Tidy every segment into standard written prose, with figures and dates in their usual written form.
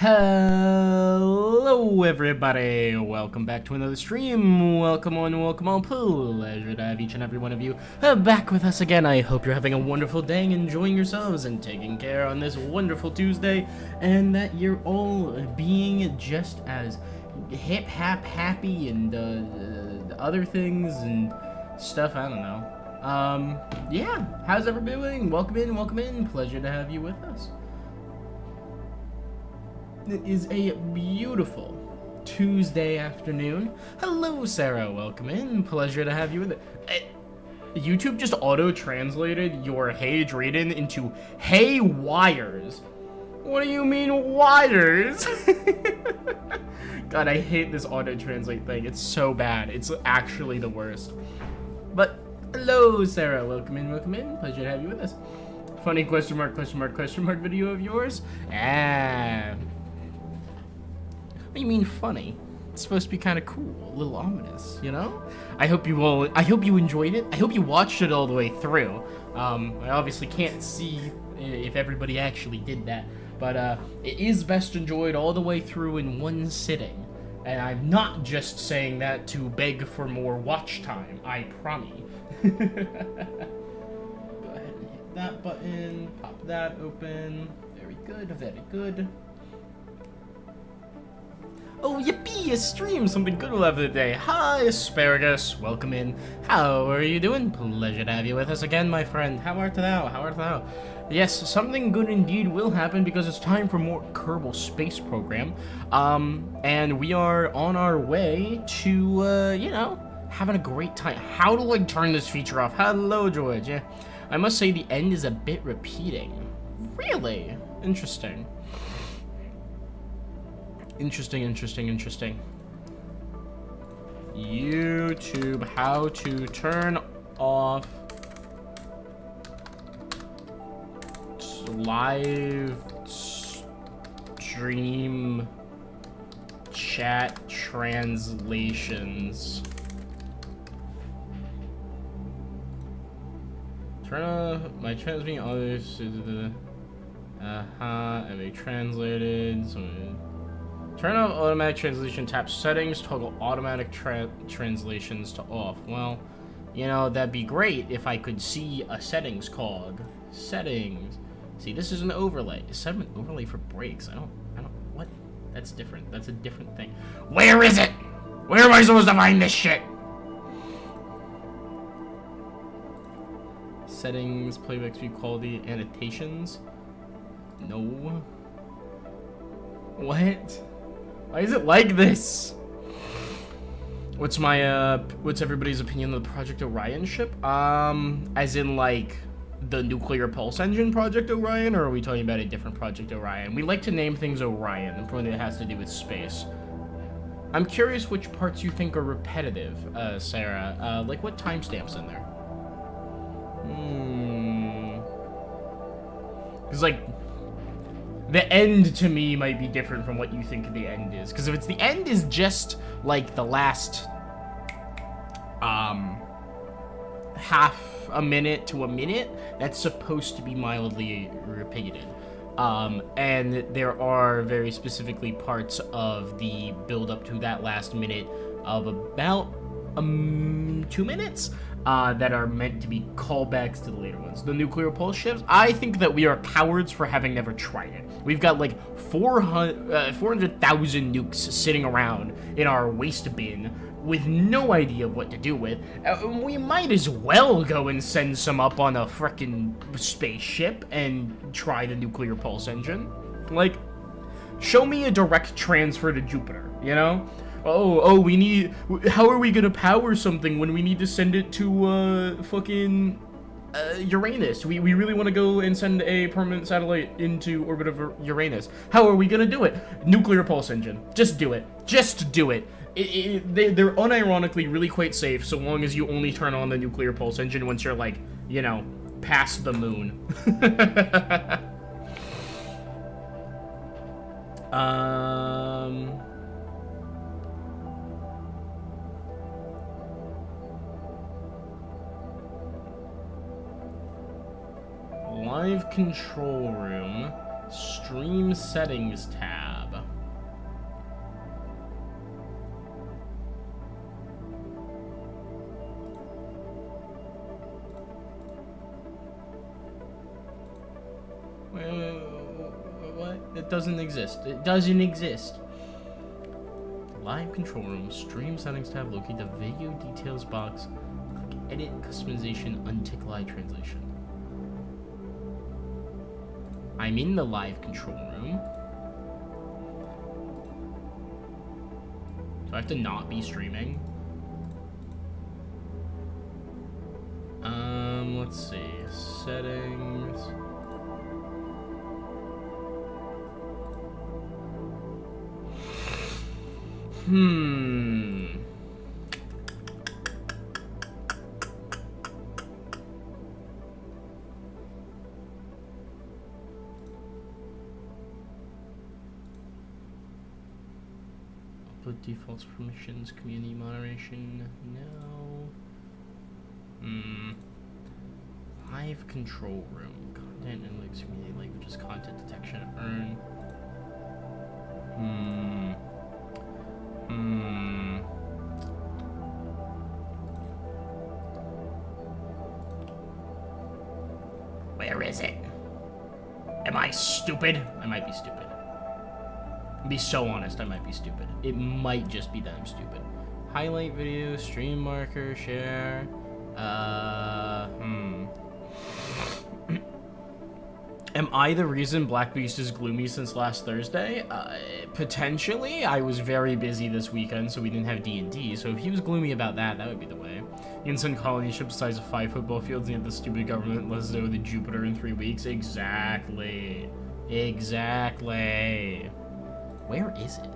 Hello everybody, welcome back to another stream. Welcome on, pleasure to have each and every one of you back with us again. I hope you're having a wonderful day, enjoying yourselves and taking care on this wonderful Tuesday, and that you're all being just as hip hap happy and other things and stuff, I don't know. Yeah, how's everybody doing? Welcome in, pleasure to have you with us. It is a beautiful Tuesday afternoon. Hello, Sarah. Welcome in. Pleasure to have you with it. YouTube just auto-translated your Hey Drayden into Hey Wires. What do you mean wires? God, I hate this auto-translate thing. It's so bad. It's actually the worst. But hello, Sarah. Welcome in. Pleasure to have you with us. Funny question mark video of yours? What do you mean funny? It's supposed to be kind of cool, a little ominous, you know? I hope you enjoyed it. I hope you watched it all the way through. I obviously can't see if everybody actually did that, but it is best enjoyed all the way through in one sitting. And I'm not just saying that to beg for more watch time, I promise. Go ahead and hit that button, pop that open. Very good. Oh, yippee, a stream! Something good will have today. Hi, Asparagus. Welcome in. How are you doing? Pleasure to have you with us again, my friend. How art thou? Yes, something good indeed will happen because it's time for more Kerbal Space Program. And we are on our way to, you know, having a great time. How do I turn this feature off? Hello, George. Yeah. I must say the end is a bit repeating. Really? Interesting. Interesting. YouTube, how to turn off live stream chat translations. Turn off my transmitting others to the and they translated some. Turn off automatic translation, tap settings, toggle automatic translations to off. Well, you know, that'd be great if I could see a settings cog. Settings. See, this is an overlay. Is that an overlay for breaks? I don't, what? That's different. That's a different thing. Where is it? Where am I supposed to find this shit? Settings, playback speed, quality, annotations. No. What? Why is it like this? What's everybody's opinion of the Project Orion ship? As in, like, the Nuclear Pulse Engine Project Orion, or are we talking about a different Project Orion? We like to name things Orion, when it has to do with space. I'm curious which parts you think are repetitive, Sarah. Like, what timestamps in there? Because, like, the end to me might be different from what you think the end is. Because if it's the end is just like the last half a minute to a minute, that's supposed to be mildly repeated. And there are very specifically parts of the build up to that last minute of about 2 minutes that are meant to be callbacks to the later ones. The nuclear pulse ships, I think that we are cowards for having never tried it. We've got like 400,000 nukes sitting around in our waste bin with no idea what to do with. We might as well go and send some up on a frickin' spaceship and try the nuclear pulse engine. Like, show me a direct transfer to Jupiter, you know? We need. How are we gonna power something when we need to send it to fucking Uranus? We really want to go and send a permanent satellite into orbit of Uranus. How are we gonna do it? Nuclear pulse engine. Just do it. They're unironically really quite safe so long as you only turn on the nuclear pulse engine once you're like, you know, past the moon. Live control room, stream settings tab. What? It doesn't exist. It doesn't exist. Live control room. Stream settings tab. Locate the video details box. Click edit customization. Untick live translation. I'm in the live control room. Do I have to not be streaming? Let's see. Settings. Upload defaults, permissions, community moderation. No. Live control room. Content analytics, community languages, content detection, earn. Where is it? Am I stupid? I might be stupid. To be so honest, I might be stupid. It might just be that I'm stupid. Highlight video, stream marker, share. Am I the reason Black Beast is gloomy since last Thursday? Potentially. I was very busy this weekend, so we didn't have D&D. So if he was gloomy about that, that would be the way. You can send colony ships the size of 5 football fields and get the stupid government lets go to Jupiter in 3 weeks. Exactly. Exactly. Where is it?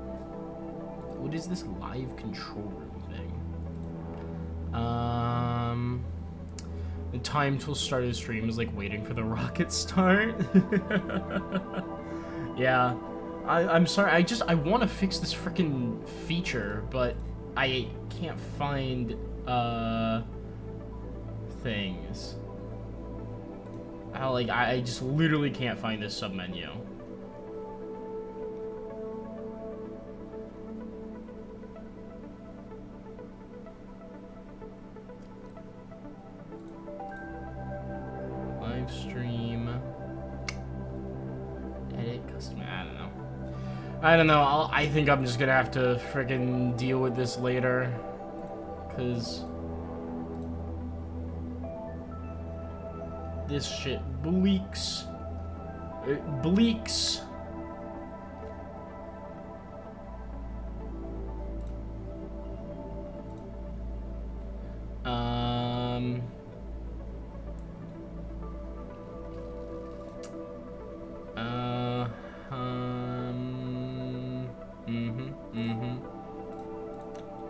What is this live control room thing? The time till start of the stream is like waiting for the rocket start. Yeah. I'm sorry, I want to fix this freaking feature, but I can't find things. I just literally can't find this submenu. Live stream. Edit custom. I don't know. I think I'm just gonna have to friggin' deal with this later, cause this shit bleaks. It bleaks.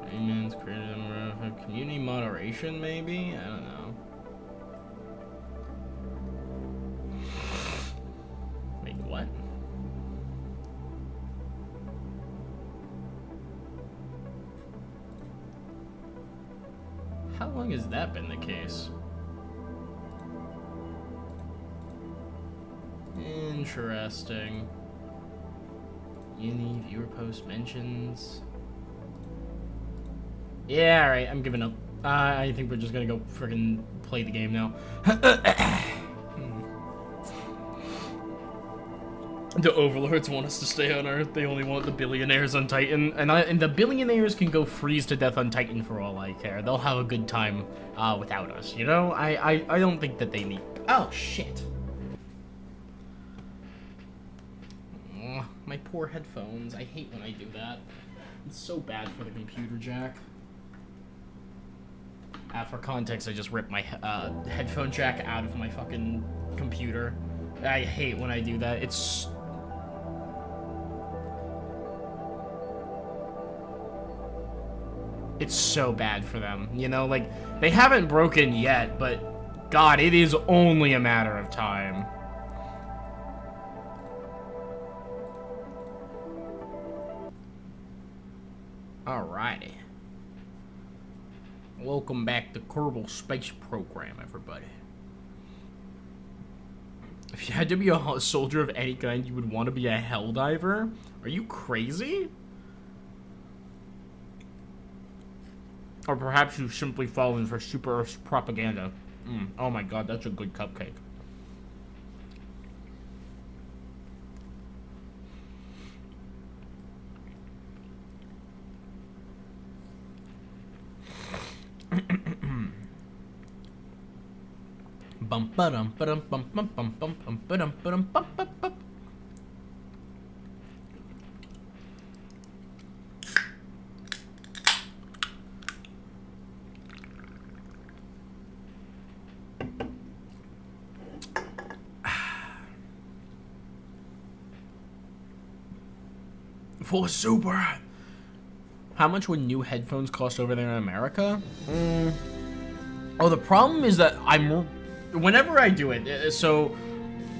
Payments created a community moderation, maybe? I don't know. Wait, what? How long has that been the case? Interesting. Uni viewer post mentions. Yeah, alright, I'm giving up. I think we're just gonna go friggin' play the game now. The overlords want us to stay on Earth. They only want the billionaires on Titan, and the billionaires can go freeze to death on Titan for all I care. They'll have a good time without us. You know, I don't think that they need. Oh shit! Oh, my poor headphones. I hate when I do that. It's so bad for the computer jack. For context, I just ripped my headphone jack out of my fucking computer. I hate when I do that. It's so bad for them, you know? Like, they haven't broken yet, but God, it is only a matter of time. Alrighty. Welcome back to Kerbal Space Program, everybody. If you had to be a soldier of any kind, you would want to be a helldiver? Are you crazy? Or perhaps you've simply fallen for Super Earth's propaganda. Oh my god, that's a good cupcake. Bum ba-dum ba-dum bum bum bum bum bum ba-dum ba-dum bum bum bum. For super. How much would new headphones cost over there in America? Oh, the problem is that whenever I do it, so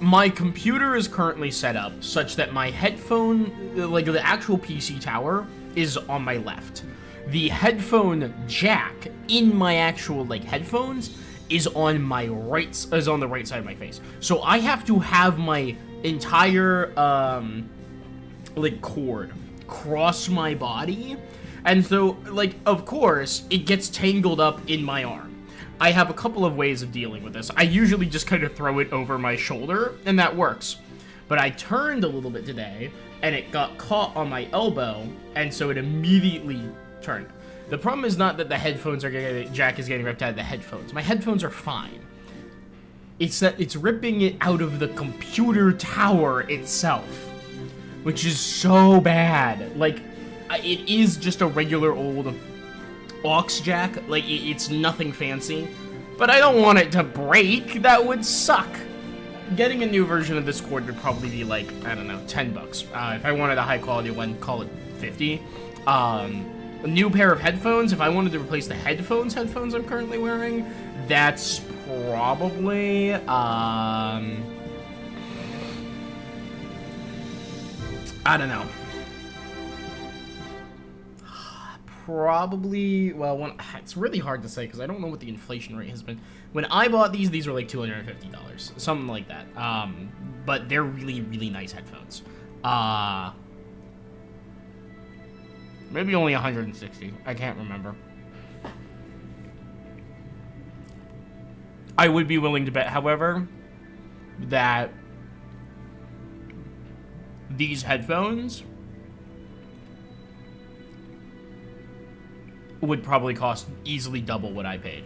my computer is currently set up such that my headphone, like the actual PC tower, is on my left. The headphone jack in my actual like headphones is on my right, is on the right side of my face. So I have to have my entire like cord cross my body, and so like of course it gets tangled up in my arm. I have a couple of ways of dealing with this. I usually just kind of throw it over my shoulder, and that works. But I turned a little bit today, and it got caught on my elbow, and so it immediately turned. The problem is not that the headphones are getting, jack is getting ripped out of the headphones. My headphones are fine. It's that it's ripping it out of the computer tower itself, which is so bad. Like, it is just a regular old aux jack, like it's nothing fancy, but I don't want it to break. That would suck. Getting a new version of this cord would probably be like, I don't know, $10. If I wanted a high quality one, call it 50. A new pair of headphones, if I wanted to replace the headphones I'm currently wearing, that's probably I don't know. Probably, well, it's really hard to say because I don't know what the inflation rate has been. When I bought these were like $250, something like that. But they're really, really nice headphones. Maybe only 160. I can't remember. I would be willing to bet, however, that these headphones would probably cost easily double what I paid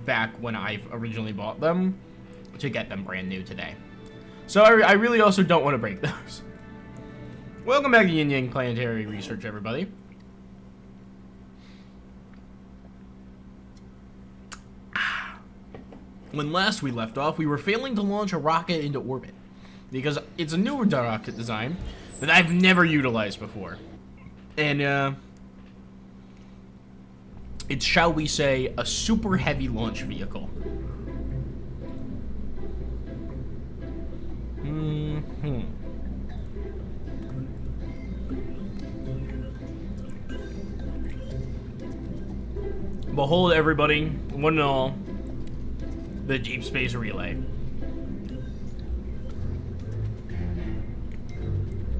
back when I originally bought them to get them brand new today. So I really also don't want to break those. Welcome back to Yin-Yang Planetary Research, everybody. When last we left off, we were failing to launch a rocket into orbit because it's a newer rocket design that I've never utilized before. And, it's, shall we say, a super heavy launch vehicle. Behold, everybody, one and all, the Deep Space Relay.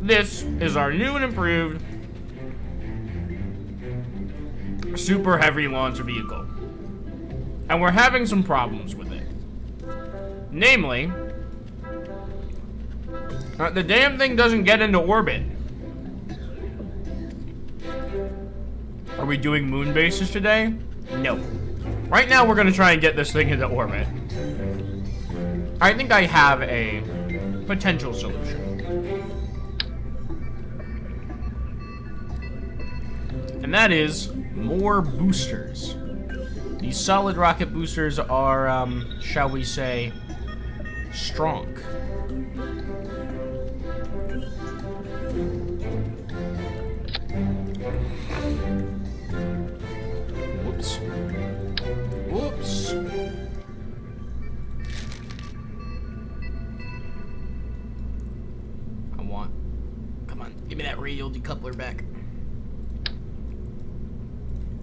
This is our new and improved super heavy launch vehicle, and we're having some problems with it. Namely, the damn thing doesn't get into orbit. Are we doing moon bases today? No. Right now we're gonna try and get this thing into orbit. I think I have a potential solution. And that is more boosters. These solid rocket boosters are, shall we say, strong. Whoops. Whoops. Come on, give me that radial decoupler back.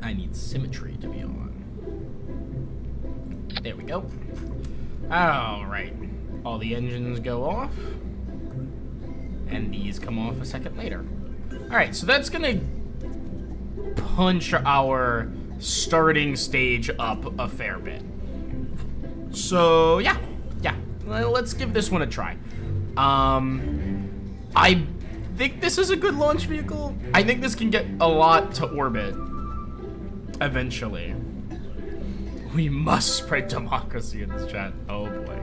I need symmetry to be on. There we go. Alright. All the engines go off. And these come off a second later. Alright, so that's gonna punch our starting stage up a fair bit. So, yeah. Let's give this one a try. I think this is a good launch vehicle. I think this can get a lot to orbit eventually. We must spread democracy in this chat. Oh boy.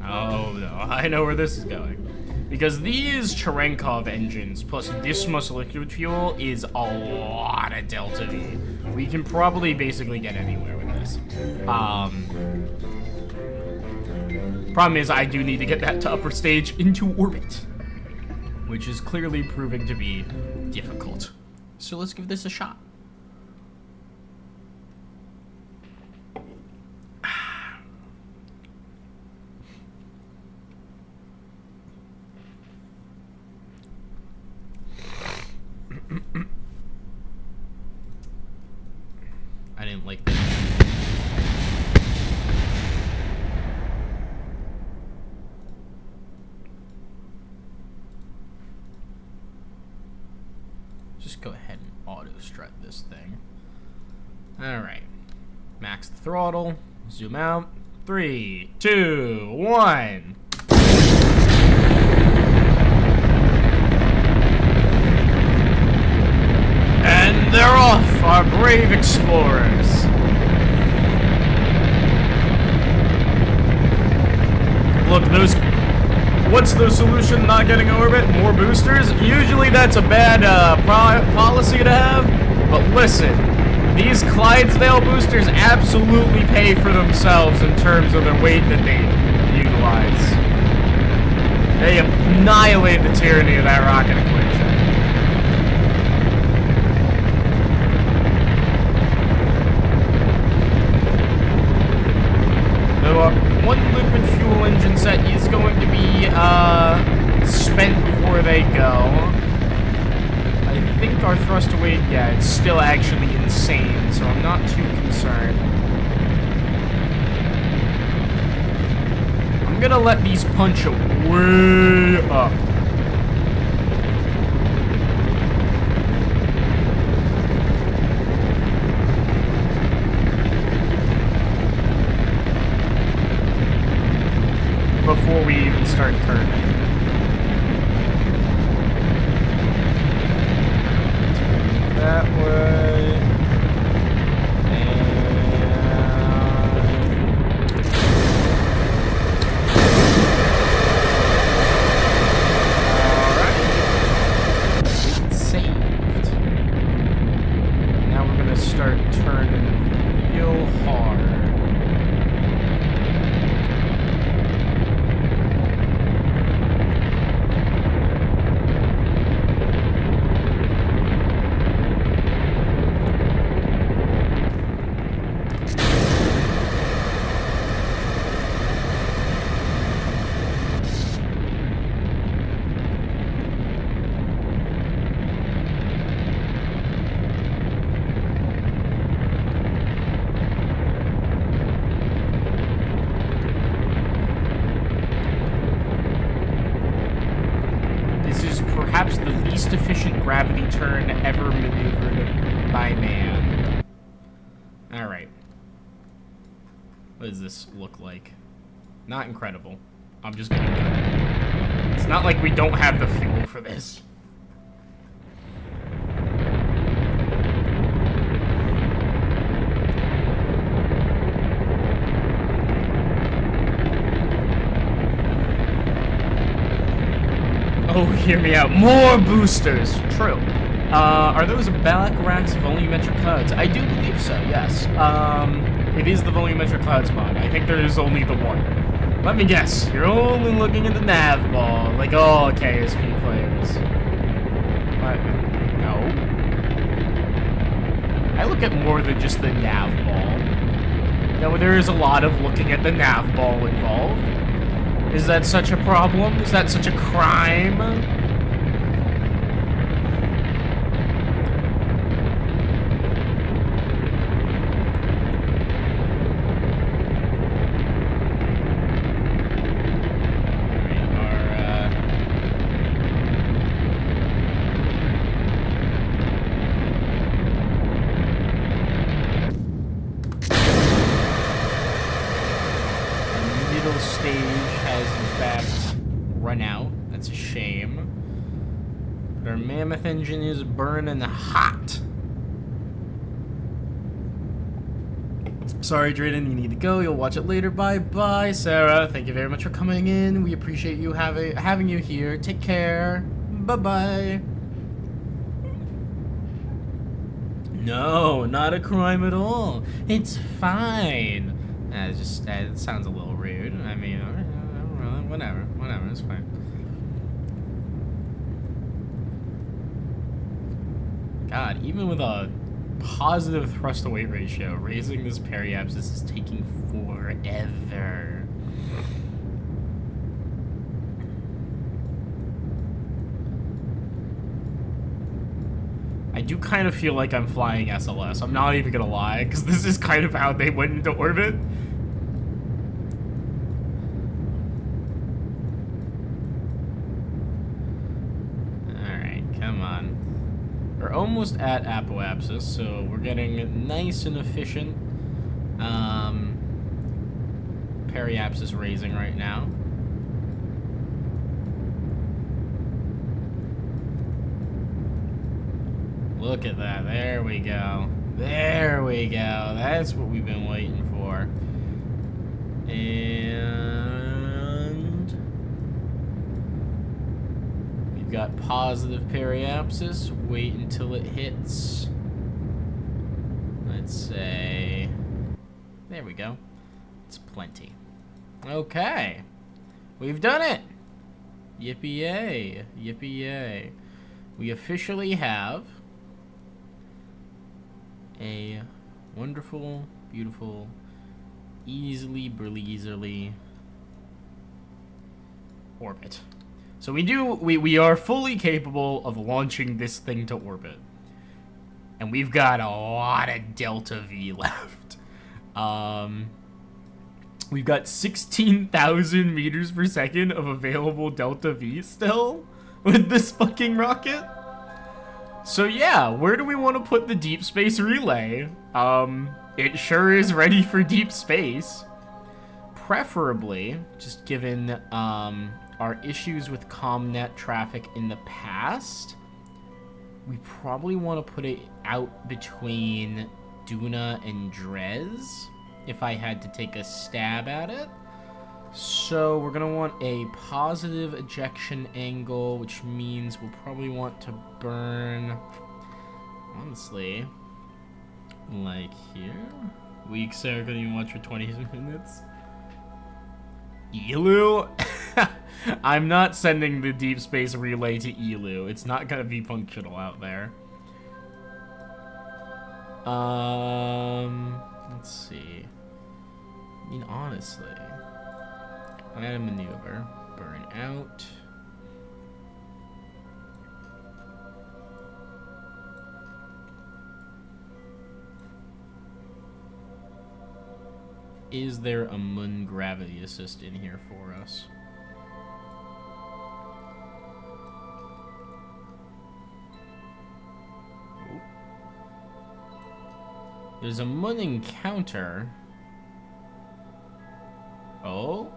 Oh no, I know where this is going. Because these Cherenkov engines plus Dismos liquid fuel is a lot of Delta V. We can probably basically get anywhere with this. Problem is I do need to get that to upper stage into orbit, which is clearly proving to be difficult. So let's give this a shot. I didn't like that. Just go ahead and auto-strut this thing. Alright. Max the throttle. Zoom out. 3, 2, 1. And they're off, our brave explorers. Look, what's the solution not getting orbit? More boosters? Usually that's a bad policy to have, but listen, these Clydesdale boosters absolutely pay for themselves in terms of their weight that they utilize. They annihilate the tyranny of that rocket equation. One liquid fuel engine set is going to be spent before they go. I think our thrust away, yeah, it's still actually insane, so I'm not too concerned. I'm gonna let these punch way up. Before we even start turning. That way. And... Alright. Saved. Now we're gonna start turning real hard. Perhaps the least efficient gravity turn ever maneuvered by man. Alright. What does this look like? Not incredible. I'm just gonna cut it. It's not like we don't have the fuel for this. Oh, hear me out. More boosters! True. Are those Balakraks volumetric clouds? I do believe so, yes. It is the volumetric clouds mod. I think there is only the one. Let me guess. You're only looking at the nav ball, like all KSP players. What? No. I look at more than just the nav ball. Now, there is a lot of looking at the nav ball involved. Is that such a problem? Is that such a crime? Stage has in fact run out. That's a shame. But our mammoth engine is burning hot. Sorry, Drayden, you need to go. You'll watch it later. Bye-bye, Sarah. Thank you very much for coming in. We appreciate you having you here. Take care. Bye-bye. No, not a crime at all. It's fine. It sounds a little rude. I mean, whatever, it's fine. God, even with a positive thrust to weight ratio, raising this periapsis is taking forever. I do kind of feel like I'm flying SLS. I'm not even gonna lie, because this is kind of how they went into orbit. Alright, come on. We're almost at apoapsis, so we're getting nice and efficient periapsis raising right now. Look at that. There we go. There we go. That's what we've been waiting for. And we've got positive periapsis. Wait until it hits. Let's say, there we go. It's plenty. Okay. We've done it. Yippee-yay. Yippee-yay. We officially have a wonderful, beautiful, easily breezily orbit. So we are fully capable of launching this thing to orbit. And we've got a lot of delta V left. We've got 16,000 meters per second of available delta V still with this fucking rocket. So yeah, where do we want to put the deep space relay? It sure is ready for deep space. Preferably, just given our issues with ComNet traffic in the past, we probably want to put it out between Duna and Drez, if I had to take a stab at it. So we're gonna want a positive ejection angle, which means we'll probably want to burn, honestly, like here. Weeks are gonna watch for 20 minutes. Elu? I'm not sending the deep space relay to Elu. It's not gonna be functional out there. Let's see. I mean, honestly, add a maneuver, burn out. Is there a Mun gravity assist in here for us? Ooh. There's a Mun encounter. Oh.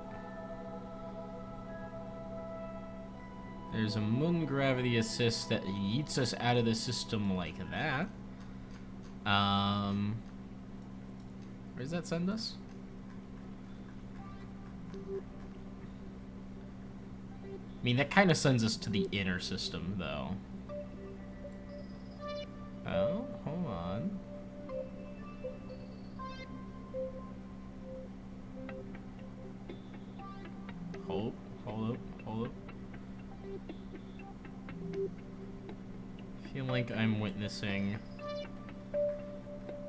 There's a Mun gravity assist that yeets us out of the system like that. Where does that send us? I mean, that kind of sends us to the inner system, though. Oh, hold on. Hold up. I feel like I'm witnessing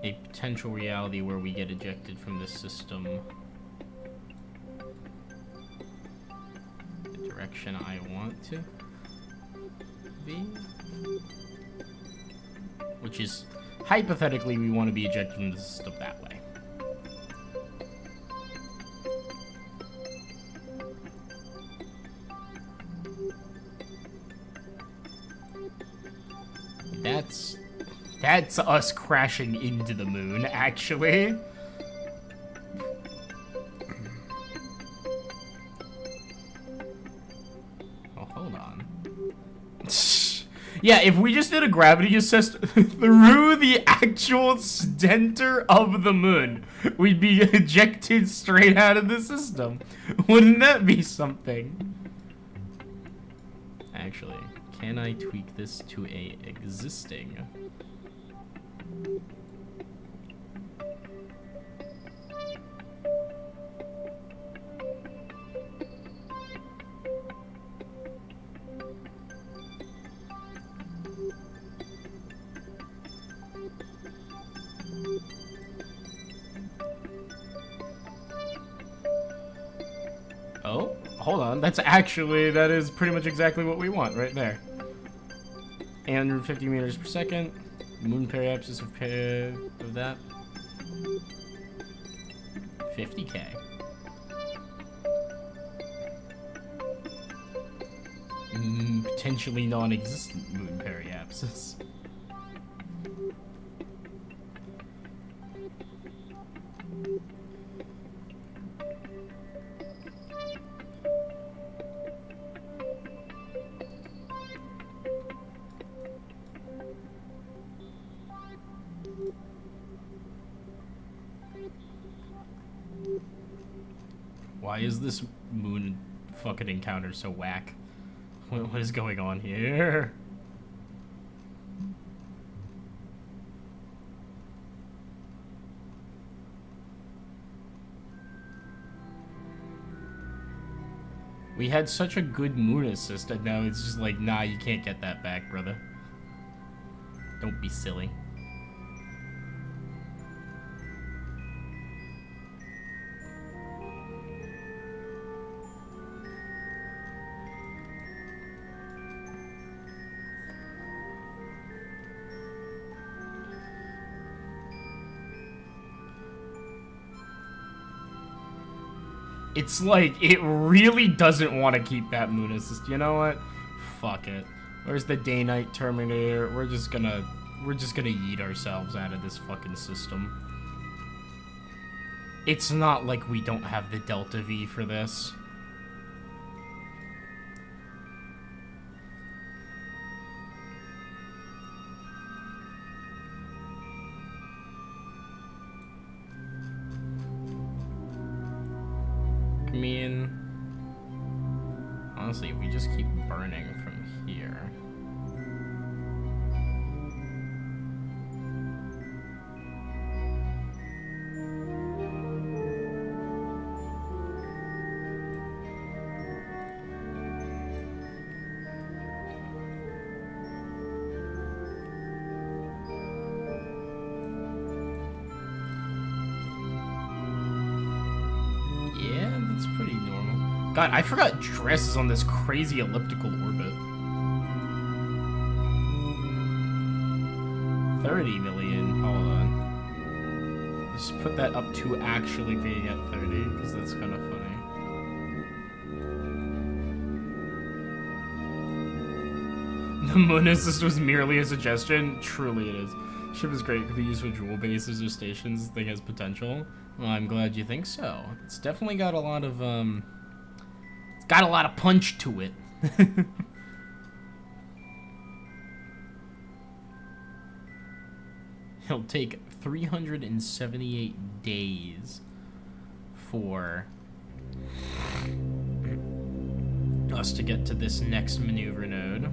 a potential reality where we get ejected from this system. The direction I want to be. Which is, hypothetically, we want to be ejected from the system that way. That's us crashing into the moon, actually. Oh, hold on. Yeah, if we just did a gravity assist through the actual center of the moon, we'd be ejected straight out of the system. Wouldn't that be something? Actually, can I tweak this to a existing? Oh, hold on. That is pretty much exactly what we want right there. 850 meters per second. Moon periapsis of that. 50K. Potentially non-existent moon periapsis. Why is this moon fucking encounter so whack? What is going on here? We had such a good moon assist, and now it's just like, nah, you can't get that back, brother. Don't be silly. It's like, it really doesn't want to keep that moon assist. You know what? Fuck it. Where's the day-night terminator? We're just gonna yeet ourselves out of this fucking system. It's not like we don't have the Delta V for this. I mean, honestly, if we just keep burning from here. Pretty normal. God, I forgot Dress is on this crazy elliptical orbit. 30 million. Hold on. Let's put that up to actually being at 30, because that's kind of funny. The moon assist was merely a suggestion. Truly it is. Ship is great. Could be used for jewel bases or stations. This thing has potential. Well, I'm glad you think so. It's definitely got a lot of, it's got a lot of punch to it. It'll take 378 days for us to get to this next maneuver node.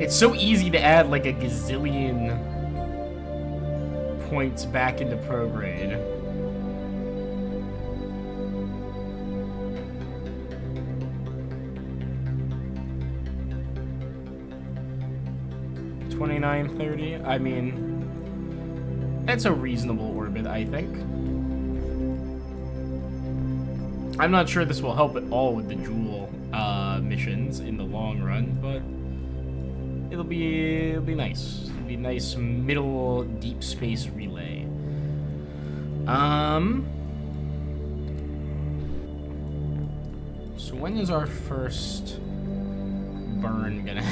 It's so easy to add like a gazillion points back into prograde. $29.30. I mean, That's a reasonable orbit, I think. I'm not sure this will help at all with the Jewel missions in the long run, but it'll be nice. It'll be a nice middle deep space relay. So when is our first burn gonna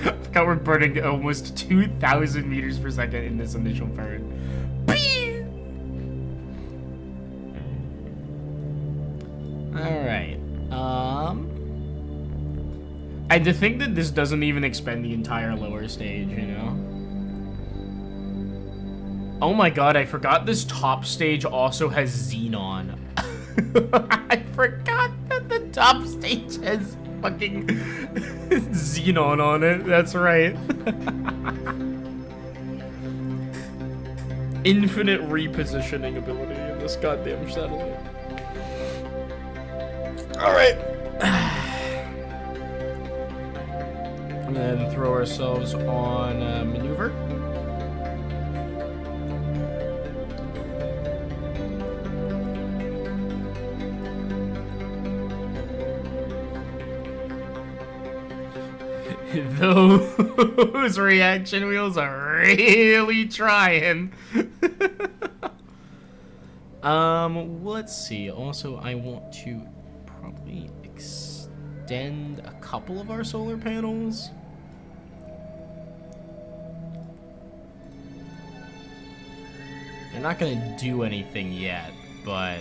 I forgot we're burning almost 2,000 meters per second in this initial burn. Alright. And to think that this doesn't even expend the entire lower stage, you know? Oh my god, I forgot this top stage also has Xenon. I forgot that the top stage has fucking Xenon on it. That's right. Infinite repositioning ability in this goddamn satellite. Alright. And then throw ourselves on maneuver. Those reaction wheels are really trying. Let's see. Also, I want to probably extend a couple of our solar panels. They're not gonna do anything yet, but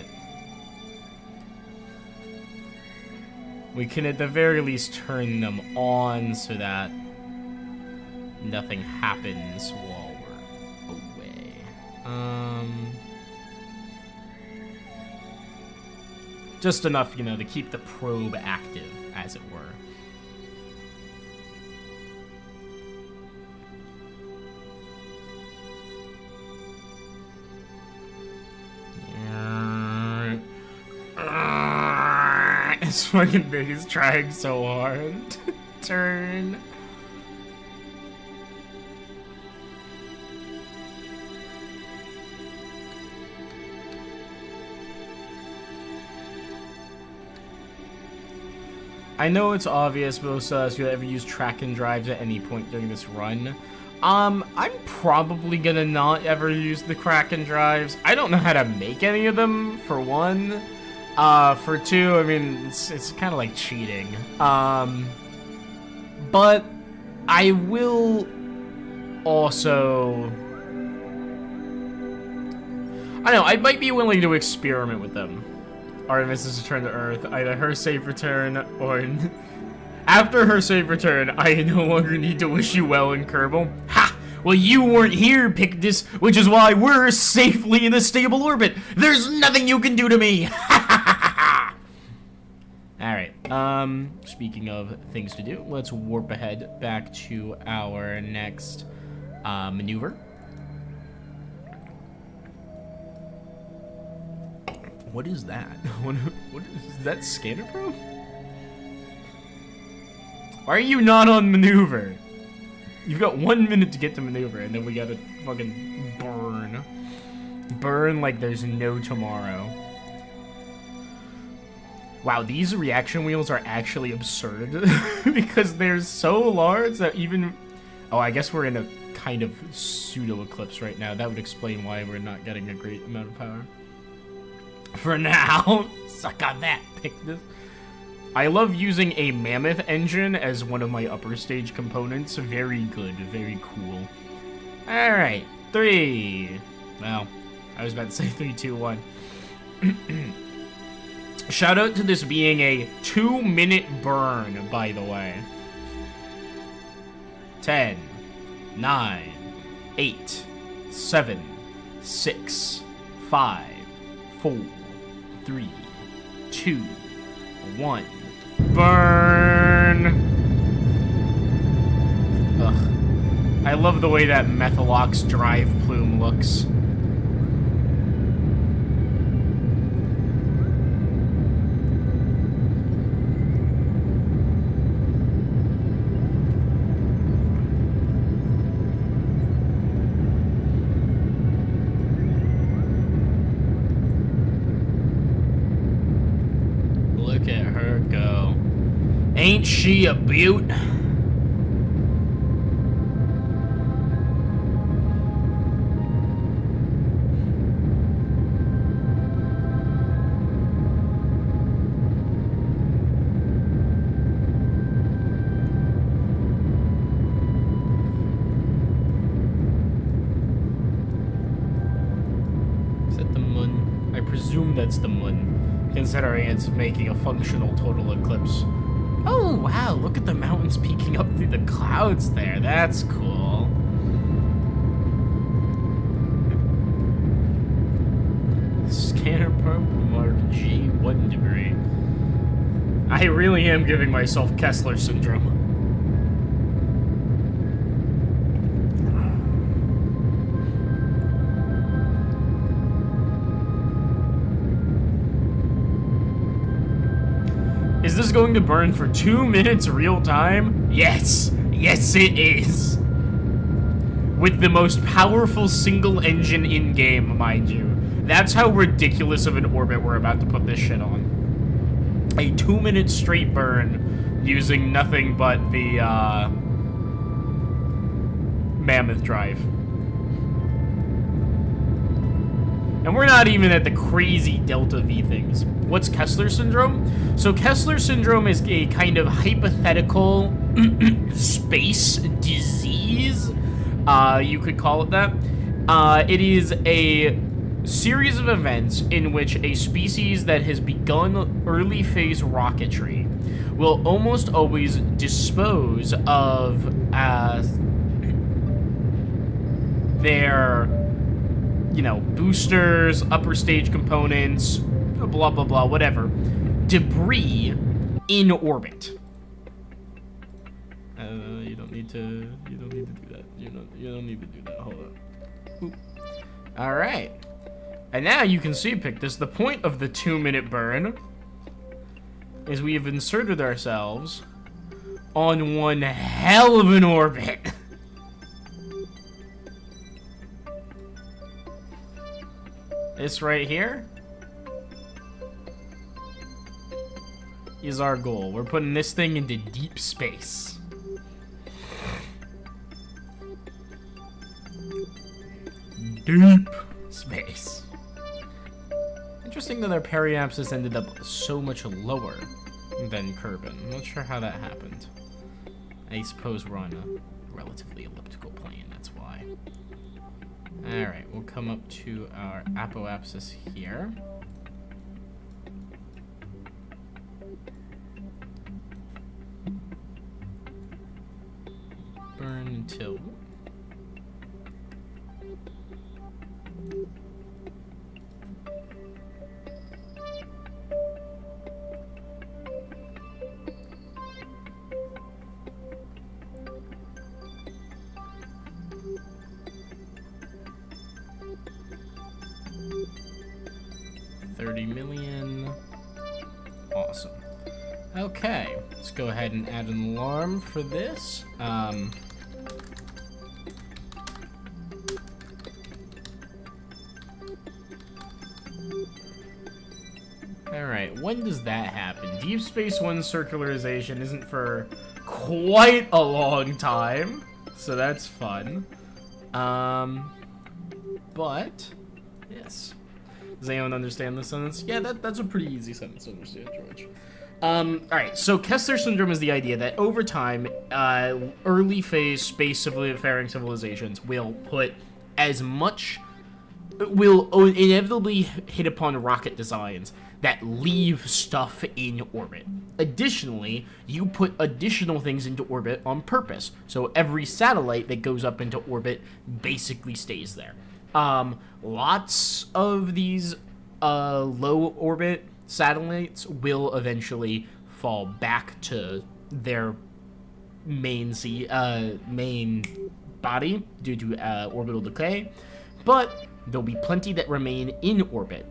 we can at the very least turn them on so that nothing happens while we're away. Just enough, you know, to keep the probe active, as it were. This fucking thing is trying so hard to turn. I know it's obvious, but if you ever use track and drives at any point during this run, I'm probably gonna not ever use the crack and drives. I don't know how to make any of them, for one. For two, I mean, it's kind of like cheating. But I will also, I don't know, I might be willing to experiment with them. Artemis's return to Earth, either her safe return or after her safe return, I no longer need to wish you well in Kerbal. Ha! Well, you weren't here, Pictus, which is why we're safely in a stable orbit. There's nothing you can do to me. Alright, speaking of things to do, let's warp ahead back to our next maneuver. What is that? What is that, scanner probe? Why are you not on maneuver? You've got 1 minute to get to maneuver, and then we gotta fucking burn. Burn like there's no tomorrow. Wow, these reaction wheels are actually absurd. Because they're so large that even... Oh, I guess we're in a kind of pseudo-eclipse right now. That would explain why we're not getting a great amount of power. For now. Suck on that, Pictus. I love using a mammoth engine as one of my upper stage components. Very good, very cool. Alright, 3. Well, I was about to say 3, 2, 1. Shout out to this being a 2-minute burn, by the way. 10, 9, 8, 7, 6, 5, 4, 3, 2, 1. Burn! Ugh. I love the way that Methalox drive plume looks. Ain't she a beaut? That's the moon, considering it's making a functional total eclipse. Oh wow, look at the mountains peeking up through the clouds there. That's cool. Scanner purple mark G1 debris. I really am giving myself Kessler syndrome. Is this going to burn for 2 minutes real time? Yes! Yes, it is! With the most powerful single engine in-game, mind you. That's how ridiculous of an orbit we're about to put this shit on. A 2-minute straight burn using nothing but the, Mammoth Drive. And we're not even at the crazy Delta V things. What's Kessler syndrome? So Kessler syndrome is a kind of hypothetical space disease. You could call it that. It is a series of events in which a species that has begun early phase rocketry will almost always dispose of their, you know, boosters, upper stage components, blah blah blah, whatever, debris in orbit. You don't need to do that. You don't need to do that. Hold on. Oop. All right. And now you can see, Pictus, the point of the 2-minute burn is we have inserted ourselves on one hell of an orbit. This right here is our goal. We're putting this thing into deep space. Deep space. Interesting that our periapsis ended up so much lower than Kerbin. I'm not sure how that happened. I suppose we're on a relatively elliptical plane, that's why. Alright, we'll come up to our apoapsis here. Burn until... Awesome. Okay, let's go ahead and add an alarm for this. Alright, when does that happen? Deep Space One circularization isn't for quite a long time, so that's fun. But, yes. Does anyone understand this sentence? Yeah, that's a pretty easy sentence to understand, George. Alright, so Kessler syndrome is the idea that over time, early phase space-faring civilizations will put as much... will inevitably hit upon rocket designs that leave stuff in orbit. Additionally, you put additional things into orbit on purpose, so every satellite that goes up into orbit basically stays there. Lots of these low orbit satellites will eventually fall back to their main body due to orbital decay, but there'll be plenty that remain in orbit.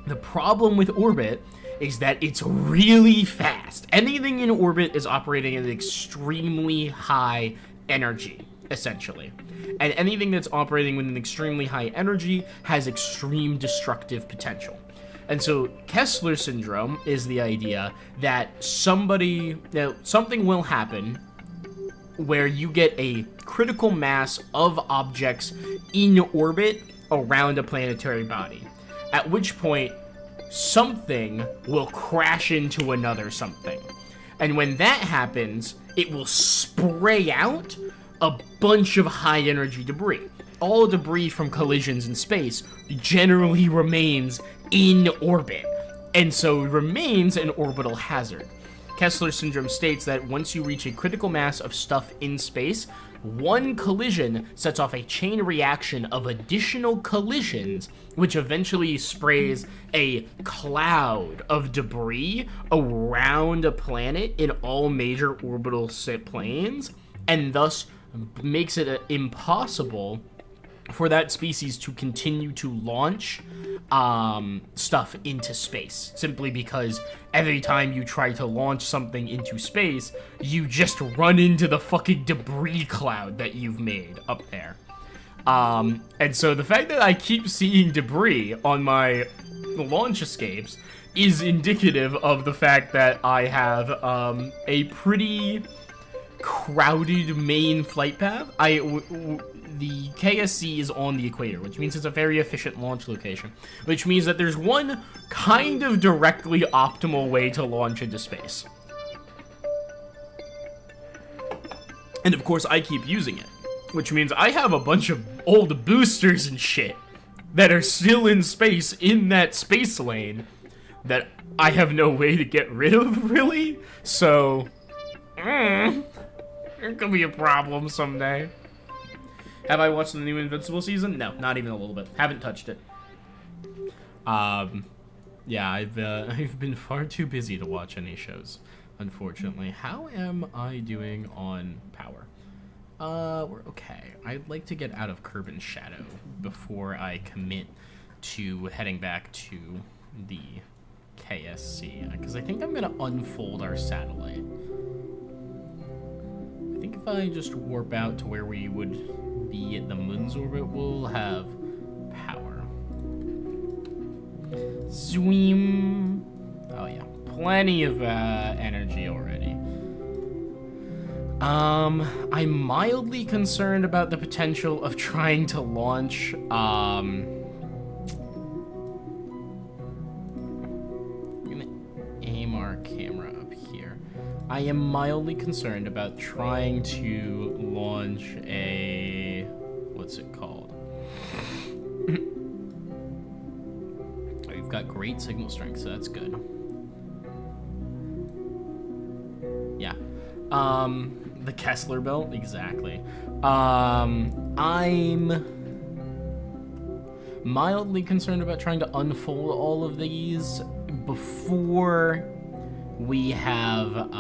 The problem with orbit is that it's really fast. Anything in orbit is operating at an extremely high energy, essentially. And anything that's operating with an extremely high energy has extreme destructive potential. And so Kessler syndrome is the idea that something will happen where you get a critical mass of objects in orbit around a planetary body, at which point something will crash into another something. And when that happens, it will spray out a bunch of high energy debris. All debris from collisions in space generally remains in orbit, and so remains an orbital hazard. Kessler syndrome states that once you reach a critical mass of stuff in space, one collision sets off a chain reaction of additional collisions, which eventually sprays a cloud of debris around a planet in all major orbital planes, and thus makes it impossible for that species to continue to launch stuff into space, simply because every time you try to launch something into space, you just run into the fucking debris cloud that you've made up there. And so the fact that I keep seeing debris on my launch escapes is indicative of the fact that I have a pretty crowded main flight path. The KSC is on the equator, which means it's a very efficient launch location, which means that there's one kind of directly optimal way to launch into space. And of course, I keep using it, which means I have a bunch of old boosters and shit that are still in space in that space lane that I have no way to get rid of, really. So, it could be a problem someday. Have I watched the new Invincible season? No, not even a little bit. Haven't touched it. Yeah, I've been far too busy to watch any shows, unfortunately. How am I doing on power? We're okay. I'd like to get out of Curb and Shadow before I commit to heading back to the KSC, because I think I'm gonna unfold our satellite. I think if I just warp out to where we would be at the moon's orbit, we'll have power. Zoom. Oh yeah, plenty of energy already. I'm mildly concerned about the potential of trying to launch I'm gonna aim our camera up here. I am mildly concerned about trying to launch a... what's it called? We've got great signal strength, so that's good. Yeah. The Kessler belt, exactly. I'm mildly concerned about trying to unfold all of these before we have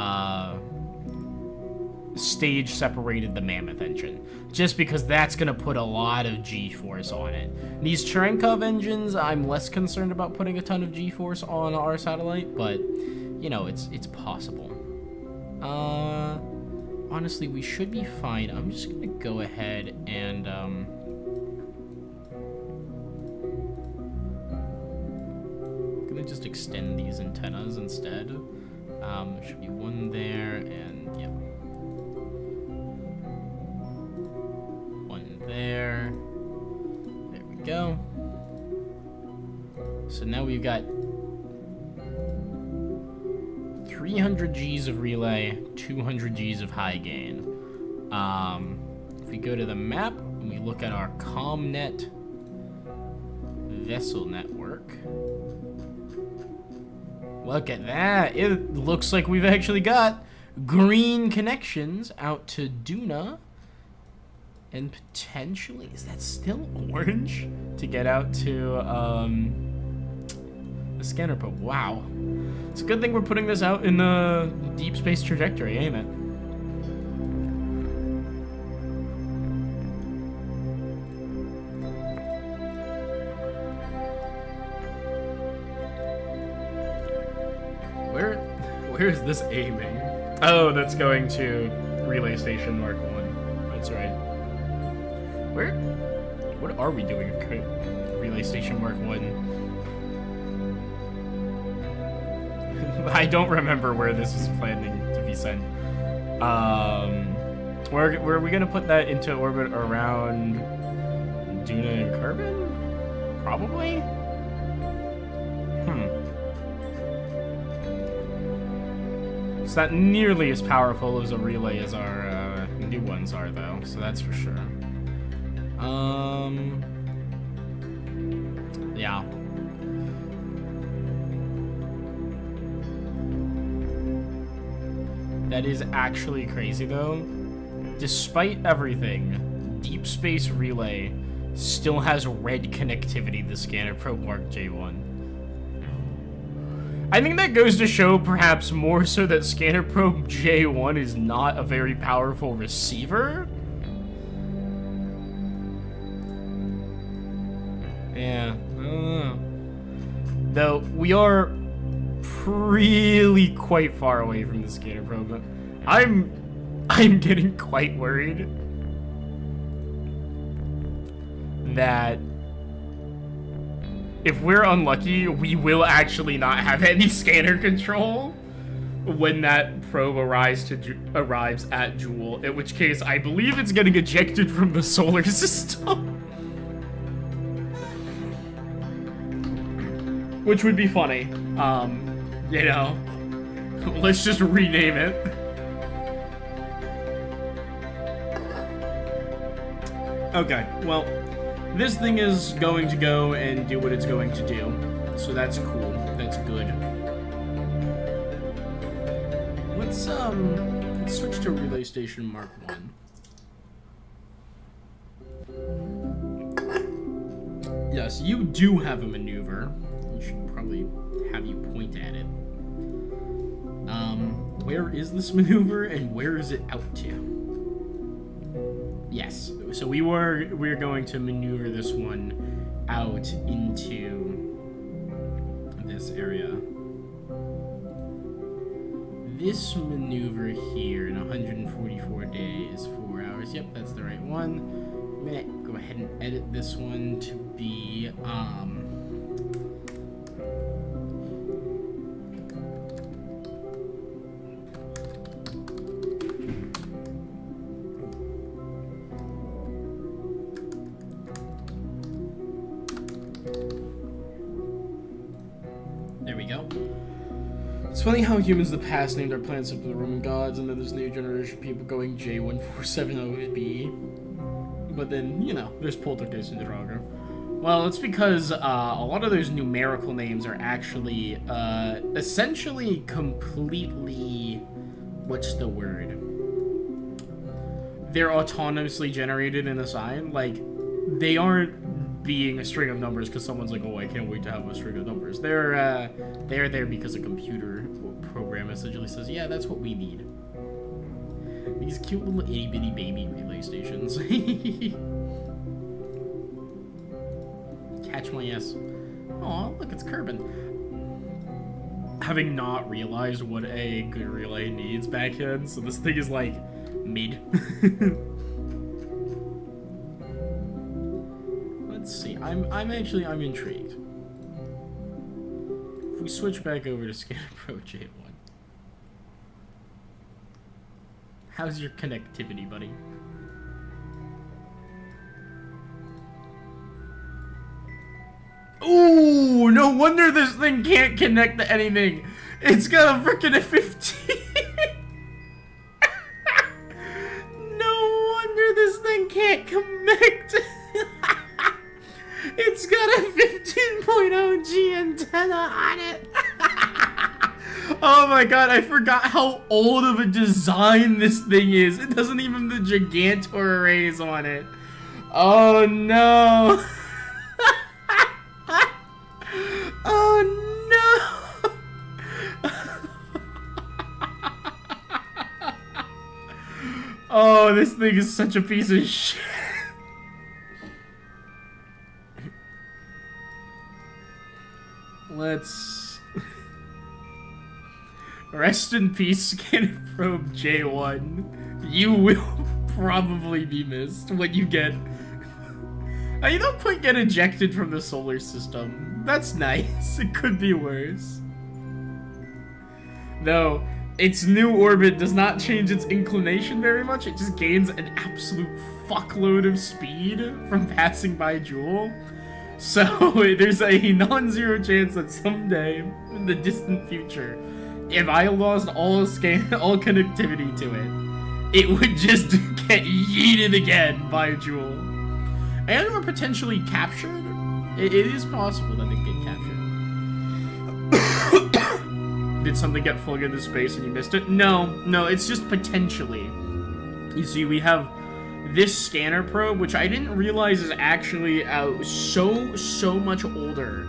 stage separated the Mammoth engine, just because that's gonna put a lot of G-force on it. These Cherenkov engines, I'm less concerned about putting a ton of G-force on our satellite, but you know, it's possible. Honestly, we should be fine. I'm just gonna go ahead and I'm gonna just extend these antennas instead. There should be one there, and yeah, one there. There we go. So now we've got 300 Gs of relay, 200 Gs of high gain. If we go to the map and we look at our ComNet vessel network, look at that. It looks like we've actually got green connections out to Duna, and potentially, is that still orange? To get out to the scanner, but wow. It's a good thing we're putting this out in a deep space trajectory, ain't it? Where is this aiming? Oh, that's going to Relay Station Mark 1. That's right. What are we doing at Relay Station Mark 1? I don't remember where this was planning to be sent. Where are we gonna put that into orbit around Duna and Kerbin? Probably? It's not nearly as powerful as a relay as our new ones are, though, so that's for sure. Yeah. That is actually crazy, though. Despite everything, Deep Space Relay still has red connectivity to Scanner Probe Mark J1. I think that goes to show, perhaps more so, that Scanner Probe J1 is not a very powerful receiver. Yeah, I don't know. Though, we are really quite far away from the Scanner Probe, but I'm getting quite worried that if we're unlucky, we will actually not have any scanner control when that probe arrives at Jewel, in which case I believe it's getting ejected from the solar system. Which would be funny. You know, let's just rename it. Okay, well, this thing is going to go and do what it's going to do. So that's cool. That's good. Let's switch to Relay Station Mark 1. Yes, you do have a maneuver. You should probably have you point at it. Where is this maneuver and where is it out to? Yes, so we're going to maneuver this one out into this area. This maneuver here in 144 days, 4 hours. Yep, that's the right one. I'm gonna go ahead and edit this one to be there we go. It's funny how humans of the past named our planets after the Roman gods, and then there's new generation of people going J1470B. But then, you know, there's Poltergeist and Draugr. Well, it's because a lot of those numerical names are actually essentially completely, what's the word? They're autonomously generated and assigned. Like, they aren't being a string of numbers because someone's like, oh, I can't wait to have a string of numbers. They're there because a computer program essentially says, yeah, that's what we need. These cute little itty-bitty baby relay stations. Catch my ass. Aw, look, it's Kerbin. Having not realized what a good relay needs back then, so this thing is like mid. Let's see. I'm intrigued. If we switch back over to Scanner Pro J1. How's your connectivity, buddy? Ooh, no wonder this thing can't connect to anything. It's got a frickin' F-15. No wonder this thing can't connect. It's got a 15.0 G antenna on it. Oh my god, I forgot how old of a design this thing is. It doesn't even have the Gigantor arrays on it. Oh no. Oh no. Oh, this thing is such a piece of shit. Let's rest in peace, Scanner Probe J1. You will probably be missed when you get. You don't quite get ejected from the solar system. That's nice. It could be worse. No, its new orbit does not change its inclination very much. It just gains an absolute fuckload of speed from passing by Jewel. So there's a non-zero chance that someday in the distant future, if I lost all connectivity to it, it would just get yeeted again by Jewel. And or potentially captured. It is possible that it get captured. Did something get flung into space and you missed it? No, it's just potentially. You see, we have this scanner probe, which I didn't realize is actually so much older.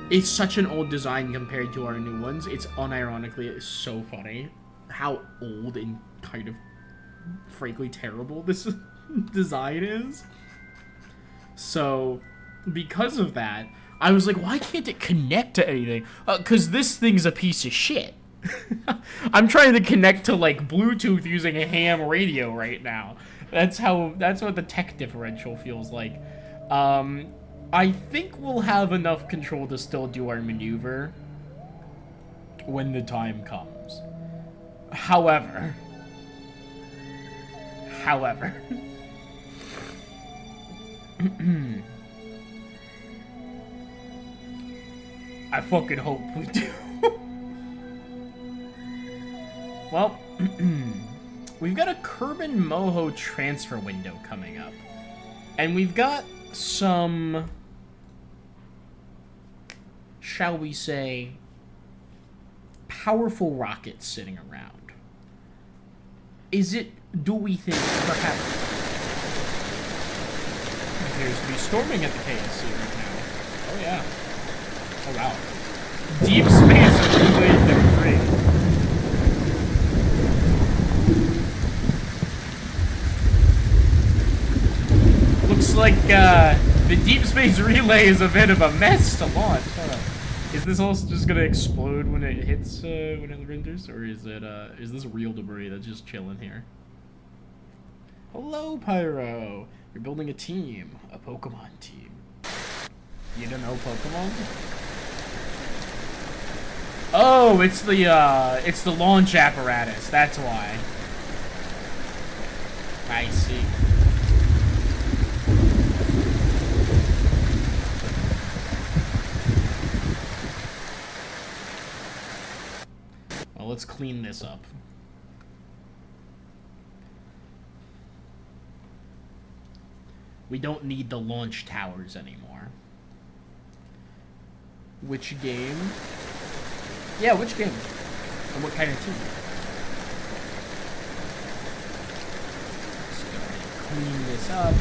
It's such an old design compared to our new ones. It's it's so funny how old and kind of frankly terrible this design is. So, because of that, I was like, why can't it connect to anything? Because this thing's a piece of shit. I'm trying to connect to, like, Bluetooth using a ham radio right now. That's what the tech differential feels like. I think we'll have enough control to still do our maneuver when the time comes. However... I fucking hope we do. Well, we've got a Kerbin Moho transfer window coming up. And we've got some, shall we say, powerful rockets sitting around. Do we think, perhaps... appears to be storming at the KSC right now. Oh, yeah. Oh, wow. Deep space relay debris. Looks like, the deep space relay is a bit of a mess to launch. Is this also just gonna explode when it hits, when it renders? Or is this real debris that's just chilling here? Hello, Pyro! You're building a team. A Pokemon team. You don't know Pokemon? Oh, it's the launch apparatus. That's why. I see. Well, let's clean this up. We don't need the launch towers anymore. Which game? Yeah, which game? And what kind of team? Let's go ahead and clean this up.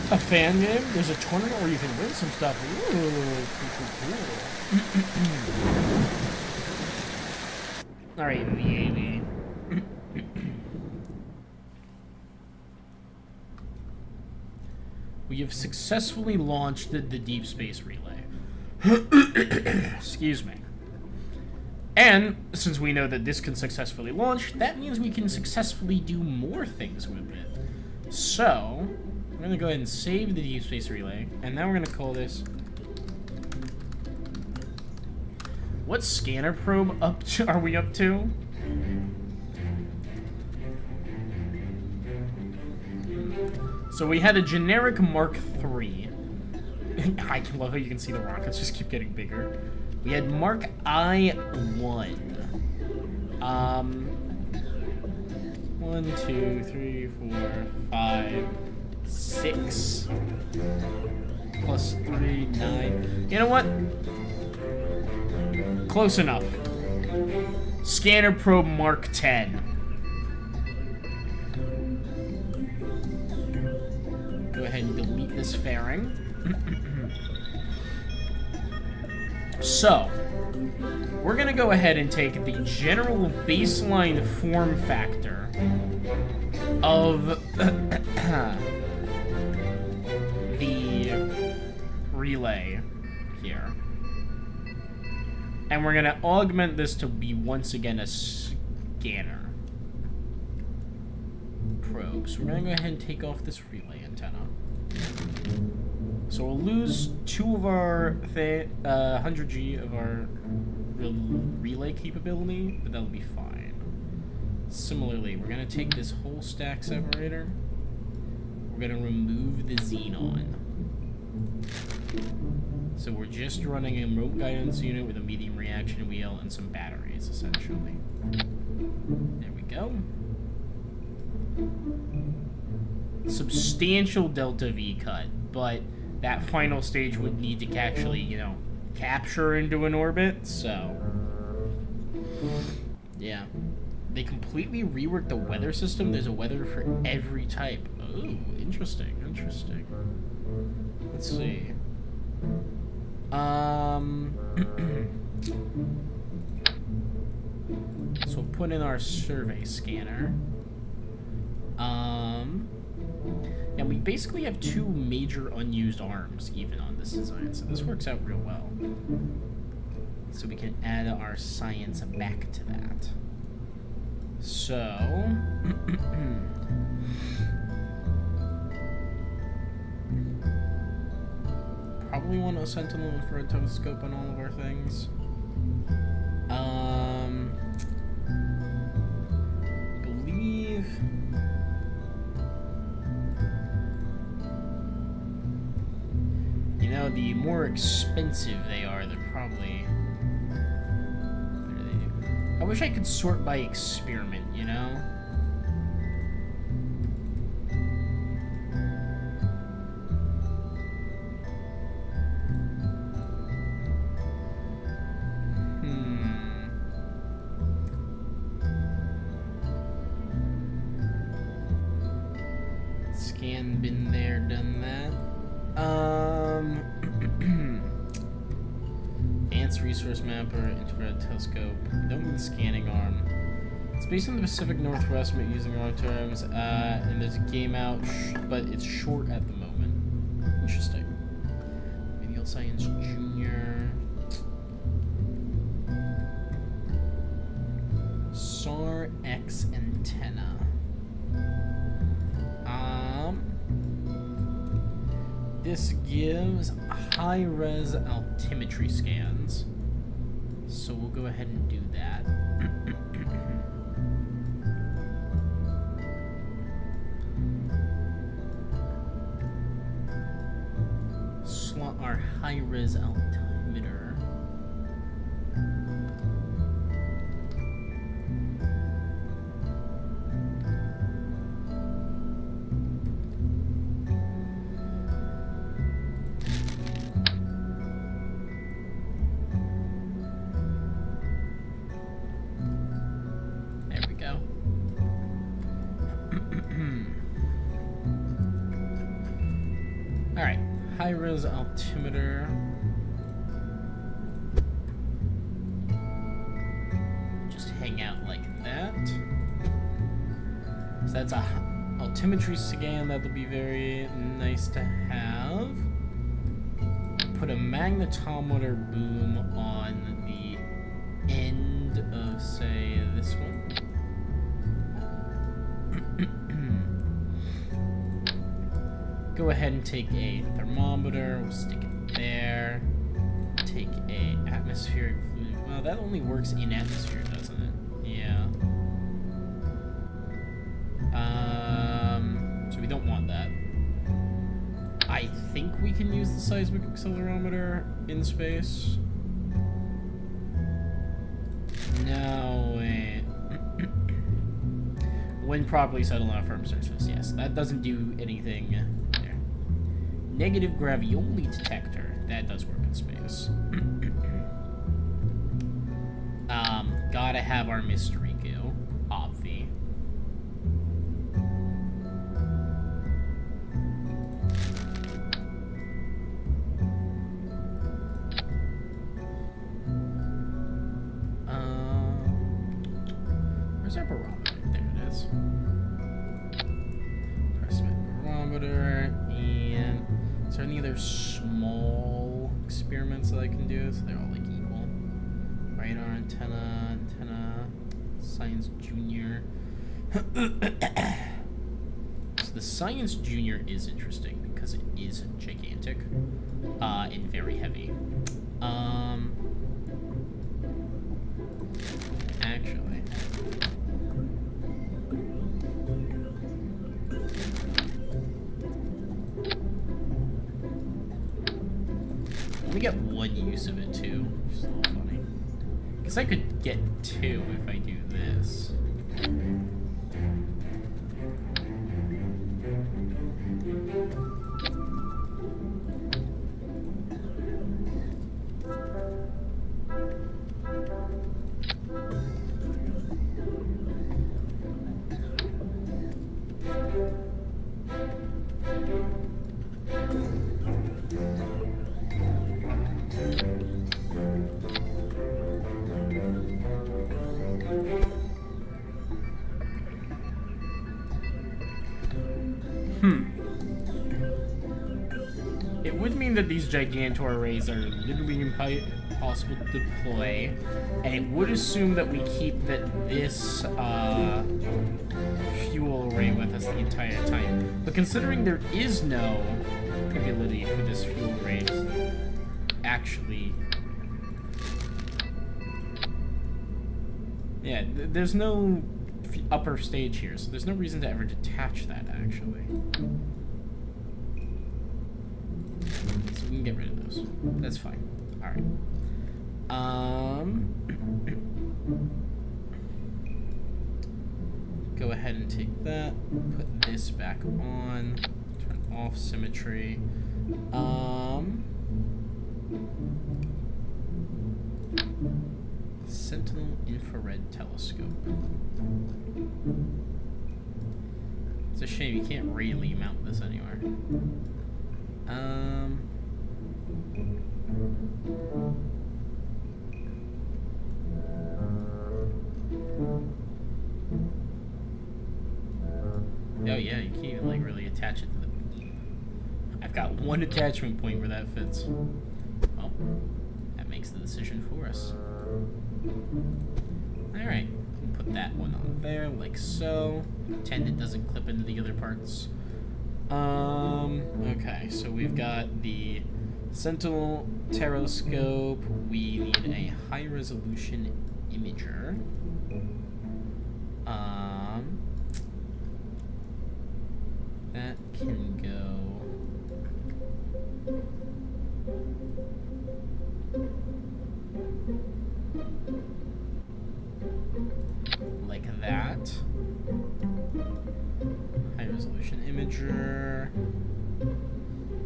A fan game? There's a tournament where you can win some stuff. Ooh, cool. Alright, VAV. We have successfully launched the deep space relay. Excuse me. And, since we know that this can successfully launch, that means we can successfully do more things with it. So, we're going to go ahead and save the deep space relay, and now we're going to call this... What scanner probe are we up to? So we had a generic Mark III. I love how you can see the rockets just keep getting bigger. We had Mark I-1. 1, 2, 3, 4, 5, 6. Plus 3, 9. You know what? Close enough. Scanner probe Mark 10. Go ahead and delete this fairing. So, we're gonna go ahead and take the general baseline form factor of the relay here. And we're gonna augment this to be once again a scanner probe. So we're gonna go ahead and take off this relay antenna. So we'll lose 2 of our 100G of our relay capability, but that'll be fine. Similarly, we're going to take this whole stack separator. We're going to remove the xenon. So we're just running a remote guidance unit with a medium reaction wheel and some batteries, essentially. There we go. Substantial delta V cut, but that final stage would need to actually, you know, capture into an orbit, so... yeah. They completely reworked the weather system. There's a weather for every type. Ooh, interesting, interesting. Let's see. So we'll put in our survey scanner. And we basically have 2 major unused arms even on this design, so this works out real well. So we can add our science back to that. So... probably want a sentinel for a telescope on all of our things. Believe... you know, the more expensive they are, they're probably... what do they do? I wish I could sort by experiment, you know? Scan, been there, done that. Advanced resource mapper, infrared telescope. Don't need scanning arm. It's based on the Pacific Northwest, using wrong terms, and there's a game out, but it's short at the moment. Interesting. Medial Science Junior. SAR X antenna. This gives high-res altimetry scans, so we'll go ahead and do that. Slot our high-res altimeter. Alright, high-res altimeter. Just hang out like that. So that's a altimetry scan that'll be very nice to have. Put a magnetometer boom on the end of, say, this one. Go ahead and take a thermometer, we'll stick it there. Take a atmospheric fluid. Well, that only works in atmosphere, doesn't it? Yeah. So we don't want that. I think we can use the seismic accelerometer in space. No, wait. When properly settled on a firm surface, yes. That doesn't do anything there. Negative gravioli detector. That does work in space. Gotta have our mystery goo. Obvi. Where's our barometer? There it is. Press barometer, and is there any other small experiments that I can do? So they're all like equal. Radar antenna, Science Junior. So the Science Junior is interesting because because it is gigantic and very heavy. Actually, we get one use of it too, which is a little funny. Because I could get two if I do this. It would mean that these Gigantor arrays are literally impossible to deploy, and it would assume that we keep this fuel array with us the entire time. But considering there is no ability for this fuel array to actually... Yeah, there's no upper stage here, so there's no reason to ever detach that, actually. So we can get rid of those. That's fine. Alright. Go ahead and take that. Put this back on. Turn off symmetry. Sentinel infrared telescope. It's a shame you can't really mount this anywhere. Oh yeah, you can't even like really attach it to the... I've got one attachment point where that fits. Well, that makes the decision for us. Alright, put that one on there, like so. Pretend it doesn't clip into the other parts. Okay, so we've got the Sentinel telescope. We need a high-resolution imager. That can go... like that. High-resolution imager.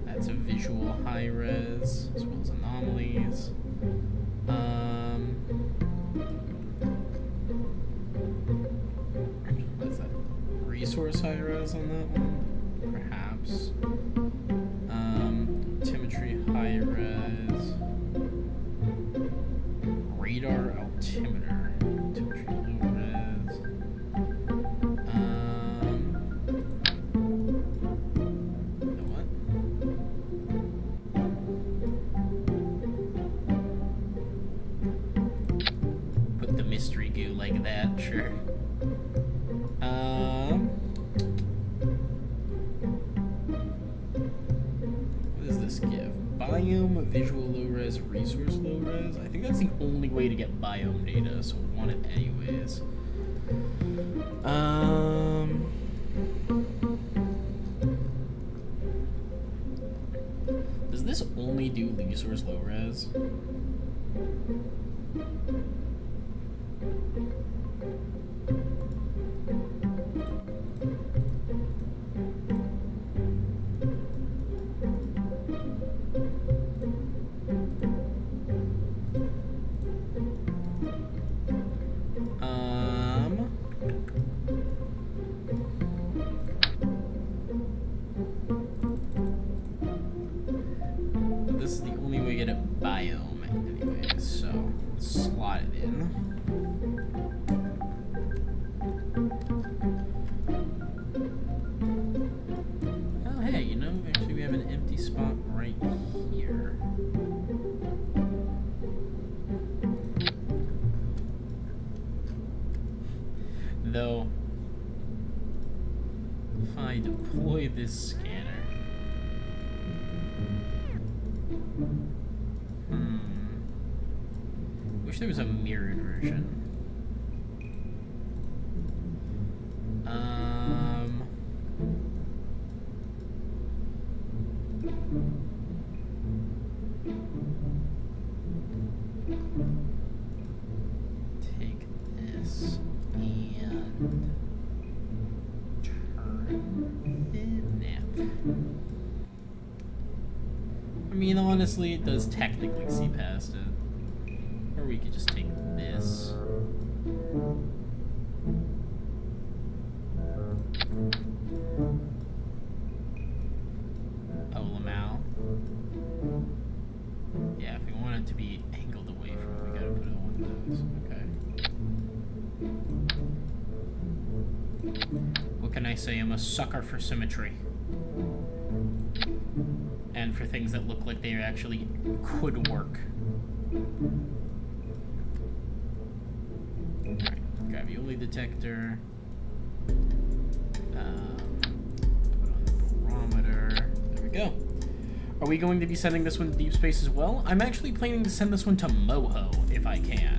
That's a visual high-res, as well as anomalies. What is that? Resource high-res on that one? Perhaps. Altimetry high-res. Radar altimeter. Altimetry low-res. Mystery goo like that, sure. What does this give? Biome, visual low-res, resource low-res? I think that's the only way to get biome data, so we want it anyways. Does this only do resource low-res? This is the only way to get a biome anyway, so slot it in. Oh hey, you know, actually we have an empty spot right here. Though, if I deploy this scanner, there was a mirrored version. Take this and turn it now. I mean, honestly, it does technically see past it. Or we could just take this. Yeah, if we want it to be angled away from it, we gotta put it on those. Okay. What can I say? I'm a sucker for symmetry. And for things that look like they actually could work. Alright, ravioli detector. Put on the barometer. There we go. Are we going to be sending this one to deep space as well? I'm actually planning to send this one to Moho, if I can.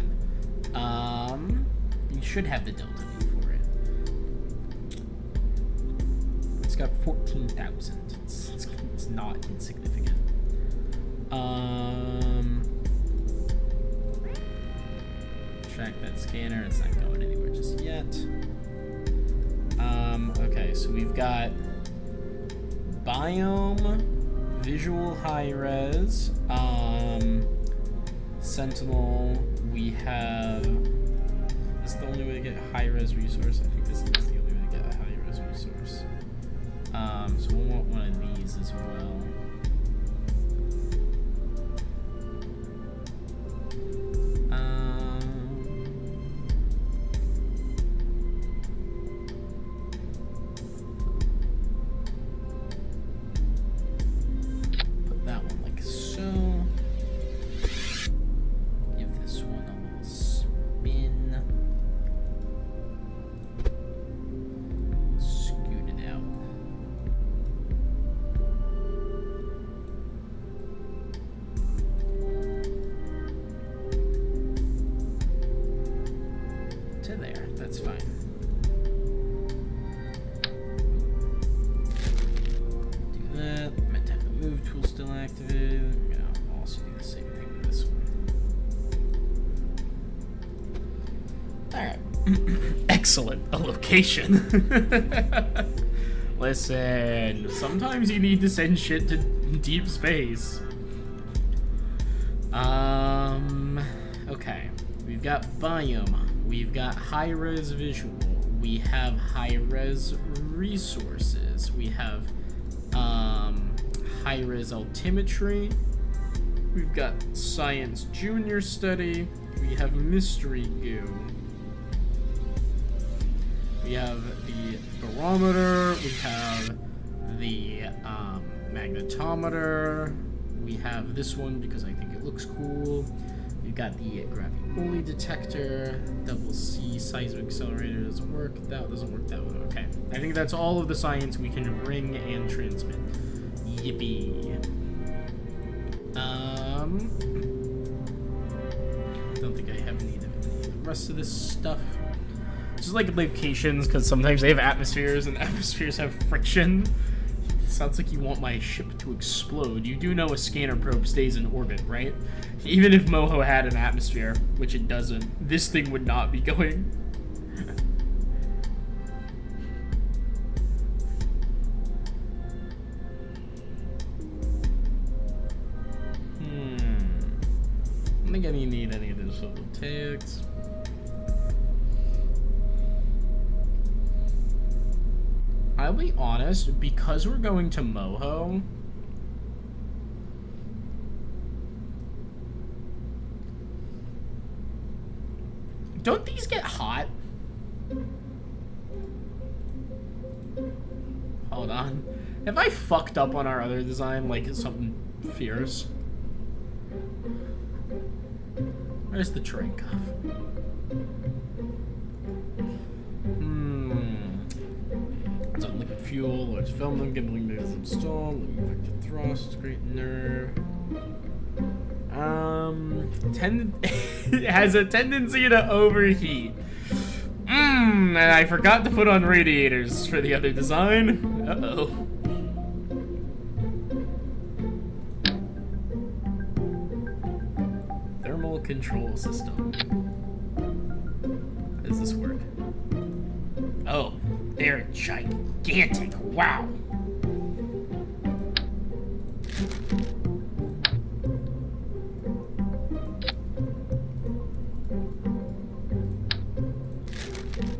You should have the Delta V for it. It's got 14,000. It's not insignificant. Track that scanner. It's not going anywhere just yet. Okay, so we've got biome, visual high res, Sentinel. We have. Is this the only way to get high res resource? I think this is the only way to get a high res resource. So we'll want one of these as well. Put that one like so. Give this one a little spin. Scoot it out. To there, that's fine. Do that. Meant to have the move tool still activated. Yeah, I'll also do the same thing with this one. Alright. Excellent. A location. Listen, sometimes you need to send shit to deep space. Okay. We've got biome. We've got high-res visual. We have high-res resources. We have high-res altimetry. We've got science junior study. We have mystery goo. We have the barometer. We have the magnetometer. We have this one because I think it looks cool. We've got the gravioli detector, double C seismic accelerator doesn't work, that doesn't work, that one. Okay. I think that's all of the science we can bring and transmit. Yippee. I don't think I have any of the rest of this stuff. Just like locations, because sometimes they have atmospheres and atmospheres have friction. Sounds like you want my ship to explode. You do know a scanner probe stays in orbit, right? Even if Moho had an atmosphere, which it doesn't, this thing would not be going. I don't think I need any additional takes. I'll be honest, because we're going to Moho, don't these get hot? Hold on. Have I fucked up on our other design like something fierce? Where's the train cuff? It's on liquid fuel, large filament, gimbling is installed, effective thrust, great nerve. It has a tendency to overheat. And I forgot to put on radiators for the other design. Uh-oh. Thermal control system. How does this work? Oh, they're gigantic. Wow.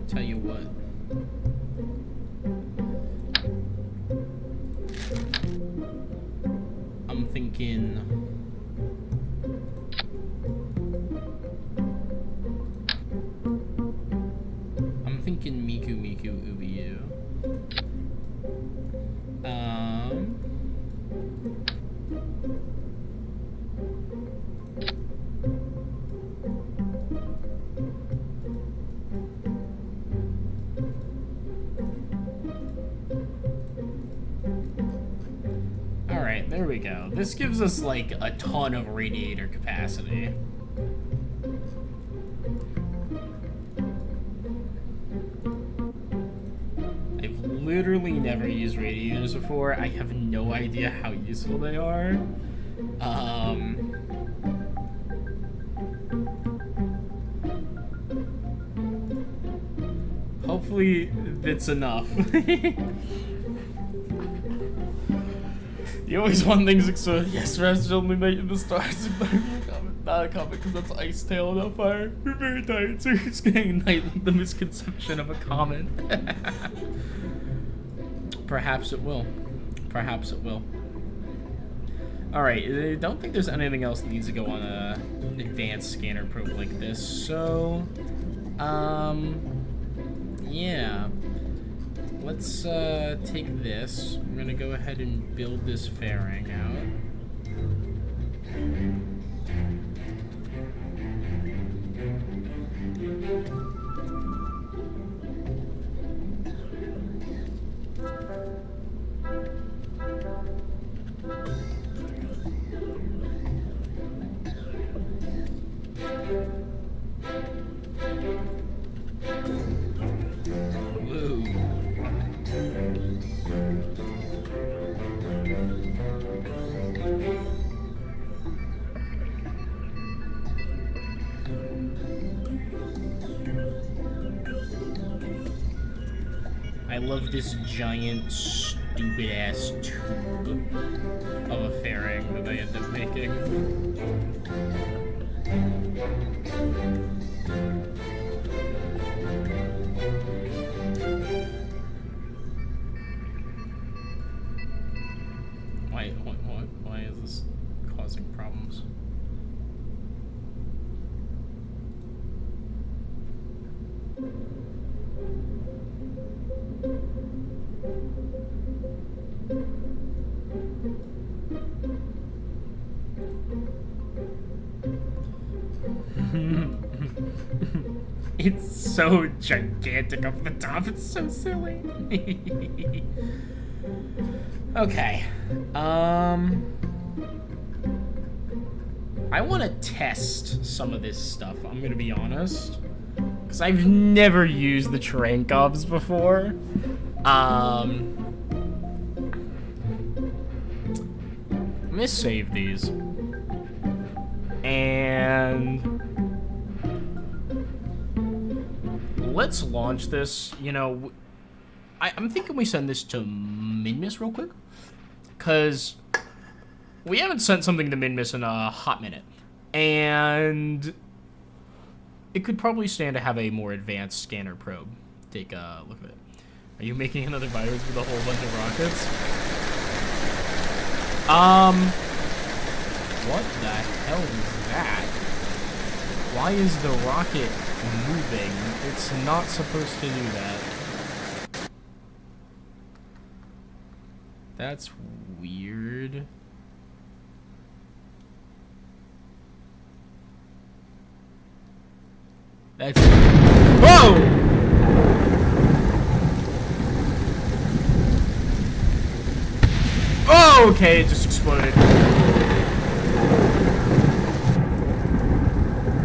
Tell you what. I'm thinking. Miku Miku Ubiyu. Alright, there we go. This gives us like a ton of radiator capacity. Literally never used radiators before. I have no idea how useful they are. Hopefully that's enough. You always want things so yes, rest only night in the stars. Not a comment because that's Ice Tail on fire. We're very tired, so it's getting night the misconception of a comment. Perhaps it will. Perhaps it will. Alright, I don't think there's anything else that needs to go on a advanced scanner probe like this, so yeah. Let's take this. I'm gonna go ahead and build this fairing out. I love this giant, stupid-ass tube of a fairing that they end up making. Why is this causing problems? It's so gigantic up the top, it's so silly. Okay. I want to test some of this stuff, I'm gonna be honest. Because I've never used the Trankovs before. I'm gonna save these. And let's launch this. You know, I'm thinking we send this to Minmus real quick. Because we haven't sent something to Minmus in a hot minute. And it could probably stand to have a more advanced scanner probe. Take a look at it. Are you making another virus with a whole bunch of rockets? What the hell is that? Why is the rocket moving? It's not supposed to do that. That's weird. That's... Whoa! Oh, okay, it just exploded.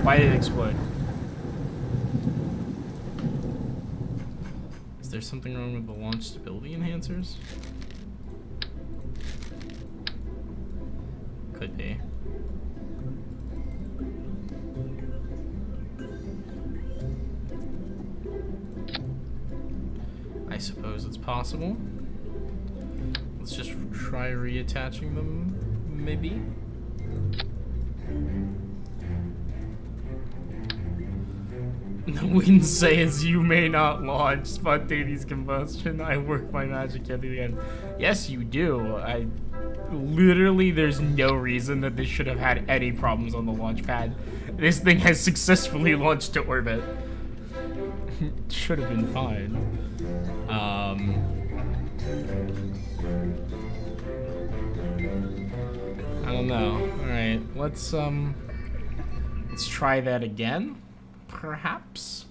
Why did it explode? Is there something wrong with the launch stability enhancers? Could be. I suppose it's possible. Let's just try reattaching them, maybe? The wind says you may not launch spontaneous combustion. I work my magic yet again. Yes, you do. Literally, there's no reason that this should have had any problems on the launch pad. This thing has successfully launched to orbit. Should have been fine. I don't know. Alright, let's try that again. Perhaps?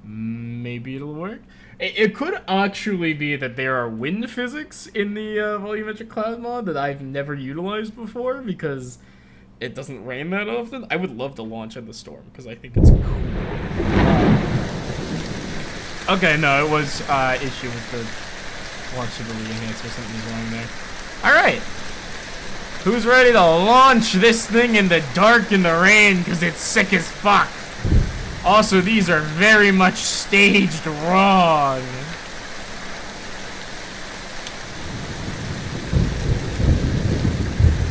Maybe it'll work. It could actually be that there are wind physics in the volumetric cloud mod that I've never utilized before because it doesn't rain that often. I would love to launch in the storm because I think it's cool. Okay, no, it was issue with the launch stability enhancer. Something's wrong there. Alright. Who's ready to launch this thing in the dark and the rain because it's sick as fuck? Also, these are very much staged wrong.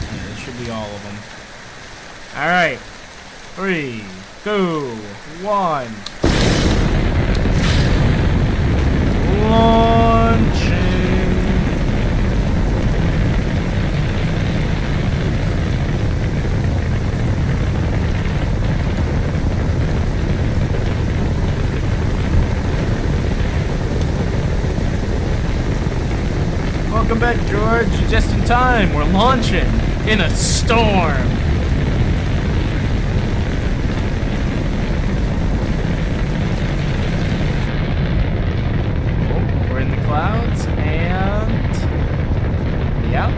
Yeah, it should be all of them. Alright. 3, 2, 1. Launching. Welcome back, George. Just in time. We're launching in a storm. Oh, we're in the clouds, and yeah,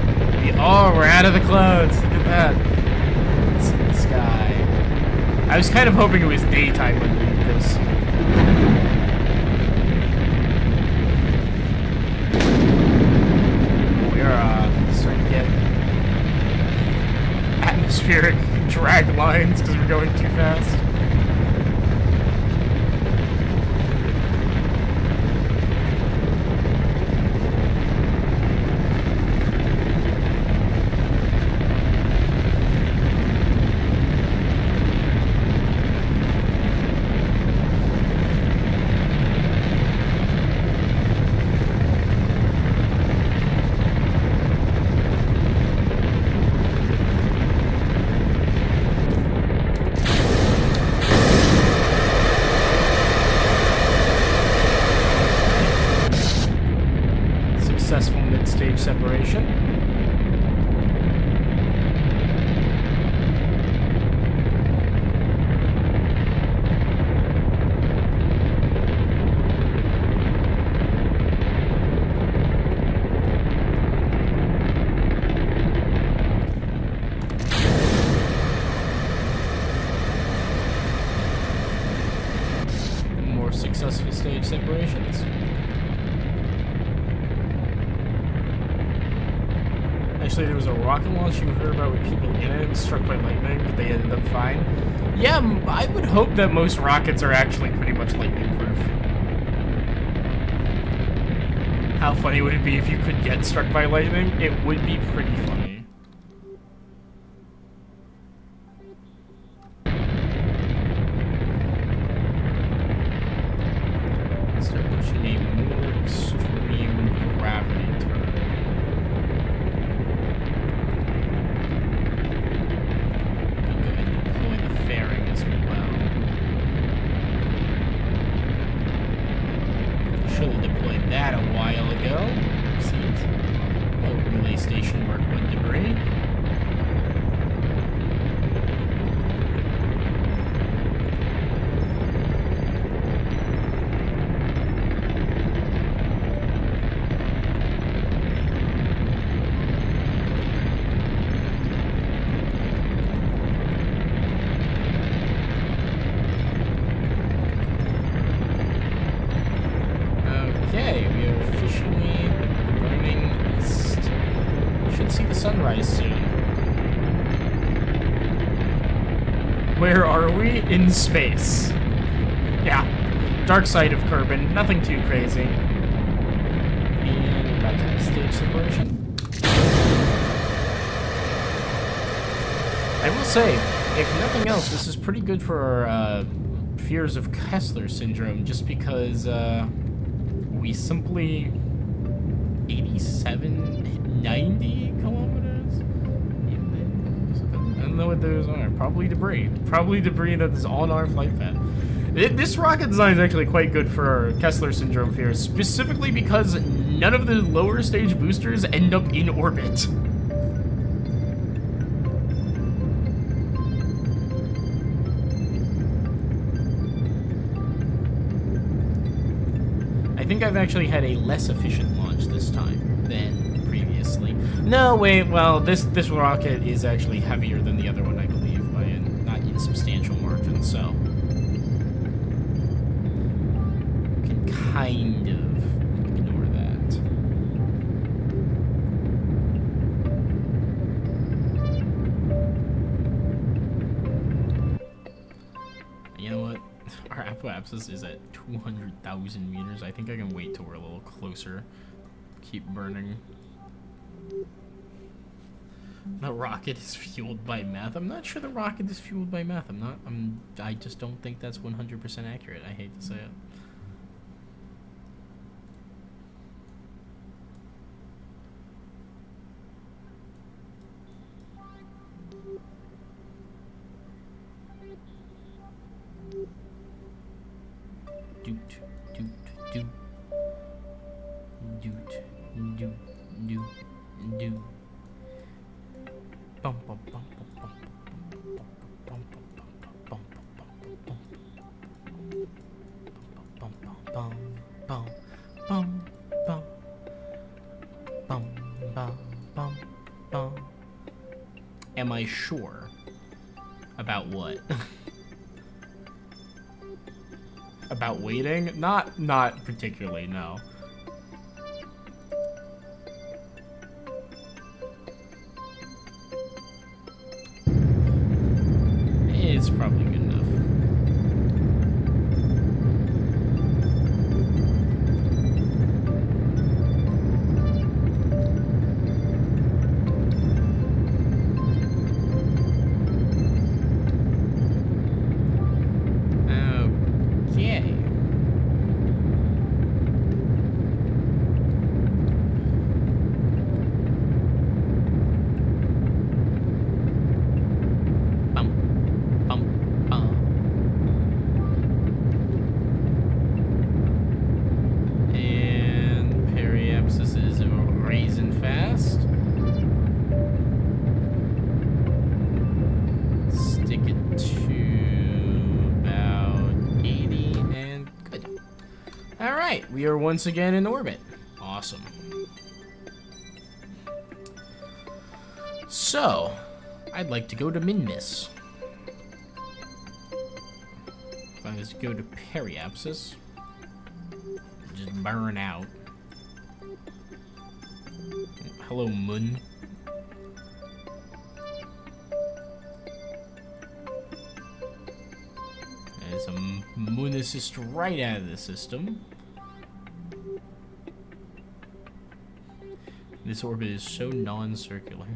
we're out of the clouds. Look at that. It's in the sky. I was kind of hoping it was daytime underneath this. Starting to get atmospheric drag lines because we're going too fast. Successful mid-stage separation. More successful stage separations. Actually, there was a rocket launch you heard about with people in it struck by lightning, but they ended up fine. Yeah, I would hope that most rockets are actually pretty much lightning-proof. How funny would it be if you could get struck by lightning? It would be pretty funny. Start pushing a more extreme gravity turn. Should have deployed that a while ago. Oopsies. Oh, relay station work with debris. sunrise soon. Where are we? In space. Yeah. Dark side of Kerbin. Nothing too crazy. And about to have stage separation. I will say, if nothing else, this is pretty good for our fears of Kessler syndrome, just because we simply 87, 90 kilometers? I don't know what those are. Probably debris. Probably debris that is on our flight path. This rocket design is actually quite good for our Kessler syndrome fears, specifically because none of the lower stage boosters end up in orbit. I think I've actually had a less efficient launch this time than previously. No, wait, well, this rocket is actually heavier than the other one, I believe, by a not insubstantial margin, so... can kind of ignore that. You know what? Our apoapsis is at 200,000 meters. I think I can wait till we're a little closer. Keep burning. The rocket is fueled by meth. I'm not sure the rocket is fueled by meth. I just don't think that's 100% accurate. I hate to say it. Doot, doot, doot. Doot, doot, doot, doot. Bum, bum, bum, bum, bum, bum, bum, bum, bum, bum, bum, bum, bum, bum, bum. Am I sure? About what? About waiting? Not particularly, no. It's probably good enough. Okay. We are once again in orbit. Awesome. So, I'd like to go to Minmus. If I was to go to Periapsis, just burn out. Hello, Moon. There's a moon assist right out of the system. This orbit is so non-circular.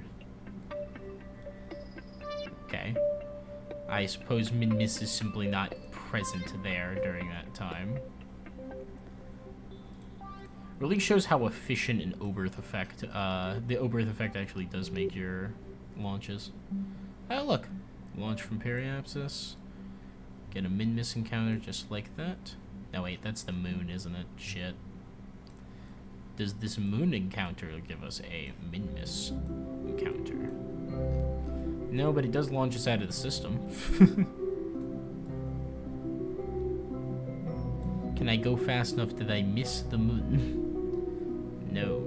Okay. I suppose Minmus is simply not present there during that time. Really shows how efficient an Oberth effect, the Oberth effect actually does make your launches. Oh, look. Launch from Periapsis. Get a Minmus encounter just like that. No, wait, that's the moon, isn't it? Shit. Does this moon encounter give us a Minmus encounter? No, but it does launch us out of the system. Can I go fast enough? Did I miss the moon? No.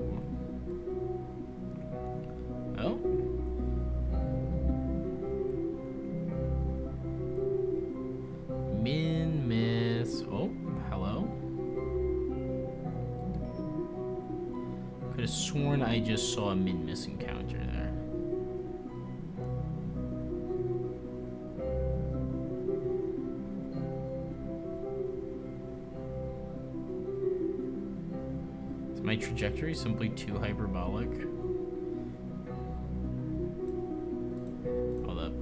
Oh? Minmus. Oh, hello. Could have sworn I just saw a Minmus encounter there. My trajectory is simply too hyperbolic. Hold up.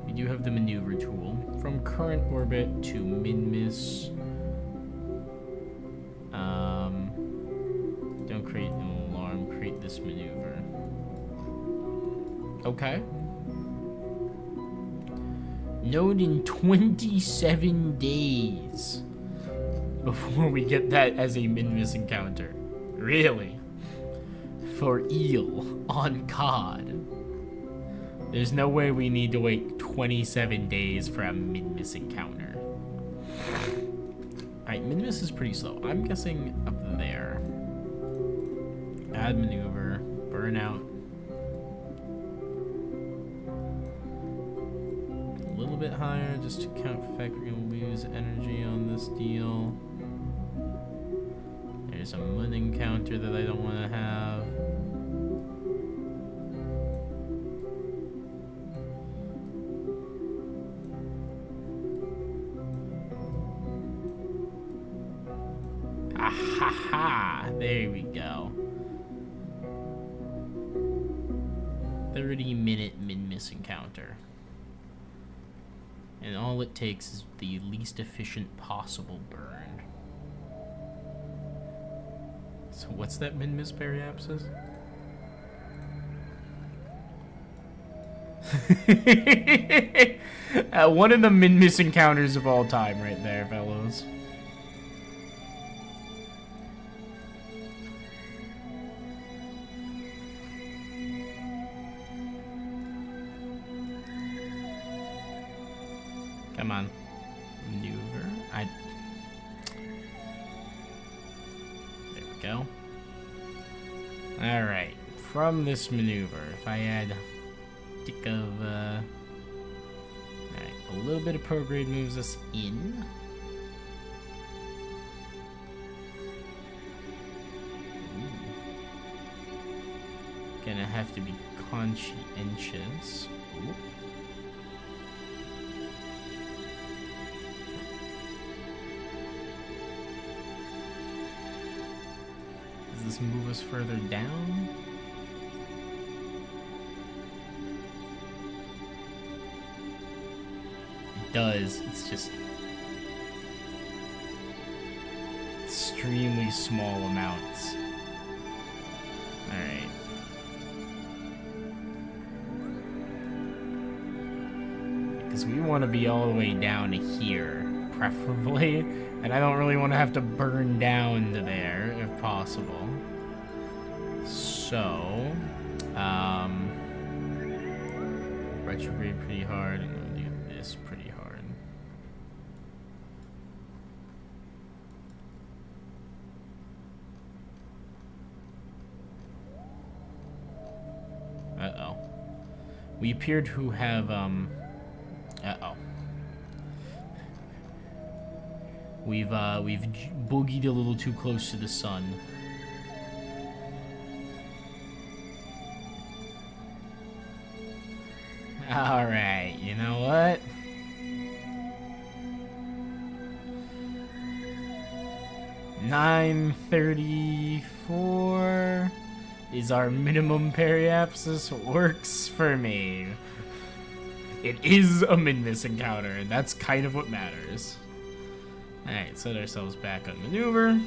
We do have the maneuver tool. From current orbit to min-miss. Don't create an alarm, create this maneuver. Okay. Node in 27 days before we get that as a min-miss encounter. Really? For eel on COD. There's no way we need to wait 27 days for a min-miss encounter. Alright, min-miss is pretty slow. I'm guessing up there. Add maneuver, burnout. A little bit higher just to count for the fact we're gonna lose energy on this deal. There's a moon encounter that I don't want to have. Ah-ha-ha! There we go. 30-minute min-miss encounter. And all it takes is the least efficient possible burn. So what's that min-miss periapsis? One of the min-miss encounters of all time right there, fellows. Come on. Maneuver. There we go. Alright. From this maneuver, if I add a tick of alright, a little bit of prograde moves us in. Gonna have to be conscientious. Ooh. Does this move us further down? It does. It's just extremely small amounts. Alright. Because we want to be all the way down to here, preferably. And I don't really want to have to burn down to there, if possible. So, retrograde pretty hard, and then do this pretty hard. Uh-oh. We appear to have, uh-oh. We've boogied a little too close to the sun. Alright, you know what? $9.34 is our minimum periapsis. Works for me. It is a min-miss encounter, and that's kind of what matters. Alright, set ourselves back on maneuver.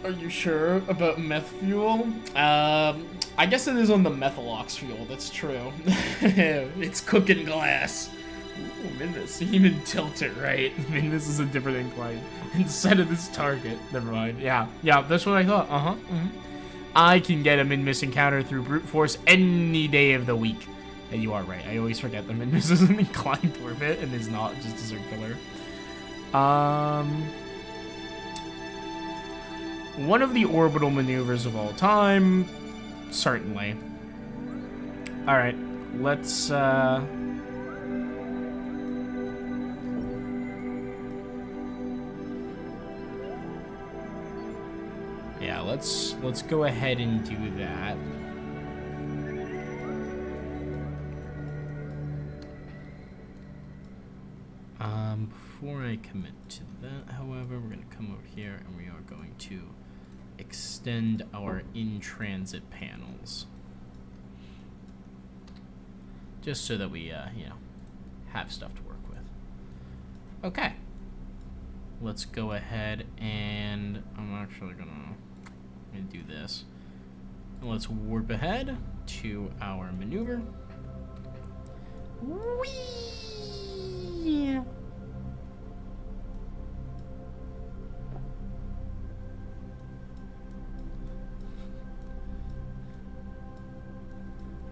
Are you sure about meth fuel? I guess it is on the methylox fuel, that's true. It's cooking glass. Ooh, min-miss. You can even tilt it, right? Min-miss is a different incline. Instead of this target. Never mind. Yeah, that's what I thought. I can get a min-miss encounter through brute force any day of the week. And you are right. I always forget the min-miss is an inclined orbit and is not just a circular. One of the orbital maneuvers of all time, certainly. Alright, let's, yeah, let's go ahead and do that. Before I commit to that, however, we're going to come over here and we are going to extend our in-transit panels. Just so that we, you know, have stuff to work with. Okay. Let's go ahead and I'm actually gonna do this. Let's warp ahead to our maneuver. Whee!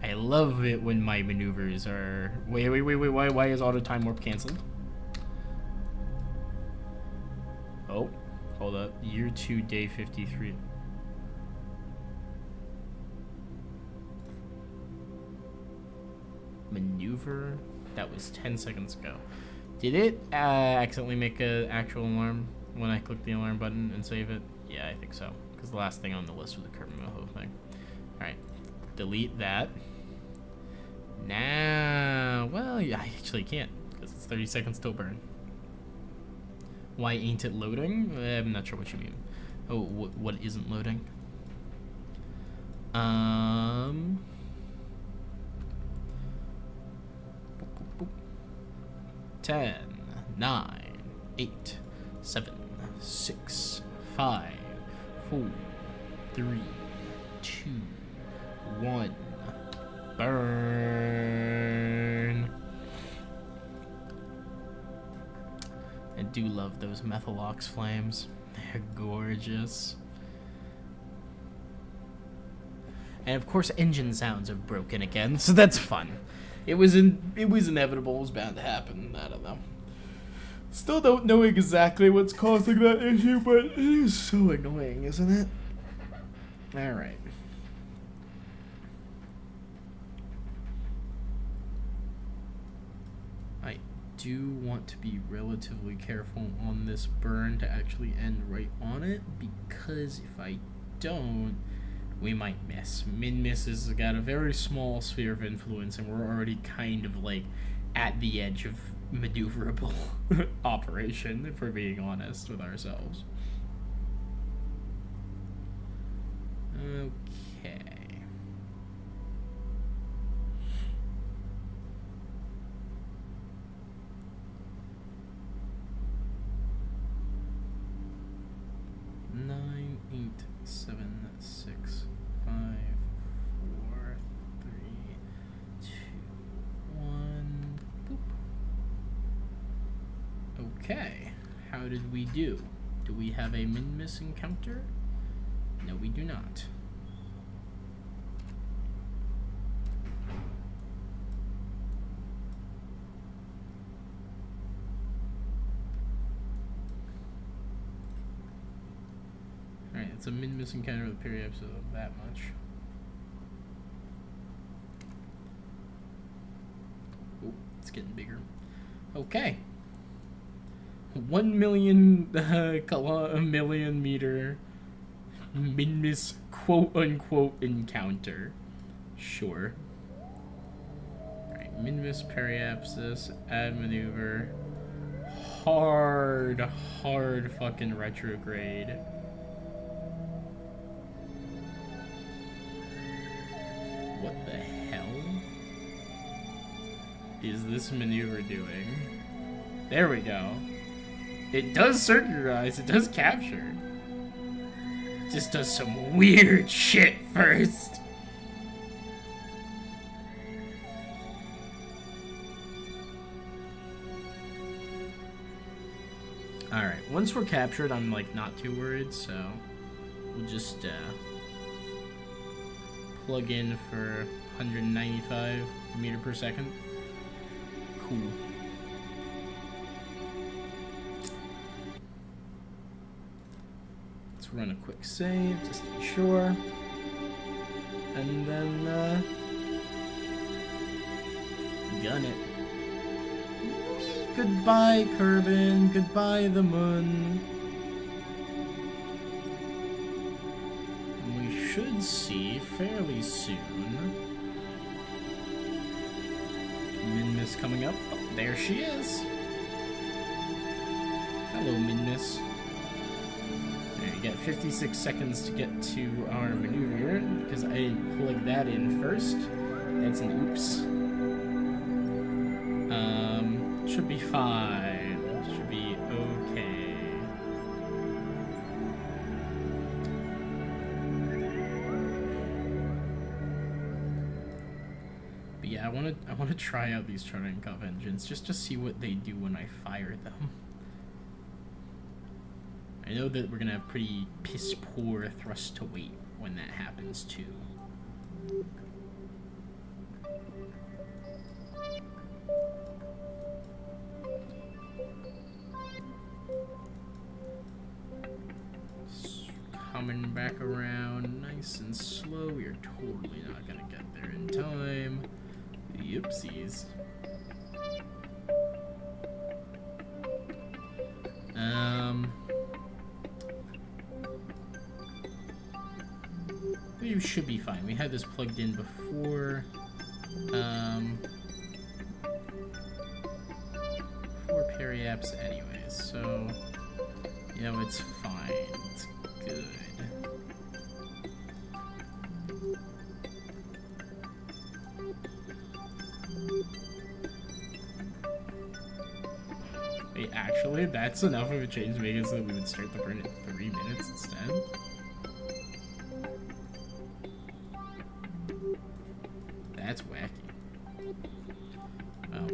I love it when my maneuvers are... Wait, why is auto time warp canceled? Oh, hold up. Year 2, day 53. Maneuver? That was 10 seconds ago. Did it accidentally make an actual alarm when I clicked the alarm button and save it? Yeah, I think so. Because the last thing on the list was the curtain moho thing. Alright. Delete that. Now, well, yeah, I actually can't because it's 30 seconds till burn. Why ain't it loading? I'm not sure what you mean. Oh, what isn't loading? 10, 9, 8, 7, 6, 5, 4, 3, 2, 1. Burn. I do love those Methalox flames. They're gorgeous. And of course, engine sounds have broken again, so that's fun. It was inevitable. It was bound to happen. I don't know. Still don't know exactly what's causing that issue, but it is so annoying, isn't it? All right. I do want to be relatively careful on this burn to actually end right on it, because if I don't, we might miss. Min-miss has got a very small sphere of influence, and we're already kind of like at the edge of maneuverable operation, if we're being honest with ourselves. Okay. Nine, 8, 7, 6, 5, 4, 3, 2, 1. Boop. Okay. How did we do? Do we have a min-miss encounter? No, we do not. Alright, it's a min-miss encounter with a period episode of that much. Oh, it's getting bigger. Okay. 1 million million meter min-miss quote-unquote encounter. Sure. Alright, min-miss periapsis, add maneuver. Hard fucking retrograde. What the hell is this maneuver doing? There we go. It does circularize, it does capture. Just does some weird shit first. Alright, once we're captured, I'm like not too worried, so we'll just plug in for 195 meter per second. Cool. Let's run a quick save just to be sure. And then gun it. Goodbye, Kerbin. Goodbye, the moon. We should see fairly soon Min-miss coming up. Oh, there she is. Hello, Min-Miss. There, you got 56 seconds to get to our maneuver, because I didn't plug that in first. That's an oops. Should be fine. Should be okay. But yeah, I wanna try out these Cherenkov engines just to see what they do when I fire them. I know that we're gonna have pretty piss poor thrust to weight when that happens too. Coming back around nice and slow. We are totally not gonna get there in time. Oopsies. We should be fine. We had this plugged in before. For periapps anyways, so you know it's fine. It's good. Wait, actually, that's enough of a change to make it so that we would start the burn in 3 minutes instead? That's wacky. Well,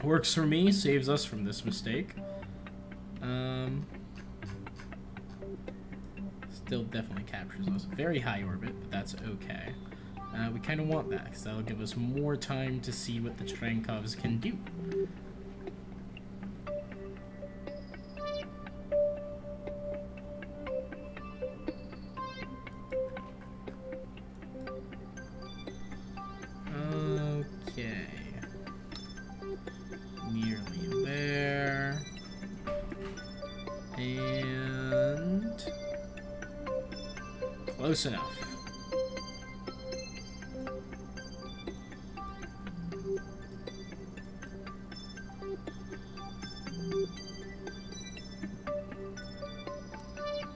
works for me, saves us from this mistake. Still definitely captures us. Very high orbit, but that's okay. We kind of want that, because that'll give us more time to see what the Cherenkovs can do. Okay. Nearly there. And close enough.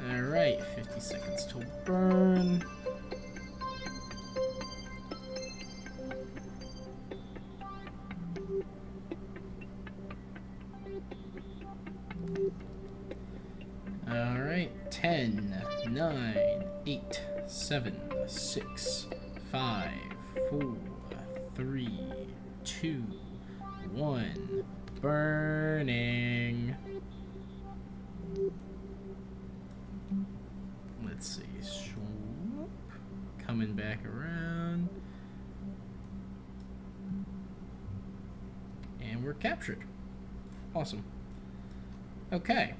Alright, 50 seconds to burn. Alright, 10, 9, 8, 7, 6, 5, 4, 3, 2, 1. Burning. Let's see. Swoop. Coming back around. And we're captured. Awesome. Okay.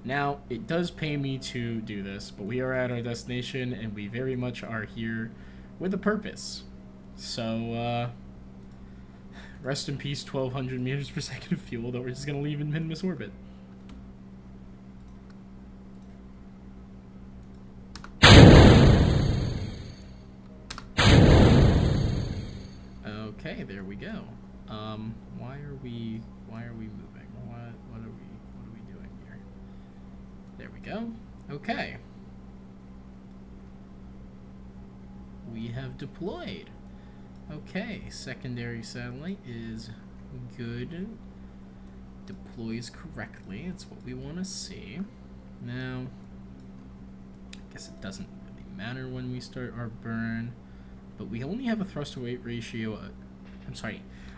Now, it does pay me to do this, but we are at our destination, and we very much are here with a purpose. So, rest in peace, 1,200 meters per second of fuel that we're just gonna leave in Min-Miss orbit. Okay, there we go. Why are we moving? What are we doing here? There we go. Okay. We have deployed. Okay, secondary satellite is good. Deploys correctly. It's what we want to see. Now, I guess it doesn't really matter when we start our burn, but we only have a thrust to weight ratio.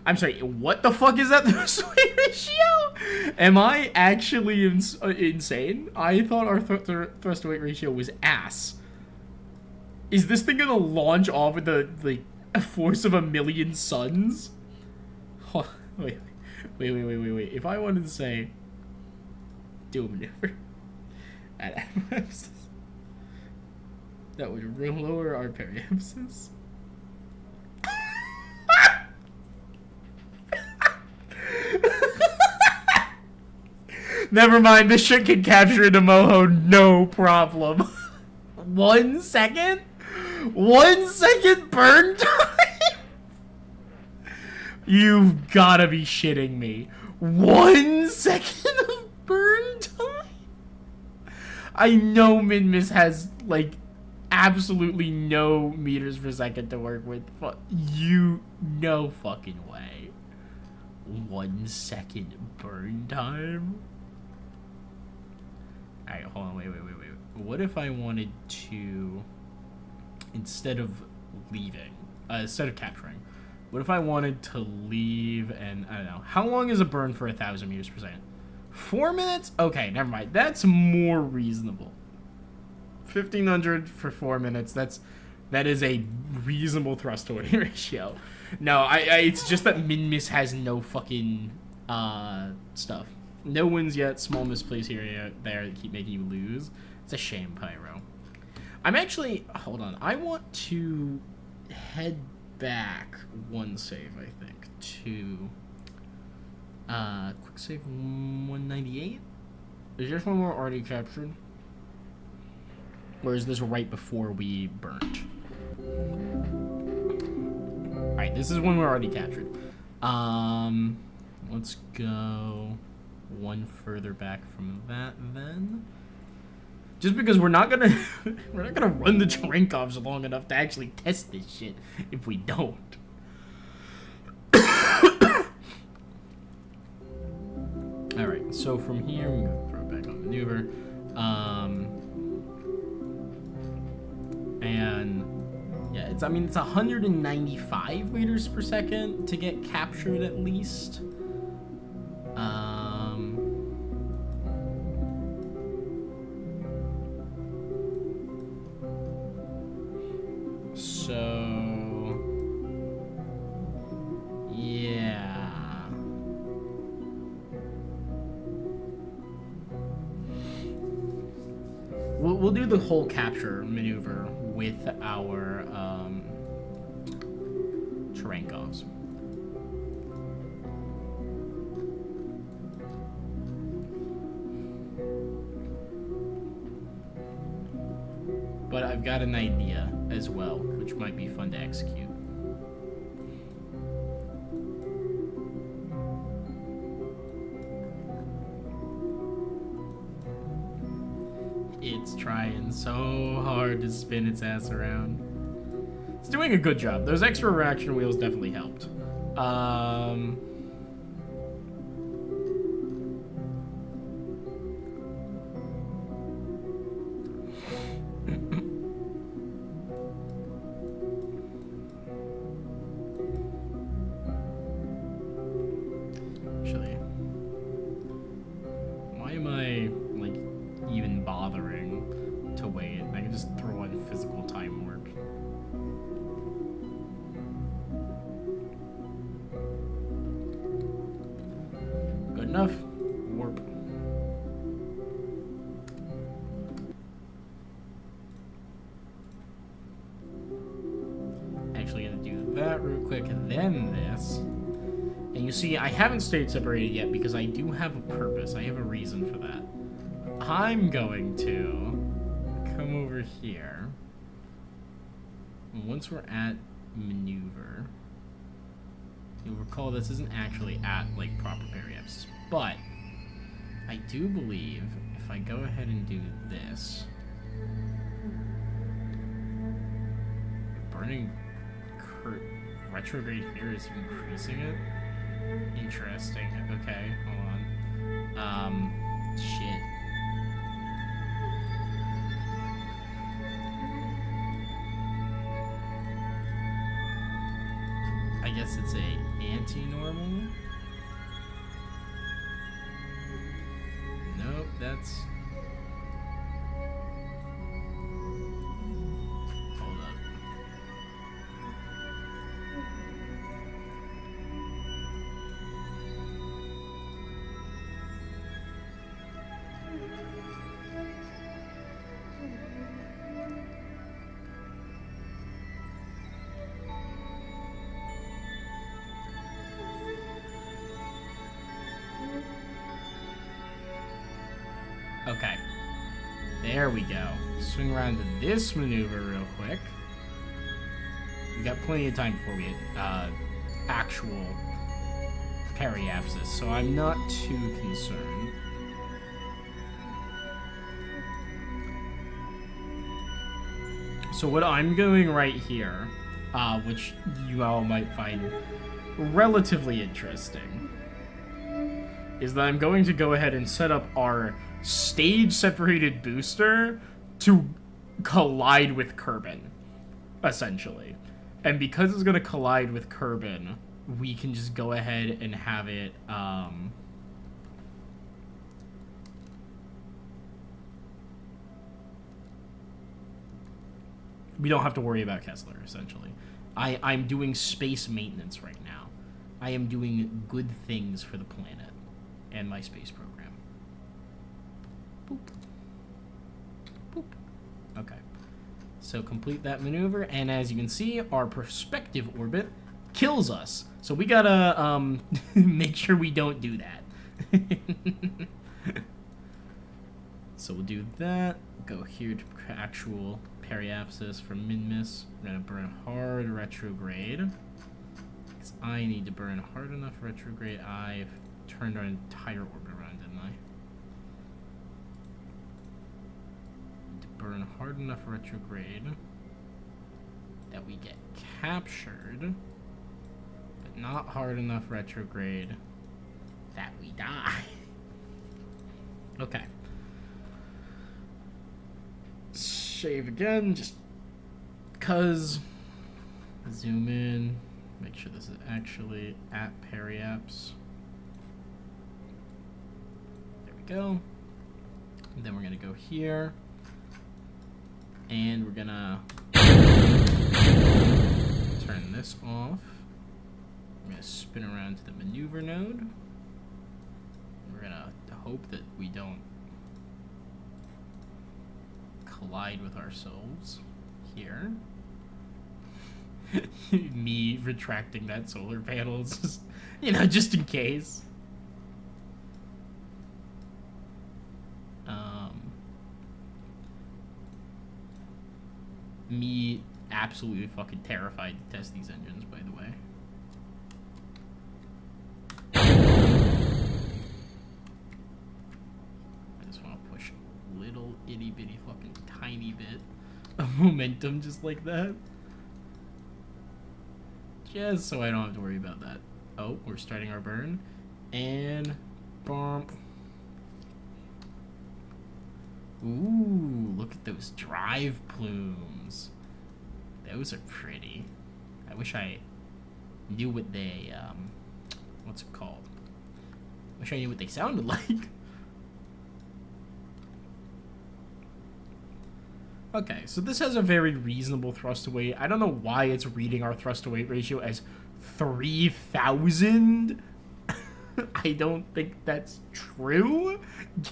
I'm sorry, what the fuck is that thrust to weight ratio? Am I actually insane? I thought our thrust to weight ratio was ass. Is this thing gonna launch off with the force of 1,000,000 suns? Oh, wait. If I wanted to say, do a maneuver at apopsis, that would lower our periapsis. Never mind, this shit can capture into Moho, no problem. 1 second? 1 second burn time? You've gotta be shitting me. 1 second I know Minmus has, like, absolutely no meters per second to work with. No fucking way. 1 second burn time? Alright, hold on, wait. What if I wanted to, instead of capturing, what if I wanted to leave and, I don't know, how long is a burn for 1,000 meters per second? 4 minutes? Okay, never mind. That's more reasonable. 1,500 for 4 minutes. That is a reasonable thrust to weight ratio. No, it's just that Minmus has no fucking stuff. No wins yet. Small misplays here and there that keep making you lose. It's a shame, Pyro. I'm actually, hold on. I want to head back one save, I think, to quick save 198. Is this one we're already captured? Or is this right before we burnt? Alright, this is when we're already captured. Let's go one further back from that then. Just because we're not gonna run the Cherenkov long enough to actually test this shit if we don't. Alright, so from here I'm gonna throw it back on maneuver. And yeah, it's 195 meters per second to get captured at least. So yeah. We'll do the whole capture maneuver with our Cherenkovs. But I've got an idea as well, which might be fun to execute. It's trying so hard to spin its ass around. It's doing a good job. Those extra reaction wheels definitely helped. Actually, why am I, like, even bothering to wait? I can just throw in physical time work. Good enough. Warp. Actually gonna do that real quick and then this. And you see, I haven't state separated yet because I do have a purpose. I have a reason for that. I'm going to come over here. And once we're at maneuver, you'll recall this isn't actually at, like, proper periapsis, but I do believe if I go ahead and do this, burning retrograde here is increasing it. Interesting. Okay, hold on. Shit. I guess it's a anti-normal. Nope, that's... Hold up. Okay. There we go. Swing around to this maneuver real quick. We got plenty of time before we hit actual periapsis, so I'm not too concerned. So what I'm doing right here, which you all might find relatively interesting, is that I'm going to go ahead and set up our stage-separated booster to collide with Kerbin, essentially. And because it's going to collide with Kerbin, we can just go ahead and have it, we don't have to worry about Kessler, essentially. I'm doing space maintenance right now. I am doing good things for the planet and my space program. Boop. Boop. Okay. So complete that maneuver, and as you can see, our perspective orbit kills us. So we gotta make sure we don't do that. So we'll do that. Go here to actual periapsis from min-miss. We're gonna burn hard retrograde. Because I need to burn hard enough retrograde. I've turned our entire orbit around, didn't I? Need to burn hard enough retrograde that we get captured, but not hard enough retrograde that we die. Okay. Shave again, just cause. Zoom in, make sure this is actually at periaps. There we go. And then we're gonna go here, and we're gonna turn this off. I'm gonna spin around to the maneuver node. We're gonna hope that we don't collide with ourselves here. Me retracting that solar panel is just, just in case. Me absolutely fucking terrified to test these engines, by the way. I just want to push a little itty bitty fucking tiny bit of momentum just like that. Just so I don't have to worry about that. Oh, we're starting our burn. And bump. Ooh, look at those drive plumes. Those are pretty. I wish I knew what they, what's it called? Wish I knew what they sounded like. Okay, so this has a very reasonable thrust to weight. I don't know why it's reading our thrust to weight ratio as 3,000. I don't think that's true,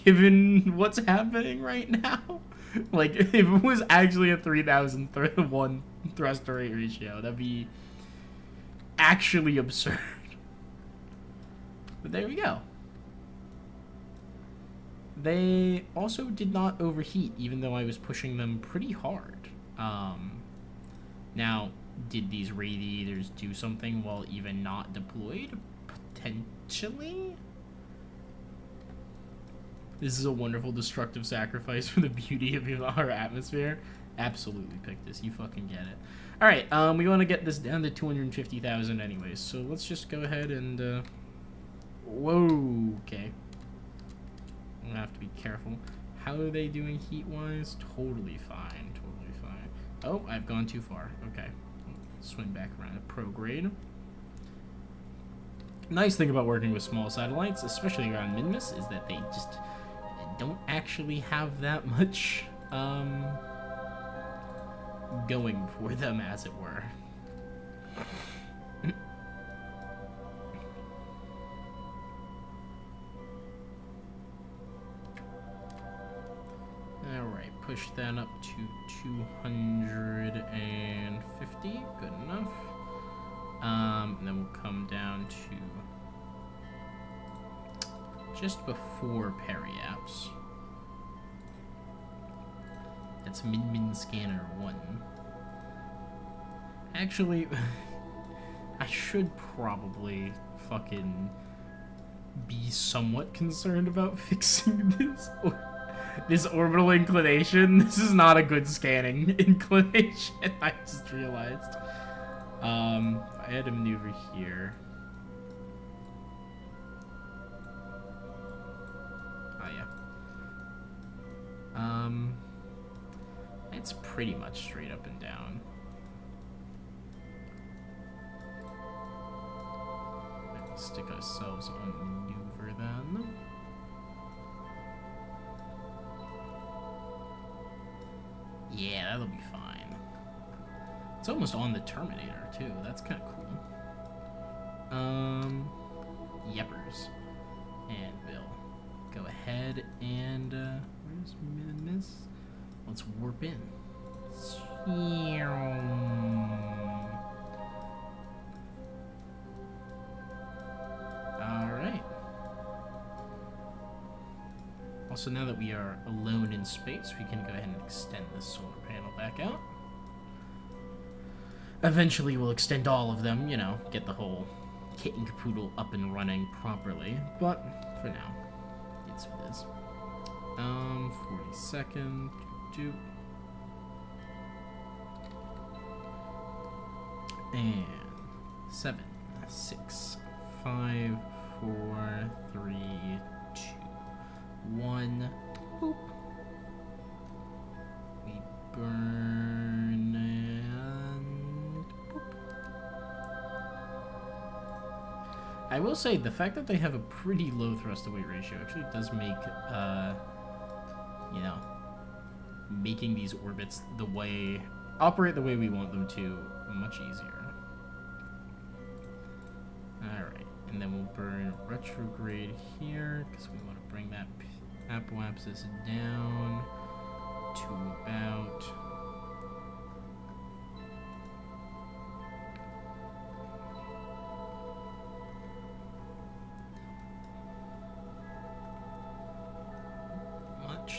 given what's happening right now. Like, if it was actually a 3,001 thrust to weight ratio, that'd be actually absurd. But there we go. They also did not overheat, even though I was pushing them pretty hard. Now, did these radiators do something while even not deployed? Potentially? This is a wonderful destructive sacrifice for the beauty of our atmosphere. Absolutely pick this. You fucking get it. Alright, we want to get this down to 250,000 anyways, so let's just go ahead and, whoa, okay. I'm gonna have to be careful. How are they doing heat-wise? Totally fine, totally fine. Oh, I've gone too far. Okay. Swing back around to prograde. Nice thing about working with small satellites, especially around Minmus, is that they just don't actually have that much, going for them, as it were. Alright, push that up to 250, good enough. And then we'll come down to just before periapse. That's min scanner 1. Actually, I should probably fucking be somewhat concerned about fixing this. This orbital inclination, this is not a good scanning inclination, I just realized. If I had to maneuver here. Oh, yeah. It's pretty much straight up and down. Let's stick ourselves on maneuver then. Yeah, that'll be fine. It's almost on the Terminator, too. That's kind of cool. Yeppers. And Bill. Go ahead and, where's Miss? Let's warp in. Alright. Also, now that we are alone in space, we can go ahead and extend the solar panel back out. Eventually, we'll extend all of them, you know, get the whole kit and caboodle up and running properly. But, for now, it's what it is. 42nd, and 7, 6, 5, 4, 3, 2, 1. Boop. We burn and boop. I will say the fact that they have a pretty low thrust to weight ratio actually does make, you know, making these orbits operate the way we want them to much easier. Alright, and then we'll burn retrograde here because we want to bring that apoapsis down to about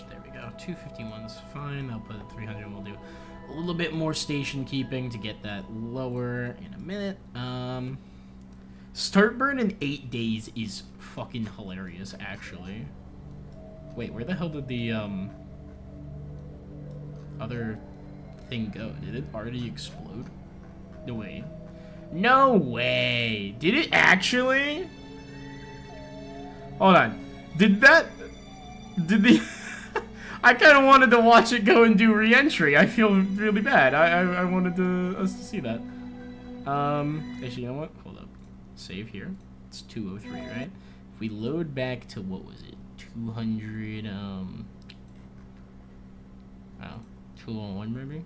there we go. 251 is fine. I'll put it 300 and we'll do a little bit more station keeping to get that lower in a minute. Start burn in 8 days is fucking hilarious, actually. Wait, where the hell did the other thing go? Did it already explode? No way. No way! Did it actually? Hold on. Did the I kind of wanted to watch it go and do re-entry. I feel really bad. I wanted us to see that. Actually, you know what? Hold up. Save here. It's 203, right? If we load back to, what was it? 200, 201 maybe?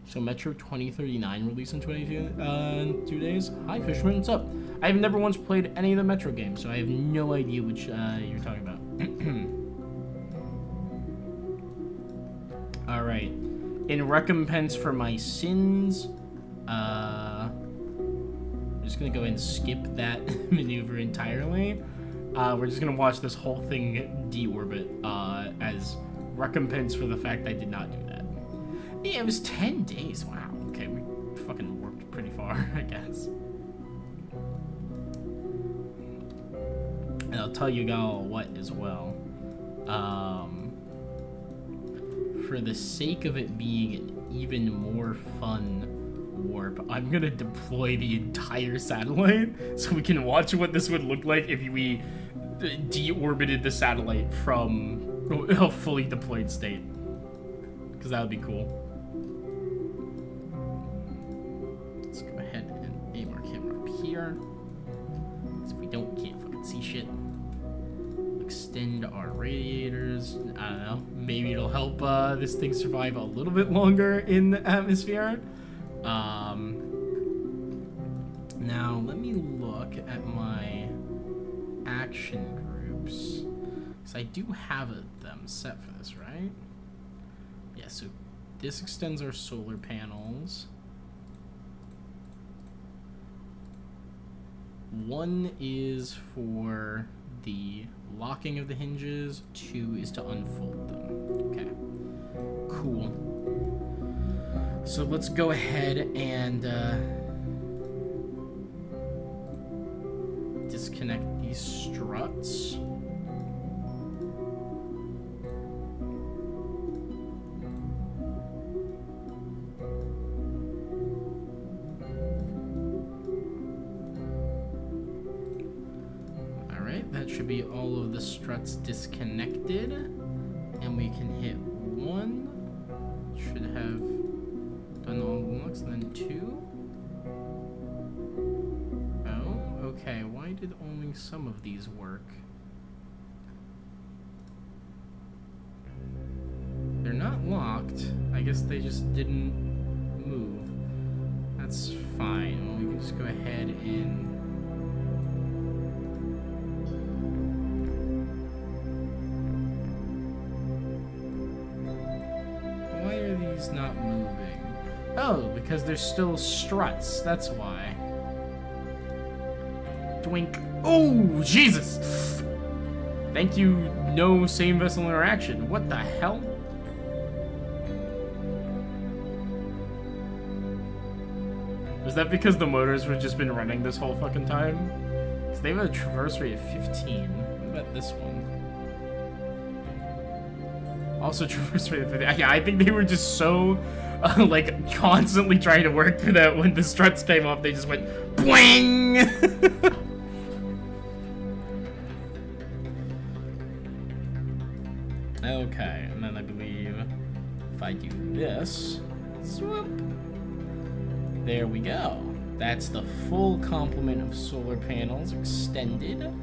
So Metro 2039 release in 2 days. Hi Fishman, what's up? I've never once played any of the Metro games, so I have no idea which you're talking about. Alright. In recompense for my sins, I'm just gonna go ahead and skip that maneuver entirely. We're just gonna watch this whole thing deorbit as recompense for the fact I did not do that. Yeah, it was 10 days. Wow. Okay, we fucking worked pretty far, I guess. And I'll tell you all what as well. For the sake of it being an even more fun warp, I'm gonna deploy the entire satellite so we can watch what this would look like if we deorbited the satellite from a fully deployed state. Because that would be cool. Let's go ahead and aim our camera up here. Because if we can't fucking see shit. Extend our radiators. I don't know. Maybe it'll help this thing survive a little bit longer in the atmosphere. Now, let me look at my action groups. Because I do have them set for this, right? Yeah, so this extends our solar panels. 1 is for the locking of the hinges. 2 is to unfold them. Okay, cool. So let's go ahead and disconnect these struts. Alright, that should be all of the struts disconnected. And we can hit 1. Should have done all the looks, and then 2. Oh, okay. Why did only some of these work? They're not locked. I guess they just didn't move. That's fine. Well, we can just go ahead and... Why are these not moving? Oh, because there's still struts. That's why. Twink. Oh, Jesus! Thank you, no same vessel interaction. What the hell? Was that because the motors have just been running this whole fucking time? Because they have a traverse rate of 15. What about this one? Also traverse rate of 15. Yeah, I think they were just so, like, constantly trying to work for that when the struts came off, they just went, BWANG! Okay, and then I believe if I do this, swoop. There we go. That's the full complement of solar panels extended.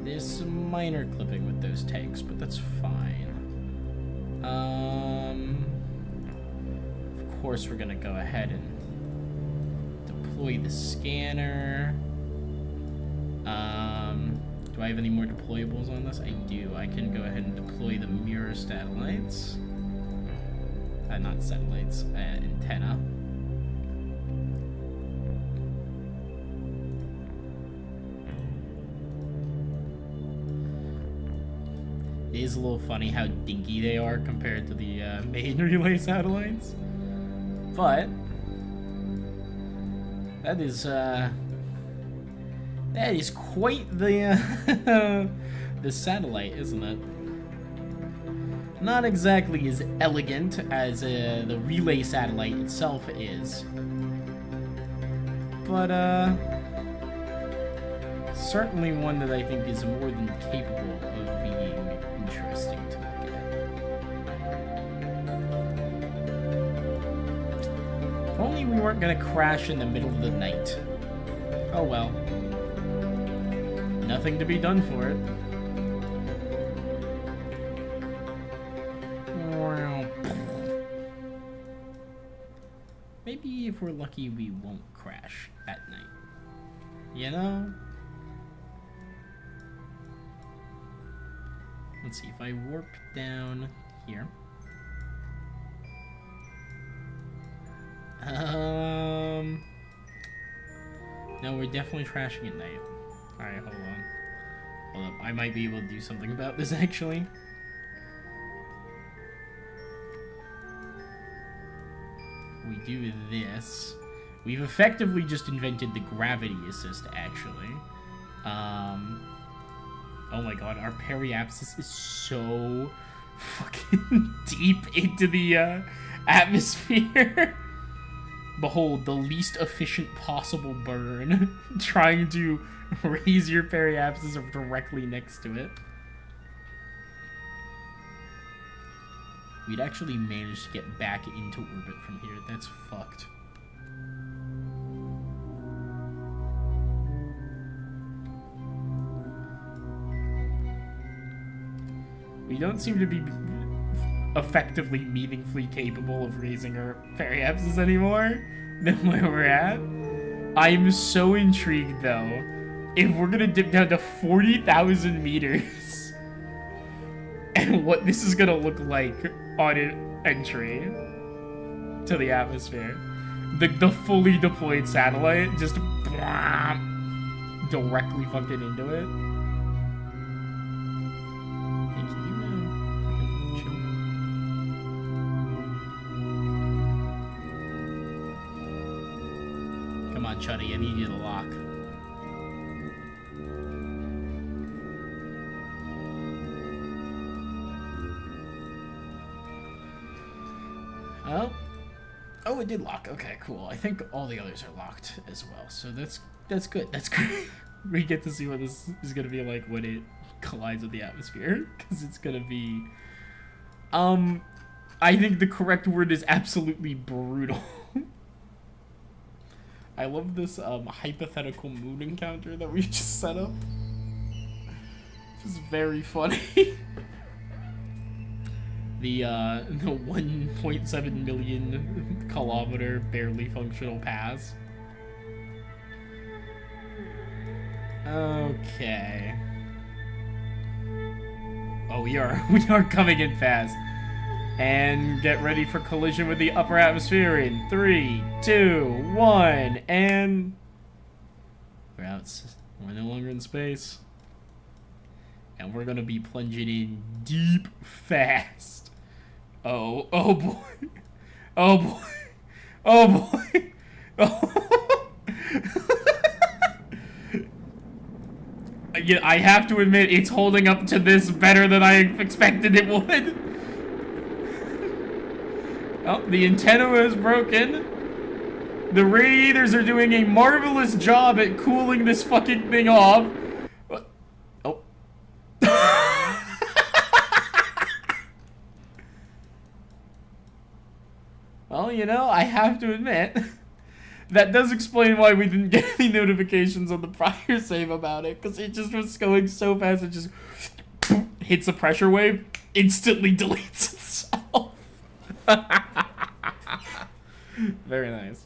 There's some minor clipping with those tanks, but that's fine. Of course, we're gonna go ahead and deploy the scanner. Do I have any more deployables on this? I do. I can go ahead and deploy the mirror satellites. Not satellites, antenna. It is a little funny how dinky they are compared to the main relay satellites. But that is quite the the satellite, isn't it? Not exactly as elegant as the relay satellite itself is, but certainly one that I think is more than capable of being interesting to look at. If only we weren't gonna crash in the middle of the night. Oh well. Nothing to be done for it. Maybe if we're lucky, we won't crash at night. You know? Let's see, if I warp down here. No, we're definitely crashing at night. Alright, hold on. Hold up, I might be able to do something about this, actually. We do this. We've effectively just invented the gravity assist, actually. Oh my god, our periapsis is so fucking deep into the atmosphere. Behold, the least efficient possible burn. Trying to raise your periapsis directly next to it. We'd actually managed to get back into orbit from here. That's fucked. We don't seem to be effectively meaningfully capable of raising our periapsis anymore than where we're at. I'm so intrigued, though, if we're gonna dip down to 40,000 meters and what this is gonna look like on an entry to the atmosphere. The fully deployed satellite just directly fucking into it. Hey, can you fucking chill? Come on, Chuddy, I need you to lock. Oh, it did lock. Okay, cool. I think all the others are locked as well. So that's good. That's great. We get to see what this is gonna be like when it collides with the atmosphere, because it's gonna be. I think the correct word is absolutely brutal. I love this hypothetical moon encounter that we just set up. It's very funny. The 1.7 million kilometer barely functional pass. Okay. Oh, we are coming in fast. And get ready for collision with the upper atmosphere in 3, 2, 1, and we're out. We're no longer in space. And we're gonna be plunging in deep fast. Oh boy. Oh boy. Oh boy. Oh. I have to admit, it's holding up to this better than I expected it would. Oh, the antenna is broken. The radiators are doing a marvelous job at cooling this fucking thing off. Oh. Well, you know, I have to admit, that does explain why we didn't get any notifications on the prior save about it, because it just was going so fast, it just hits a pressure wave, instantly deletes itself. Very nice.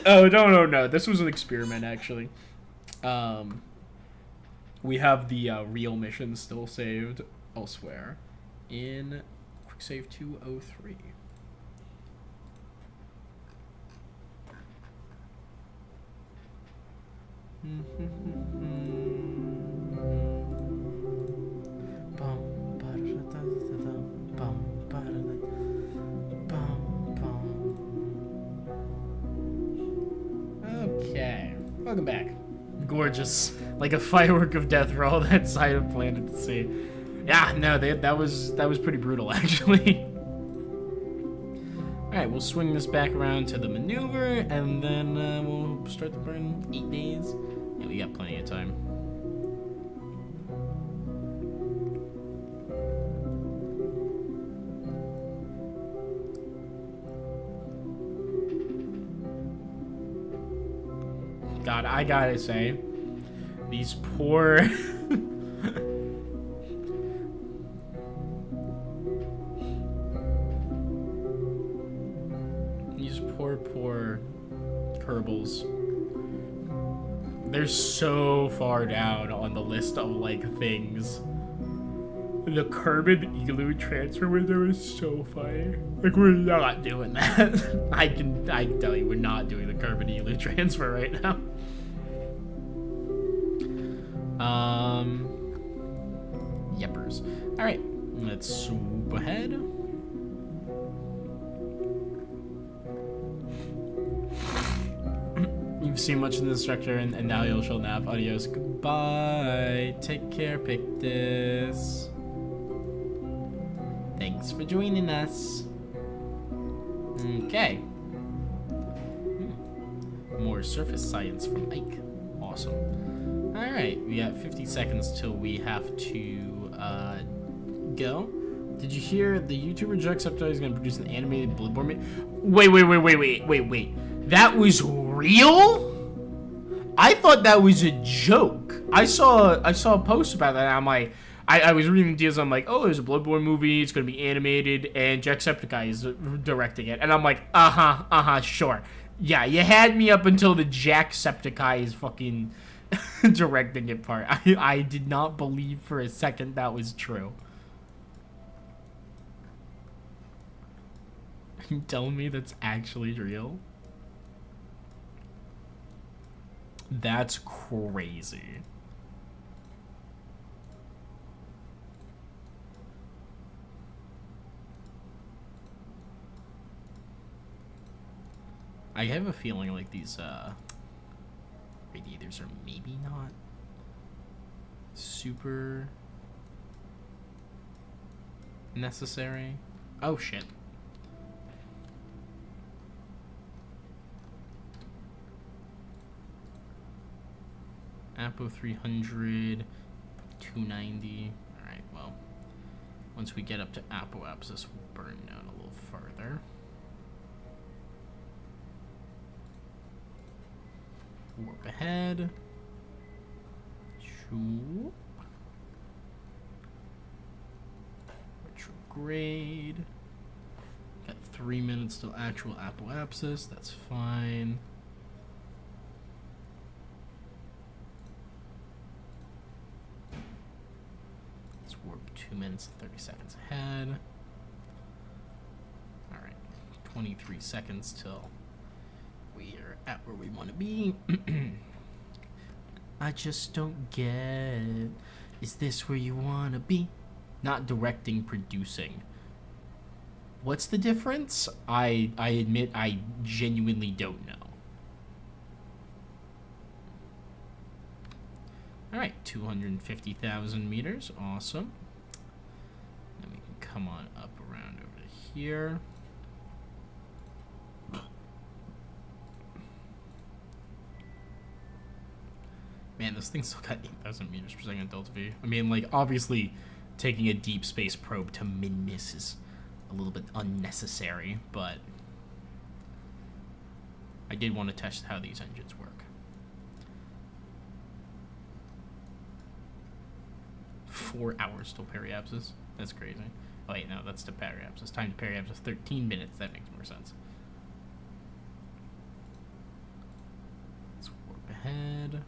Oh, no. This was an experiment, actually. We have the real mission still saved elsewhere in quick save 203. Okay, welcome back. Gorgeous, like a firework of death for all that side of planet to see. Yeah, no, that was pretty brutal, actually. All right, we'll swing this back around to the maneuver, and then we'll start the burn. 8 days. Yeah, we got plenty of time. God, I gotta say, these poor... these poor Kerbals. They're so far down on the list of, like, things. The Kerbin Elu transfer window is so funny. Like, we're not doing that. I can tell you, we're not doing the Kerbin Elu transfer right now. Yepers. Alright, let's swoop ahead. You've seen much in the structure, and now you shall nap. Adios. Goodbye. Take care, Pictus. Thanks for joining us. Okay. More surface science from Ike. Awesome. Alright, we got 50 seconds till we have to go. Did you hear the YouTuber Jacksepticeye is going to produce an animated Bloodborne? Wait. That was real? I thought that was a joke. I saw a post about that, and I'm like, I was reading deals. I'm like, oh, there's a Bloodborne movie. It's gonna be animated, and Jacksepticeye is directing it. And I'm like, sure. Yeah, you had me up until the Jacksepticeye is fucking directing it part. I did not believe for a second that was true. You telling me that's actually real? That's crazy. I have a feeling like these radiators are maybe not super necessary. Oh shit. Apo 300, 290. Alright, well, once we get up to apoapsis, we'll burn down a little farther. Warp ahead. Shoop. Retrograde. Got 3 minutes till actual apoapsis. That's fine. Let's warp 2 minutes and 30 seconds ahead. Alright. 23 seconds till we are at where we want to be. I just don't get. Is this where you want to be? Not directing, producing. What's the difference? I admit I genuinely don't know. Alright, 250,000 meters. Awesome. Then we can come on up around over to here. Man, this thing's still got 8,000 meters per second delta V. I mean, like, obviously, taking a deep space probe to min-miss is a little bit unnecessary, but I did want to test how these engines work. 4 hours till periapsis? That's crazy. Oh, wait, no, that's to periapsis. Time to periapsis, 13 minutes. That makes more sense. Let's warp ahead.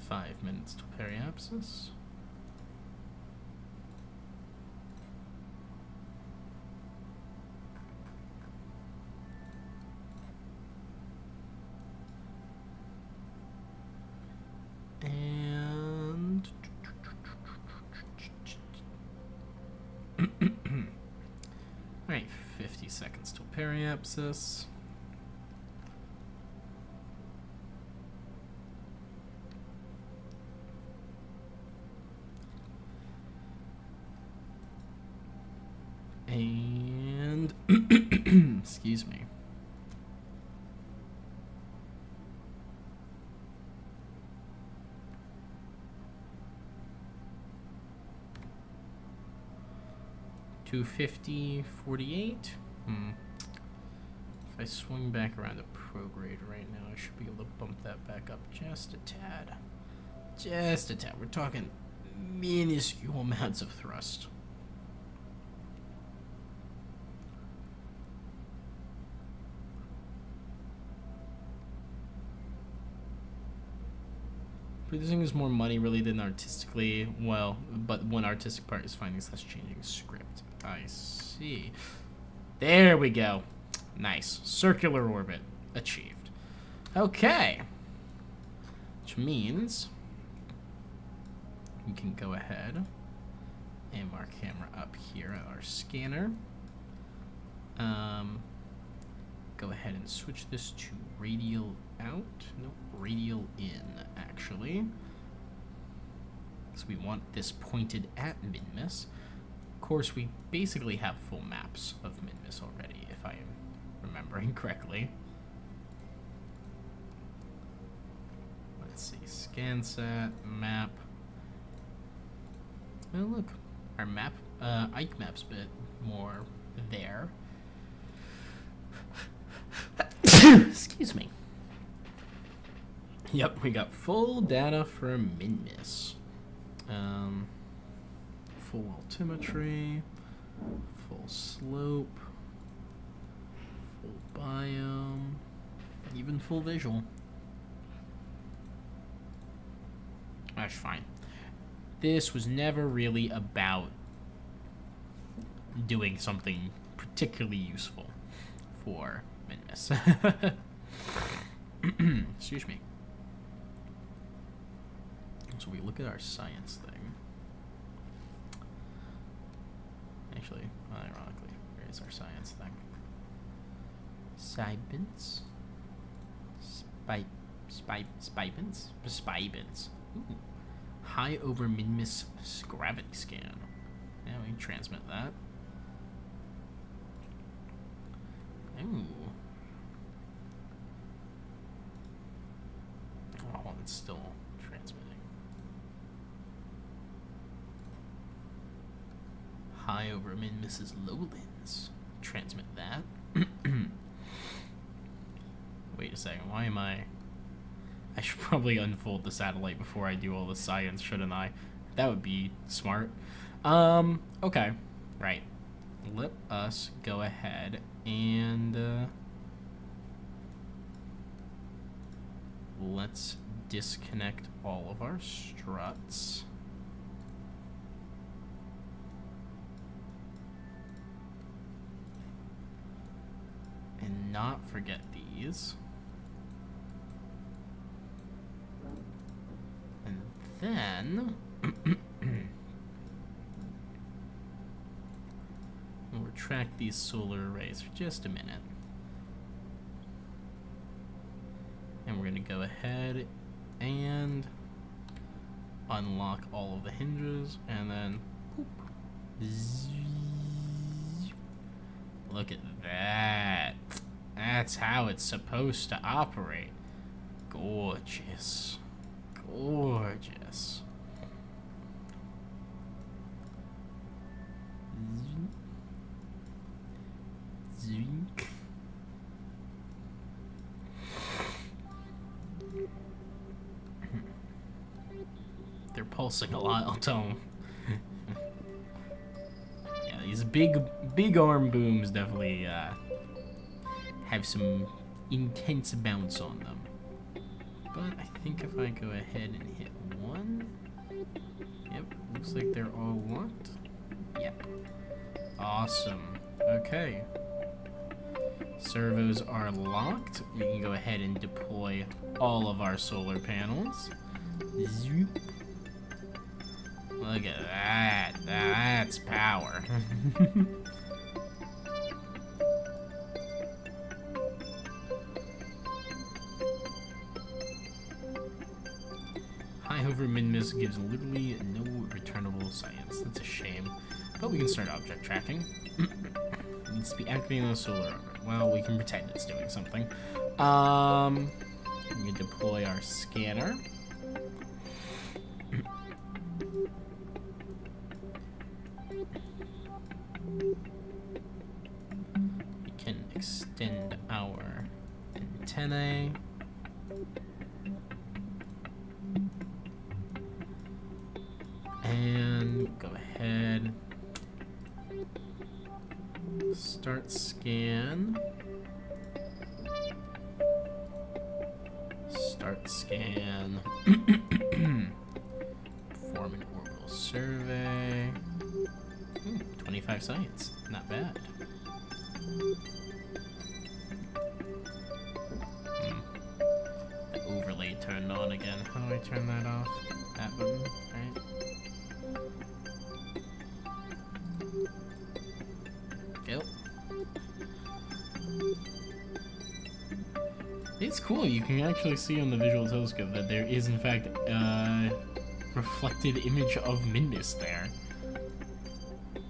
5 minutes to periapsis. And alright, 50 seconds till periapsis. And excuse me. $250, 48. If I swing back around to prograde right now, I should be able to bump that back up just a tad. Just a tad. We're talking minuscule amounts of thrust. Producing is more money really than artistically. Well, but one artistic part is finding / changing script. I see. There we go. Nice. Circular orbit. Achieved. Okay. Which means we can go ahead and our camera up here at our scanner. Go ahead and switch this to radial out. Nope, radial in, actually. So we want this pointed at min-miss. Of course, we basically have full maps of min-miss already, if I am remembering correctly. Let's see, ScanSat, map. Oh, look, our map, Ike map's a bit more there. Excuse me. Yep, we got full data for min-miss. Full altimetry, full slope, full biome, even full visual. That's fine. This was never really about doing something particularly useful for min-miss. Excuse me. So we look at our science thing. Actually, ironically, where is our science thing? Spibins? Spibins. Ooh. High over min-miss gravity scan. Yeah, we can transmit that. Ooh. it's still transmitting. Hi over Min Mrs. Lowlands. Transmit that. Wait a second, why am I should probably unfold the satellite before I do all the science, shouldn't I? That would be smart. Okay. Right. Let us go ahead and let's disconnect all of our struts. And not forget these. And then we'll retract these solar arrays for just a minute. And we're gonna go ahead and unlock all of the hinges and then poop. Look at that. That's how it's supposed to operate. Gorgeous. Gorgeous. Zink. They're pulsing a lot, I'll tell them. Yeah, these big arm booms definitely have some intense bounce on them. But I think if I go ahead and hit one, yep, looks like they're all locked. Yep. Awesome. Okay. Servos are locked. We can go ahead and deploy all of our solar panels. Zoop. Look at that. That's power. High hover min-miss gives literally no returnable science. That's a shame. But we can start object tracking. Needs to be activating on the solar armor. Well, we can pretend it's doing something. We can deploy our scanner. We can extend our antennae. And go ahead. Start scan. Start scan. Perform an orbital survey. 25 science. Not bad. The overlay turned on again. How do I turn that off? That button, right? Yep. It's cool, you can actually see on the visual telescope that there is in fact a reflected image of Mindus there.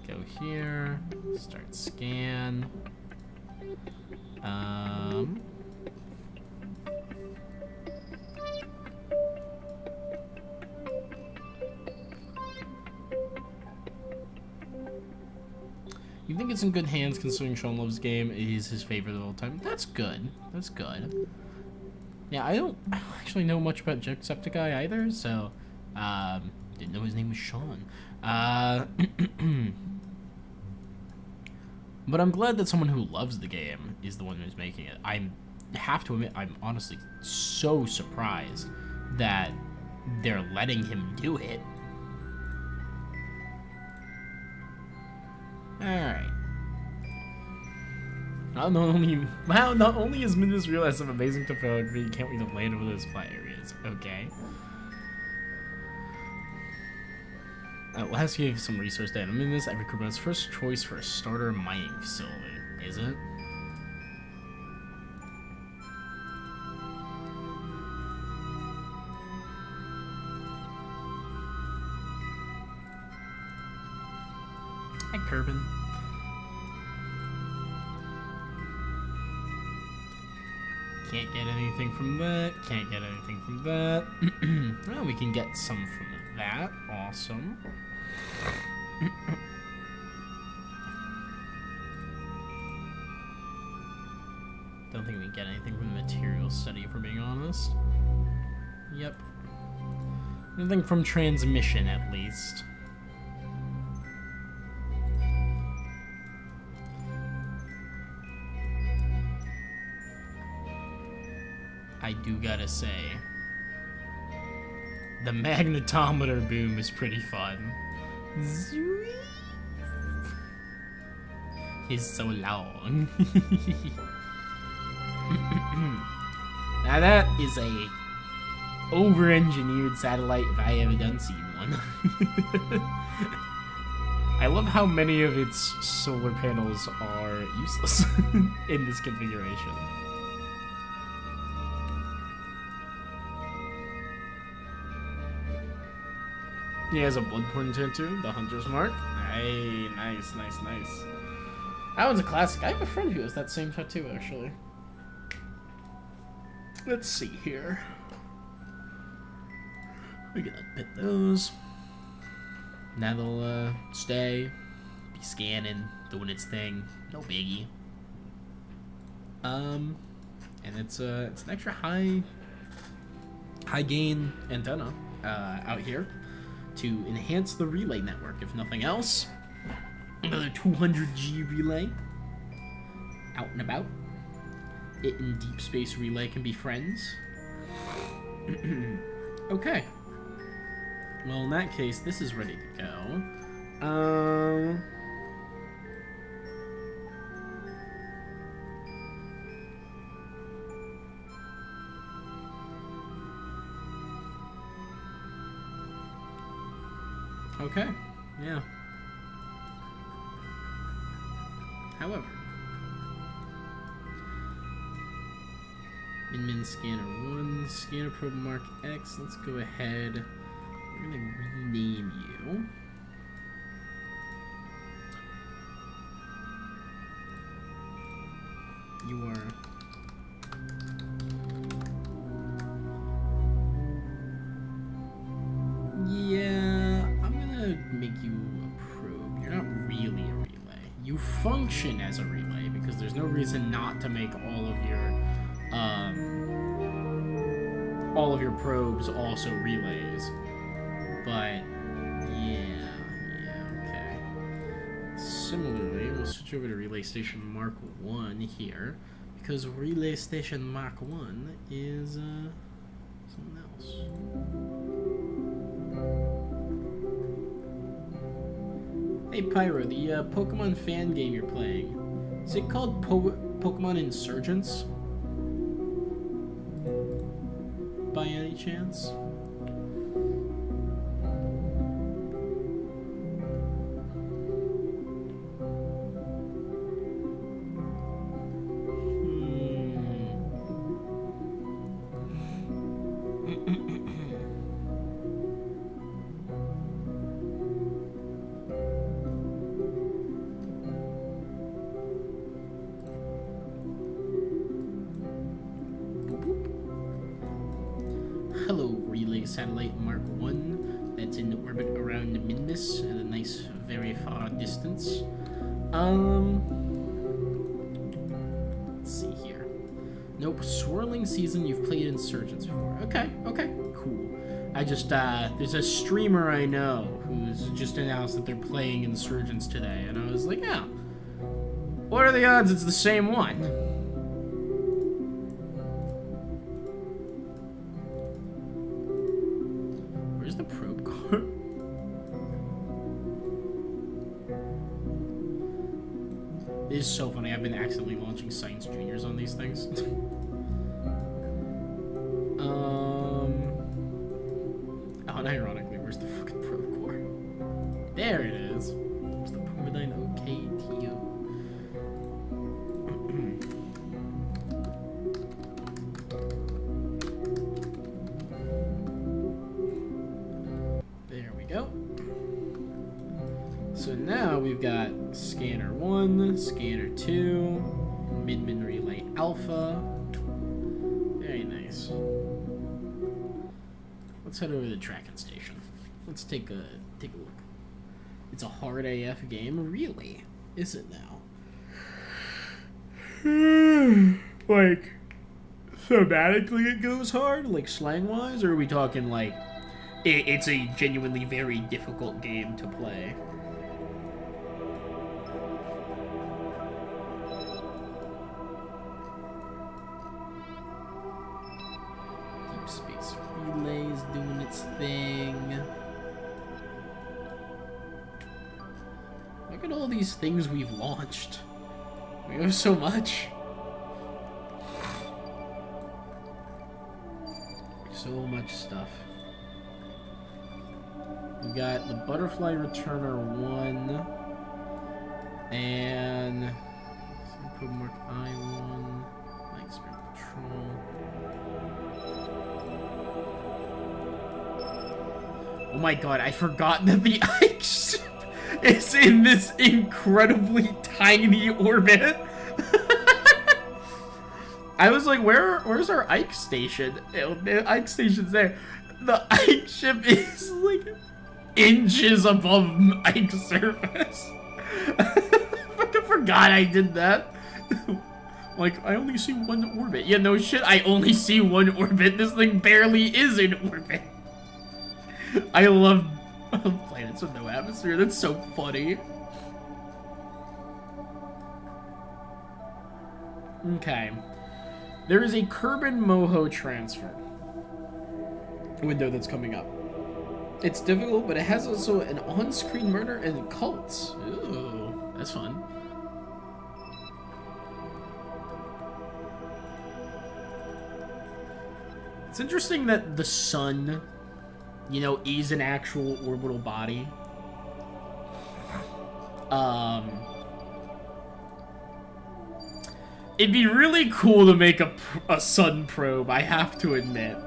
Go here, start scan. You think it's in good hands considering Sean Love's game is his favorite of all time? That's good. That's good. Yeah, I don't actually know much about Jacksepticeye either, so didn't know his name was Sean. But I'm glad that someone who loves the game is the one who's making it. I have to admit, I'm honestly so surprised that they're letting him do it. Alright. Not only is Mindus realized some amazing topography, you can't wait to land over those flat areas. Okay. At last you have some resource data. Mindus, every criminal's first choice for a starter mining facility. Is it? Hi, Kerbin. Can't get anything from that. Can't get anything from that. Well, we can get some from that. Awesome. Don't think we can get anything from the material study, if we're being honest. Yep. Nothing from transmission, at least. I do gotta say, the magnetometer boom is pretty fun. He's so long. Now that is a over-engineered satellite if I ever done seen one. I love how many of its solar panels are useless in this configuration. He has a blood-pouring tattoo, the Hunter's Mark. Hey, nice, nice, nice. That one's a classic. I have a friend who has that same tattoo, actually. Let's see here. We're gonna put those. That'll stay. Be scanning, doing its thing. No biggie. And it's an extra high gain antenna out here to enhance the relay network, if nothing else. Another 200G relay out and about. It and deep space relay can be friends. Okay. Well, in that case, this is ready to go. Okay. Yeah. However, Min Scanner 1, Scanner Probe Mark X. Let's go ahead. We're gonna rename you. You are I'm gonna make you a probe. You're not really a relay. You function as a relay because there's no reason not to make all of your probes also relays. But okay. Similarly, we'll switch over to Relay Station Mark 1 here, because Relay Station Mark 1 is something else. Hey Pyro, the Pokemon fan game you're playing, is it called Pokemon Insurgents? By any chance? Hello, Relay Satellite Mark 1 that's in orbit around Mindus at a nice, very far distance. Let's see here. Nope, Swirling Season, you've played Insurgents before. Okay, cool. I just, there's a streamer I know who's just announced that they're playing Insurgents today, and I was like, yeah. What are the odds it's the same one? The probe car. It is so funny. I've been accidentally launching Science Juniors on these things. Unironically, where's the fucking probe core? There it is. It's the Permadine OKTO. So now we've got Scanner 1, Scanner 2, Min Relay Alpha. space. Let's head over to the tracking station. Let's take a look. It's a hard AF game, really? Is it now? Like, thematically it goes hard, like slang-wise, or are we talking like it's a genuinely very difficult game to play? Deep Space Relays doing its thing. Look at all these things we've launched. We have so much. So much stuff. We got the Butterfly Returner 1 and some Mark I1, Night Spirit Patrol. Oh my god, I forgot that the Ike ship is in this incredibly tiny orbit. I was like, where's our Ike station? The Ike station's there. The Ike ship is like inches above Ike's surface. I fucking forgot I did that. Like, I only see one orbit. Yeah, no shit, I only see one orbit. This thing barely is in orbit. I love planets with no atmosphere. That's so funny. Okay. There is a Kerbin Moho transfer window that's coming up. It's difficult, but it has also an on-screen murder and cults. Ooh, that's fun. It's interesting that the sun, you know, is an actual orbital body. It'd be really cool to make a sun probe, I have to admit.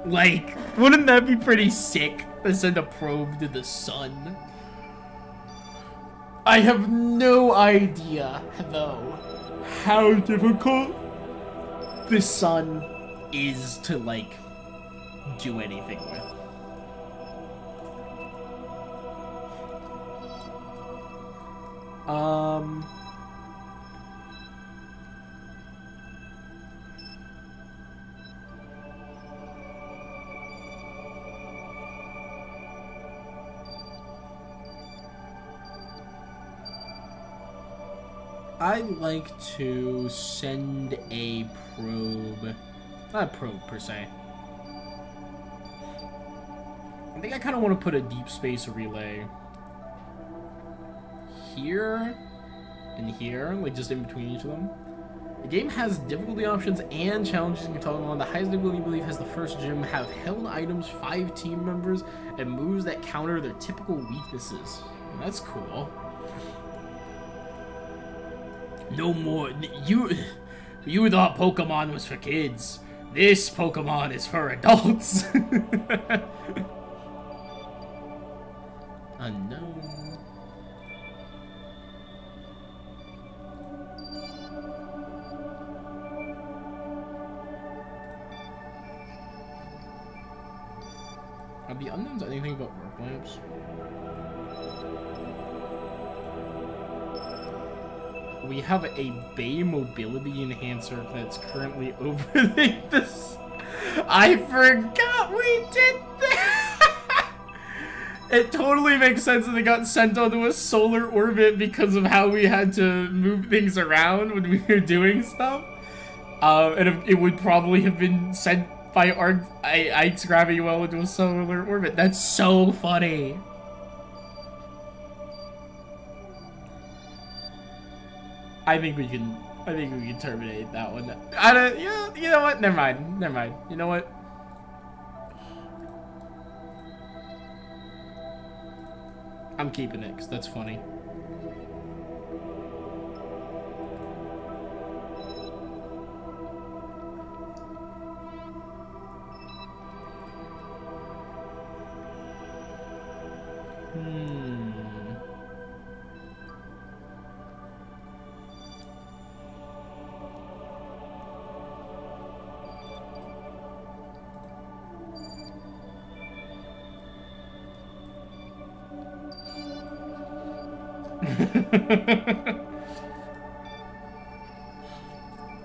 Like, wouldn't that be pretty sick to send a probe to the sun? I have no idea, though, how difficult the sun is to, like, do anything with. I'd like to send a probe. Not a probe, per se. I think I kind of want to put a deep space relay here and here, like just in between each of them. The game has difficulty options and challenges you can toggle on. The highest difficulty, you believe, has the first gym have held items, 5 team members, and moves that counter their typical weaknesses. That's cool. No more. You thought Pokemon was for kids. This Pokemon is for adults. Unknown. Are the unknowns anything about work lamps? We have a Bay mobility enhancer that's currently overlaying this. I forgot we did that! It totally makes sense that it got sent onto a solar orbit because of how we had to move things around when we were doing stuff. And it would probably have been sent by Ike's gravity well into a solar orbit. That's so funny. I think we can terminate that one. Yeah, you know what? Never mind. You know what? I'm keeping it, because that's funny.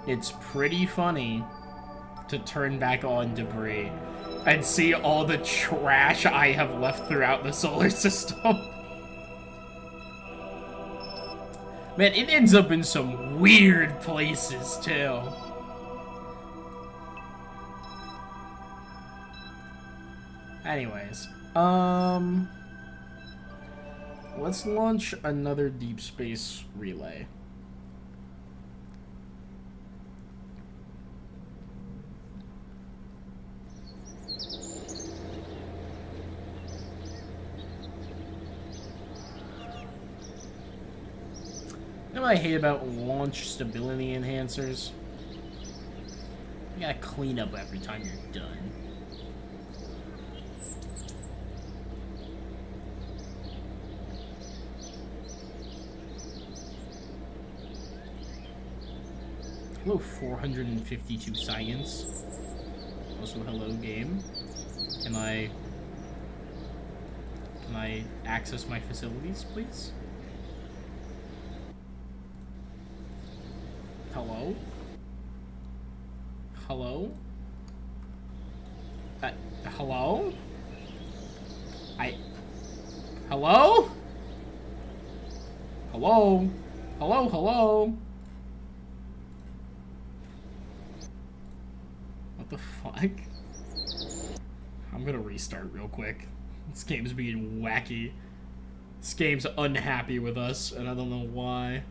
It's pretty funny to turn back on debris and see all the trash I have left throughout the solar system. Man, it ends up in some weird places, too. Anyways, let's launch another deep space relay. You know what I hate about launch stability enhancers? You gotta clean up every time you're done. Hello, 452 science. Also, hello, game. Can I access my facilities, please? Hello? Hello? Hello? Hello? Hello? Hello, hello? What the fuck? I'm gonna restart real quick. This game's being wacky. This game's unhappy with us, and I don't know why.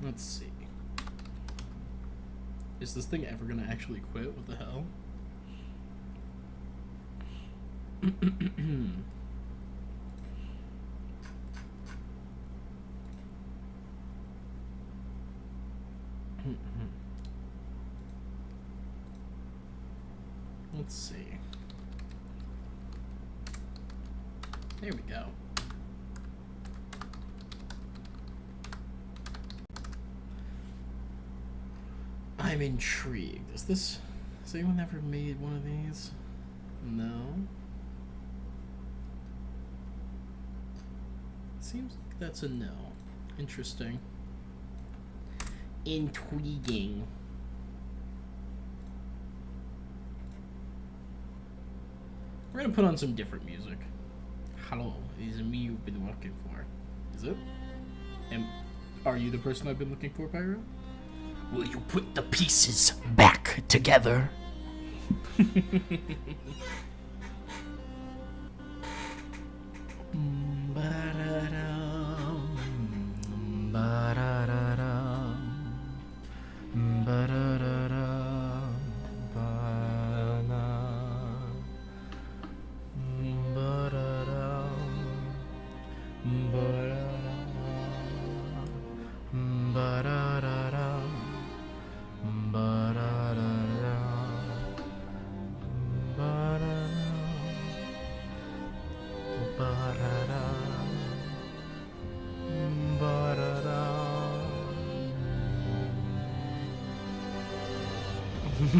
Let's see. Is this thing ever gonna actually quit? What the hell? Let's see. There we go. I'm intrigued. Has anyone ever made one of these? No. Seems like that's a no. Interesting. Intriguing. We're gonna put on some different music. Hello, it is me you've been looking for. Is it? Are you the person I've been looking for, Pyro? Will you put the pieces back together?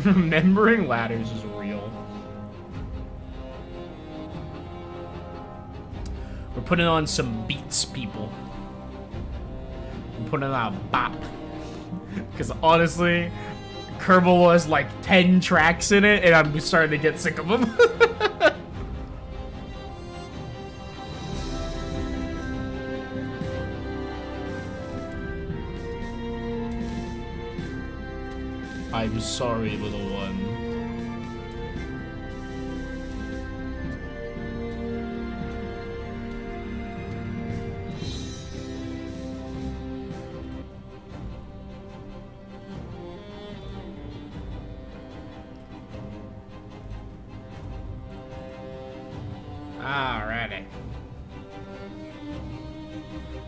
Remembering ladders is real. We're putting on some beats, people. We're putting on a bop. Because honestly, Kerbal has like 10 tracks in it, and I'm starting to get sick of them. I'm sorry, little one. Alrighty.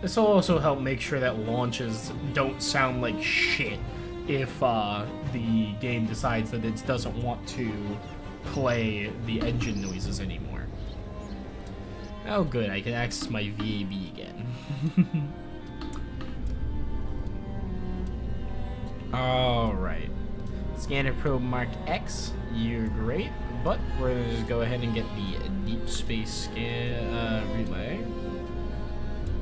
This will also help make sure that launches don't sound like shit if the game decides that it doesn't want to play the engine noises anymore. Oh good, I can access my VAB again. Alright. Scanner Probe Mark X, you're great, but we're gonna just go ahead and get the Deep Space Relay.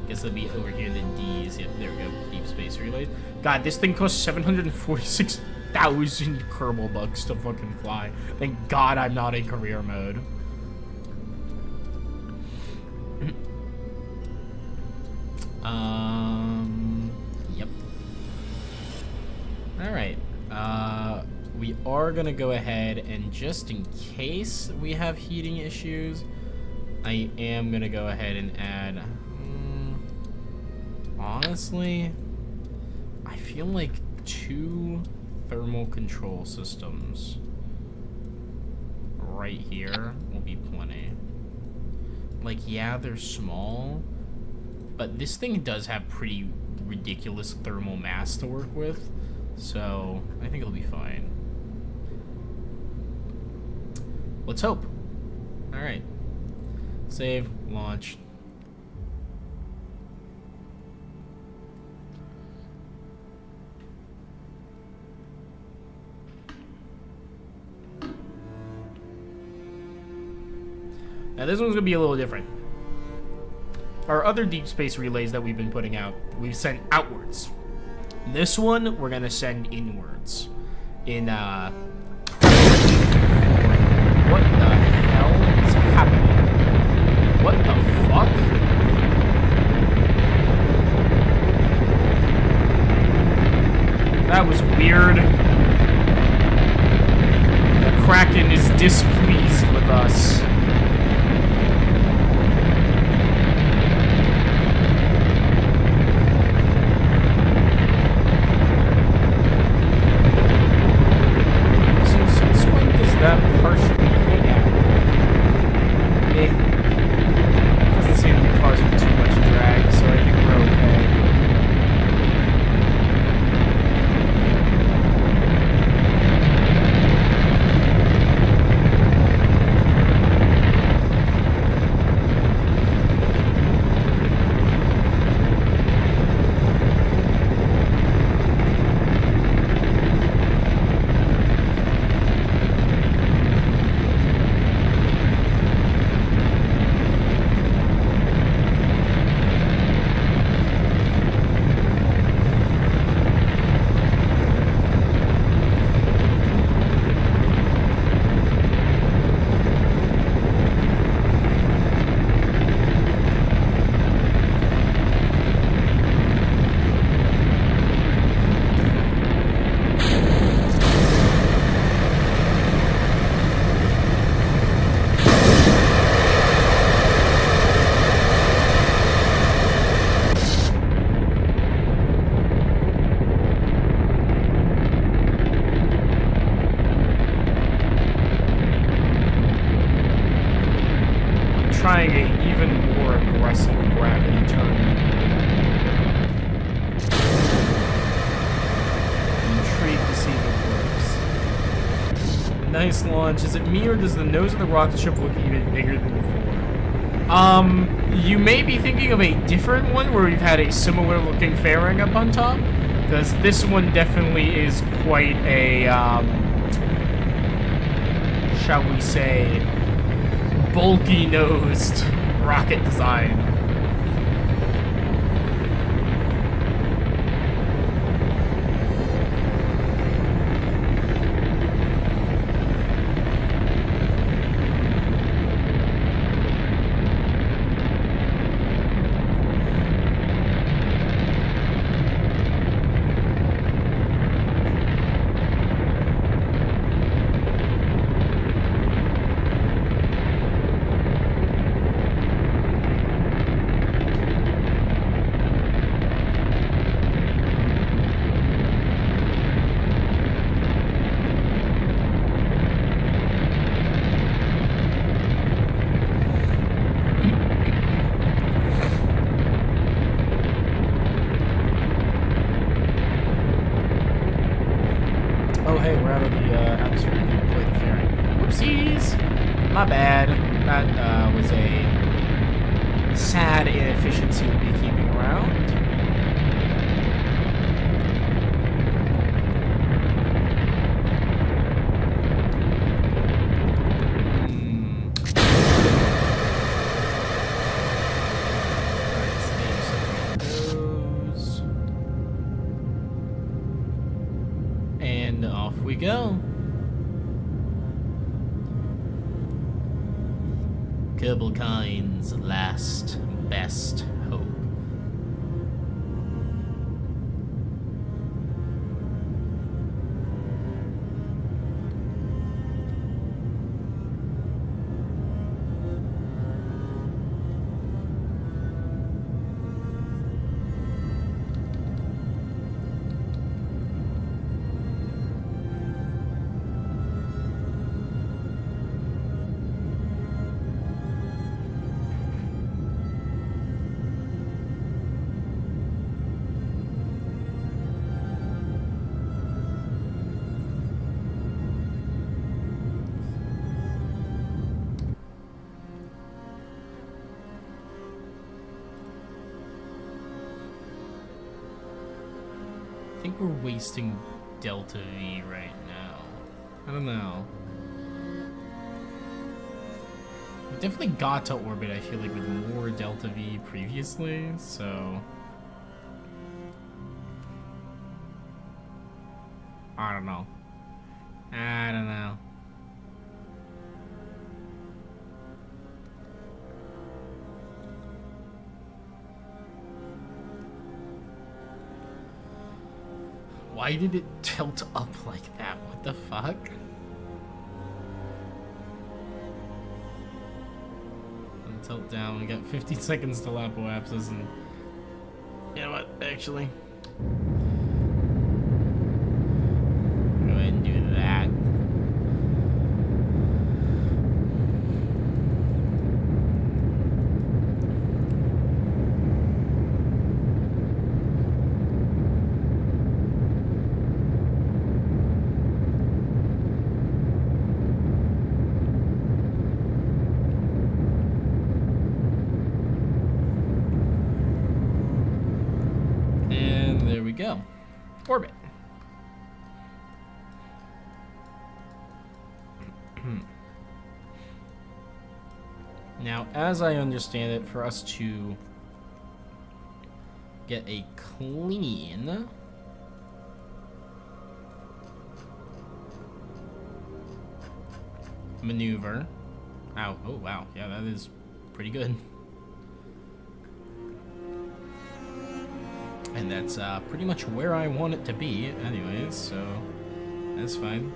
Guess it'll be over here in the D's. Yep, there we go. Deep Space Relay. God, this thing costs 746,000 Kerbal bucks to fucking fly. Thank God I'm not in career mode. Yep. Alright. We are gonna go ahead and just in case we have heating issues, I am gonna go ahead and add... honestly, I feel like 2 thermal control systems right here will be plenty. Like, yeah, they're small, but this thing does have pretty ridiculous thermal mass to work with, so I think it'll be fine. Let's hope. Alright. Save, launch. Now this one's gonna be a little different. Our other deep space relays that we've been putting out, we've sent outwards. This one, we're gonna send inwards. What the hell is happening? What the fuck? That was weird. The Kraken is displeased with us. That partially hang out. Doesn't seem to be causing too much drag, so I think we're okay. Trying an even more aggressive gravity turn. I'm intrigued to see if it works. Nice launch. Is it me or does the nose of the rocket ship look even bigger than before? You may be thinking of a different one where we've had a similar looking fairing up on top, because this one definitely is quite a, shall we say, bulky-nosed rocket design. my bad. That was a sad inefficiency to be keeping around. And off we go. Couple kinds, last best hope. I think we're wasting Delta V right now. I don't know. We definitely got to orbit, I feel like, with more Delta V previously, so... I don't know. I don't know. Why did it tilt up like that? What the fuck? And tilt down. We got 50 seconds to lapolapses and... You know what? Actually... Go ahead and do that. Go. Orbit. Now, as I understand it, for us to get a clean maneuver. Ow. Oh, wow. Yeah, that is pretty good. And that's pretty much where I want it to be anyways, so that's fine.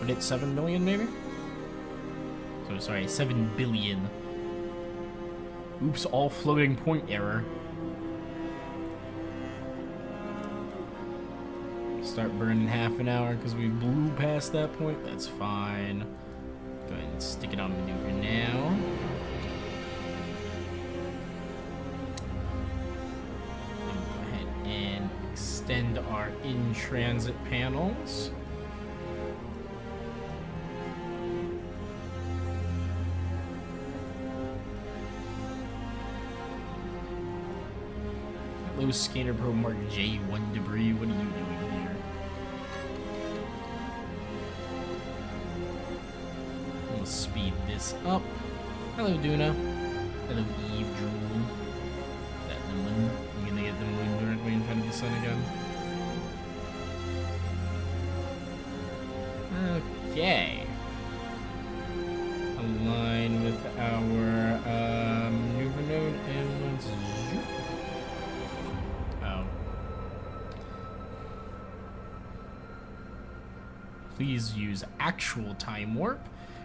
Would it 7 million maybe? So sorry, 7 billion. Oops, all floating point error. Start burning half an hour because we blew past that point. That's fine. Go ahead and stick it on maneuver now. Extend our in-transit panels. Hello, Scanner Pro Mark J1 debris. What are you doing here? We'll speed this up. Hello, Duna. Hello, Eve Drool. That the moon. I'm gonna get the moon directly in front of the sun again. Okay. Align with our maneuver node and let's zoom. Oh. Please use actual time warp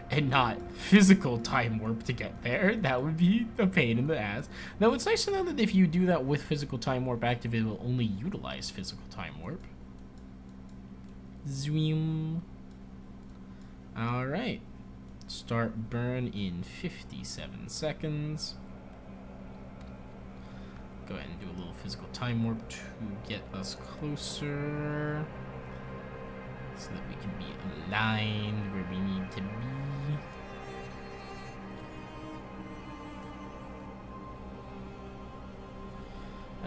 and not physical time warp to get there. That would be a pain in the ass. Now, it's nice to know that if you do that with physical time warp active, it will only utilize physical time warp. Zoom. Alright. Start burn in 57 seconds. Go ahead and do a little physical time warp to get us closer, so that we can be aligned where we need to be.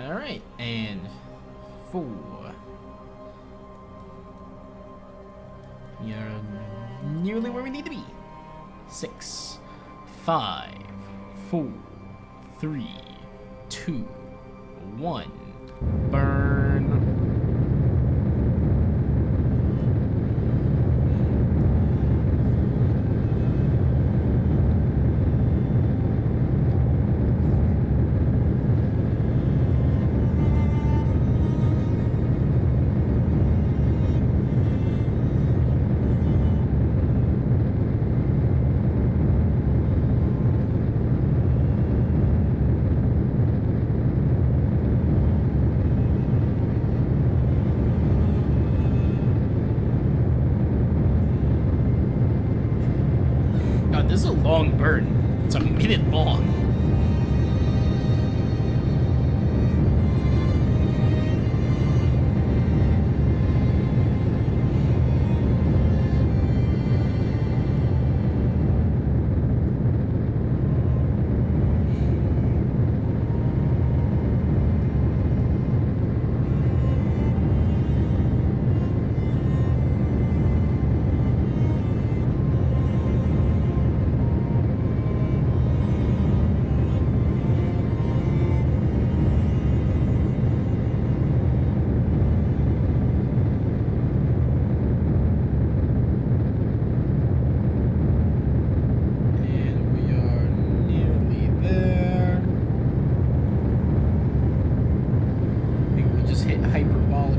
Alright, and 4. We are nearly where we need to be. 6, 5, 4, 3, 2, 1. Burn. This is a long burn. It's a minute long.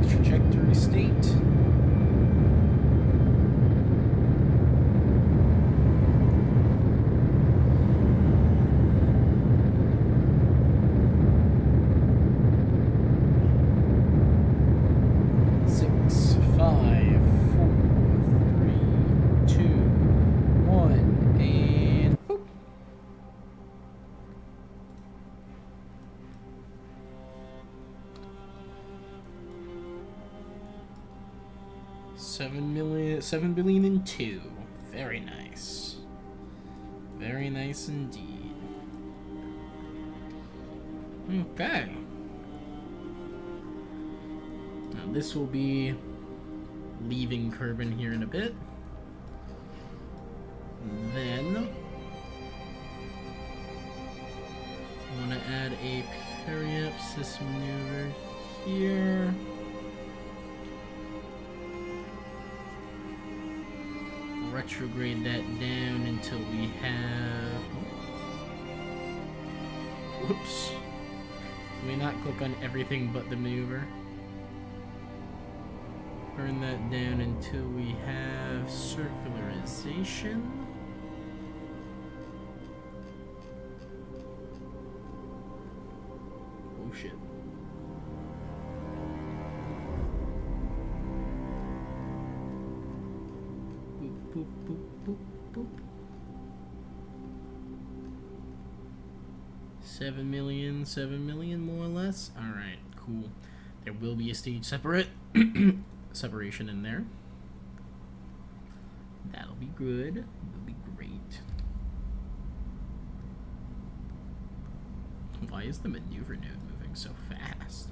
Trajectory state. Six, 5, 4, 3, 2, 1, and boop. $7 billion and 2. Very nice. Very nice indeed. Okay. Now this will be leaving Kerbin here in a bit. And then I want to add a periapsis maneuver here. Retrograde that down until we have... Whoops. Can we not click on everything but the maneuver? Burn that down until we have circularization. Oh shit. Boop, boop, boop, boop. 7 million more or less. Alright, cool. There will be a stage separation in there. That'll be good. That'll be great. Why is the maneuver node moving so fast?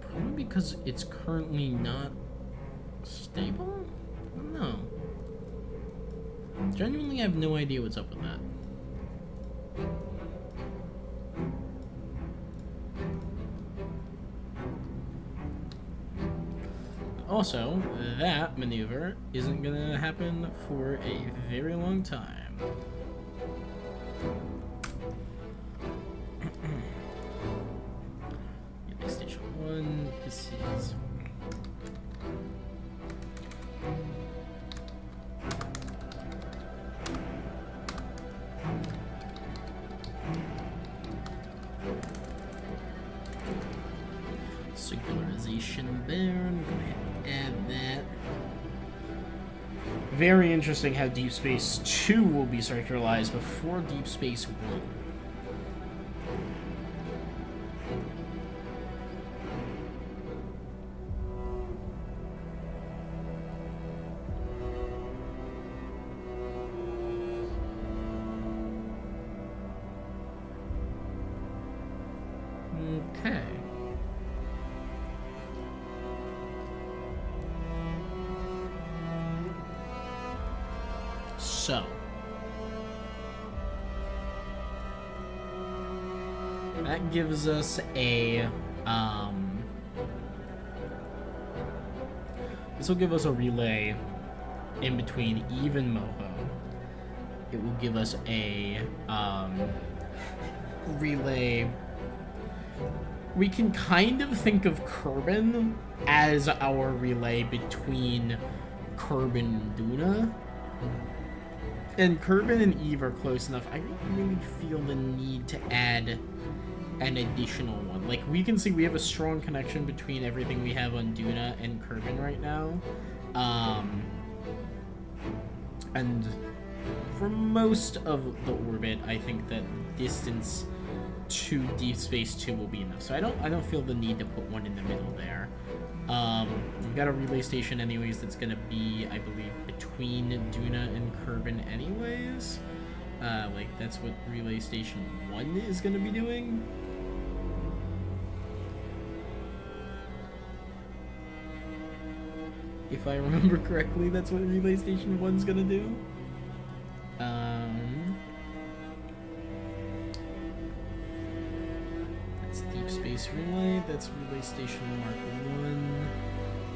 Probably because it's currently not stable? I don't know. Genuinely, I have no idea what's up with that. Also, that maneuver isn't gonna happen for a very long time. Station 1, this is... Circularization there, I'm gonna add that. Very interesting how Deep Space 2 will be circularized before Deep Space 1. So that gives us a this will give us a relay in between Eve and Moho. It will give us a relay. We can kind of think of Kerbin as our relay between Kerbin and Duna. And Kerbin and Eve are close enough. I don't really feel the need to add an additional one. Like, we can see we have a strong connection between everything we have on Duna and Kerbin right now. And for most of the orbit, I think that distance to Deep Space 2 will be enough. So I don't feel the need to put one in the middle there. We've got a relay station anyways that's gonna be, I believe, between Duna and Kerbin anyways. Like, that's what relay station 1 is gonna be doing. If I remember correctly, that's what relay station 1's gonna do. That's Deep Space Relay, that's relay station Mark 1.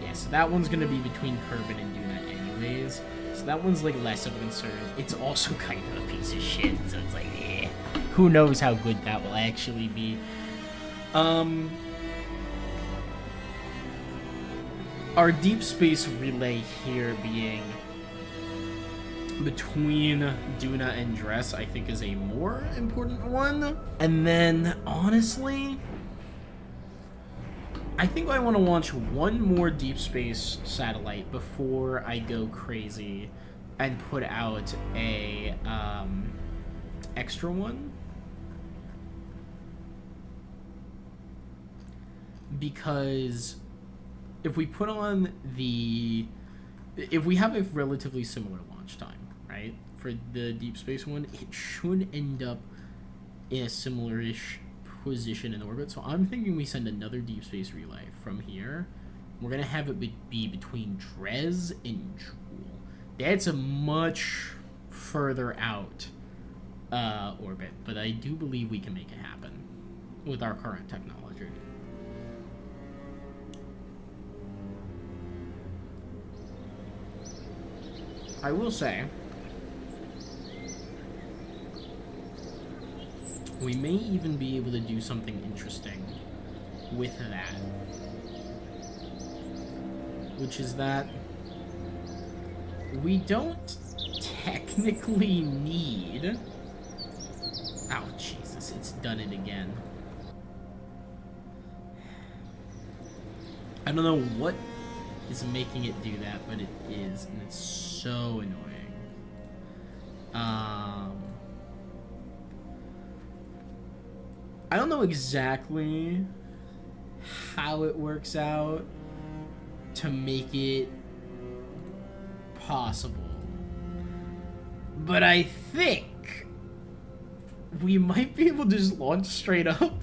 Yeah, so that one's gonna be between Kerbin and Duna anyways. So that one's like less of a concern. It's also kind of a piece of shit, so it's like, eh. Who knows how good that will actually be. Our Deep Space Relay here being between Duna and Dress, I think, is a more important one. And then, honestly, I think I want to launch one more Deep Space satellite before I go crazy and put out a extra one. Because if we put on if we have a relatively similar launch time, right, for the Deep Space one, it should end up in a similar-ish position in orbit. So I'm thinking we send another Deep Space Relay from here. We're going to have it be between Drez and Jewel. That's a much further out orbit, but I do believe we can make it happen with our current technology. I will say, we may even be able to do something interesting with that. Which is that we don't technically need... Oh, Jesus, it's done it again. I don't know what is making it do that, but it is, and it's so annoying. I don't know exactly how it works out to make it possible, but I think we might be able to just launch straight up.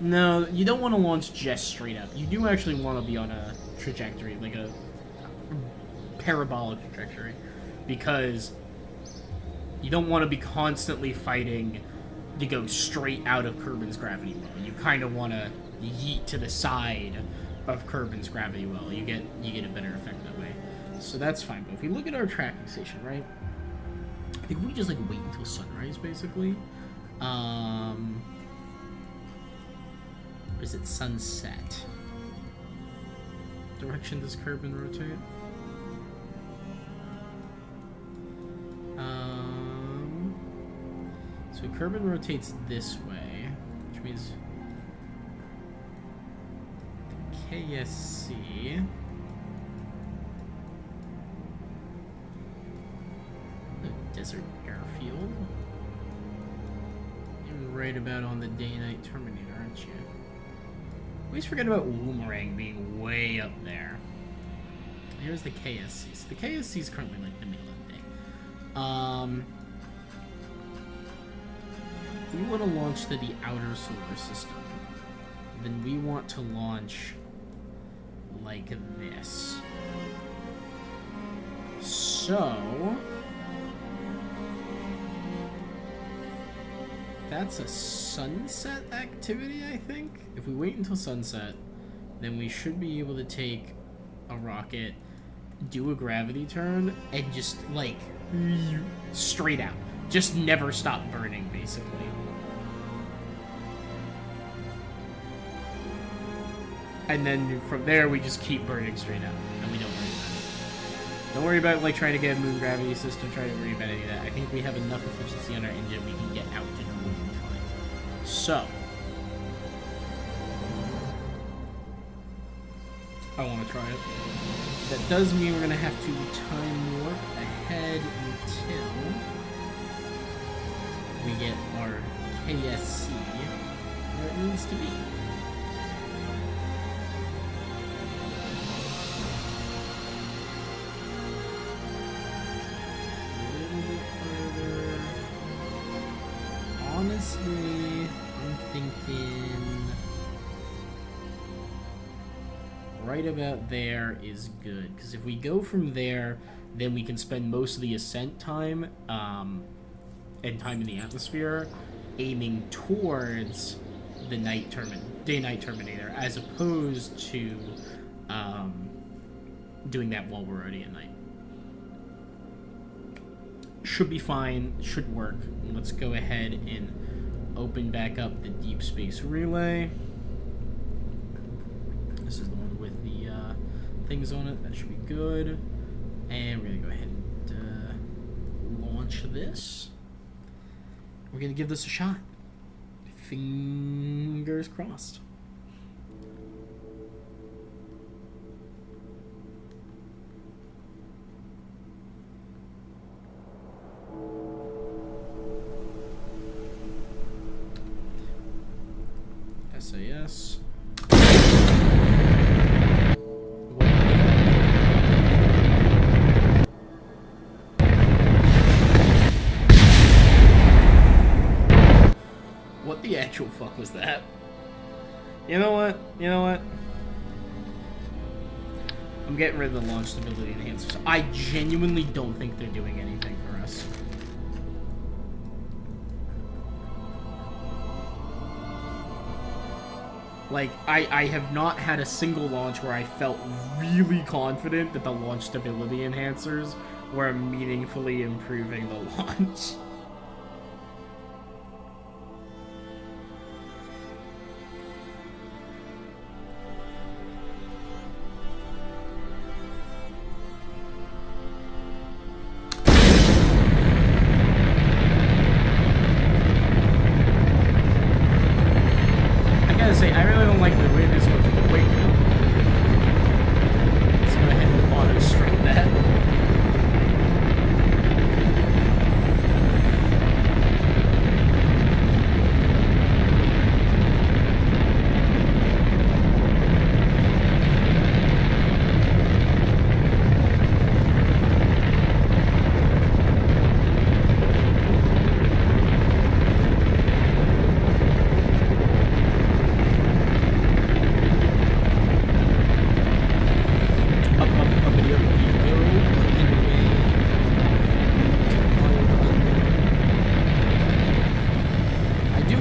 No, you don't want to launch just straight up. You do actually want to be on a trajectory, like a parabolic trajectory, because you don't want to be constantly fighting to go straight out of Kerbin's gravity well. You kind of want to yeet to the side of Kerbin's gravity well. You get a better effect that way. So that's fine. But if we look at our tracking station, right? I think we just like wait until sunrise, basically. Or is it sunset? Direction does Kerbin rotate? So Kerbin rotates this way, which means the KSC. The desert airfield. You're right about on the day-night Terminator, aren't you? Always forget about Woomerang being way up there. Here's the KSC. So the KSC is currently like the middle of the day. if we want to launch to the outer solar system, then we want to launch like this. So that's a sunset activity, I think. If we wait until sunset, then we should be able to take a rocket, do a gravity turn, and just like straight out. Just never stop burning, basically. And then from there, we just keep burning straight out, and we don't worry about it. Don't worry about like trying to get a moon gravity system, try to worry about any of that. I think we have enough efficiency on our engine, we can get out to the moon fine. So, I want to try it. That does mean we're going to have to time warp ahead until we get our KSC where it needs to be. A little bit further. Honestly, I'm thinking right about there is good, because if we go from there, then we can spend most of the ascent time and time in the atmosphere aiming towards the day-night terminator, as opposed to doing that while we're already at night. Should be fine, should work. Let's go ahead and open back up the deep space relay. This is the one with the things on it. That should be good. And we're going to go ahead and launch this. We're going to give this a shot. Fingers crossed. SAS. What the actual fuck was that? You know what? You know what? I'm getting rid of the launch stability enhancers. I genuinely don't think they're doing anything for us. Like, I have not had a single launch where I felt really confident that the launch stability enhancers were meaningfully improving the launch. I really don't like the way this one's waiting. Let's go ahead and auto strike that.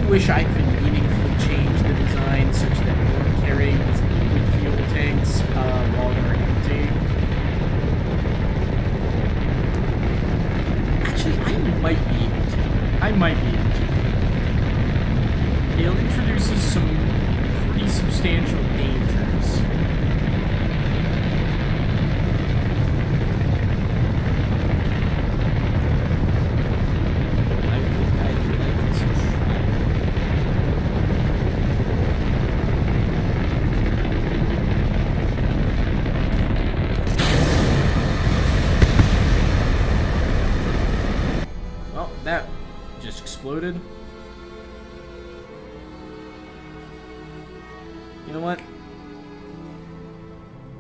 Wish I could meaningfully change the design such that we're carrying these liquid fuel tanks while they're empty. Actually, I might be able to. I might be able to. It introduces some pretty substantial dangers. That just exploded. You know what?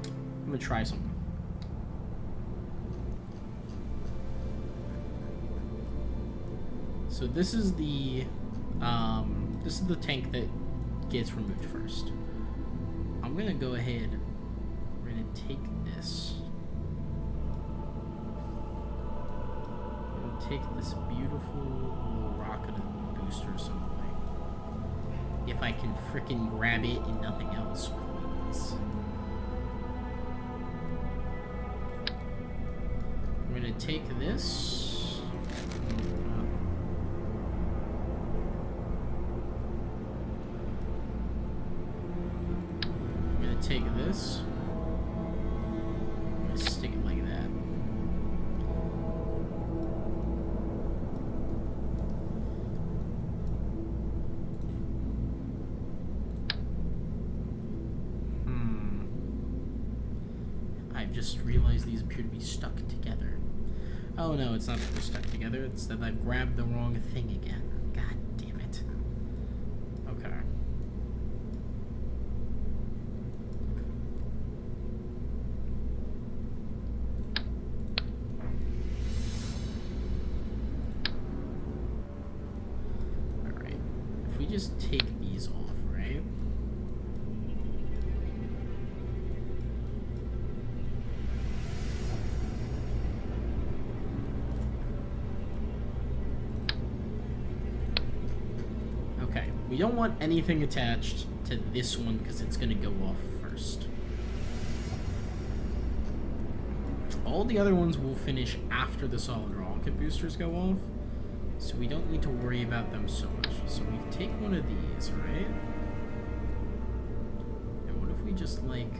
I'm gonna try something. So this is the This is the tank that gets removed first. I'm gonna go ahead. We're gonna take this. I'm gonna take this beautiful little rocket booster some way. If I can frickin' grab it and nothing else, please. I'm gonna take this. Take this. I'm gonna stick it like that. I've just realized these appear to be stuck together. Oh no, it's not that they're stuck together, it's that I've grabbed the wrong thing again. God damn it. Okay. Just take these off, right? Okay, we don't want anything attached to this one because it's gonna go off first. All the other ones will finish after the solid rocket boosters go off. So we don't need to worry about them so much. So we take one of these, right? And what if we just, like,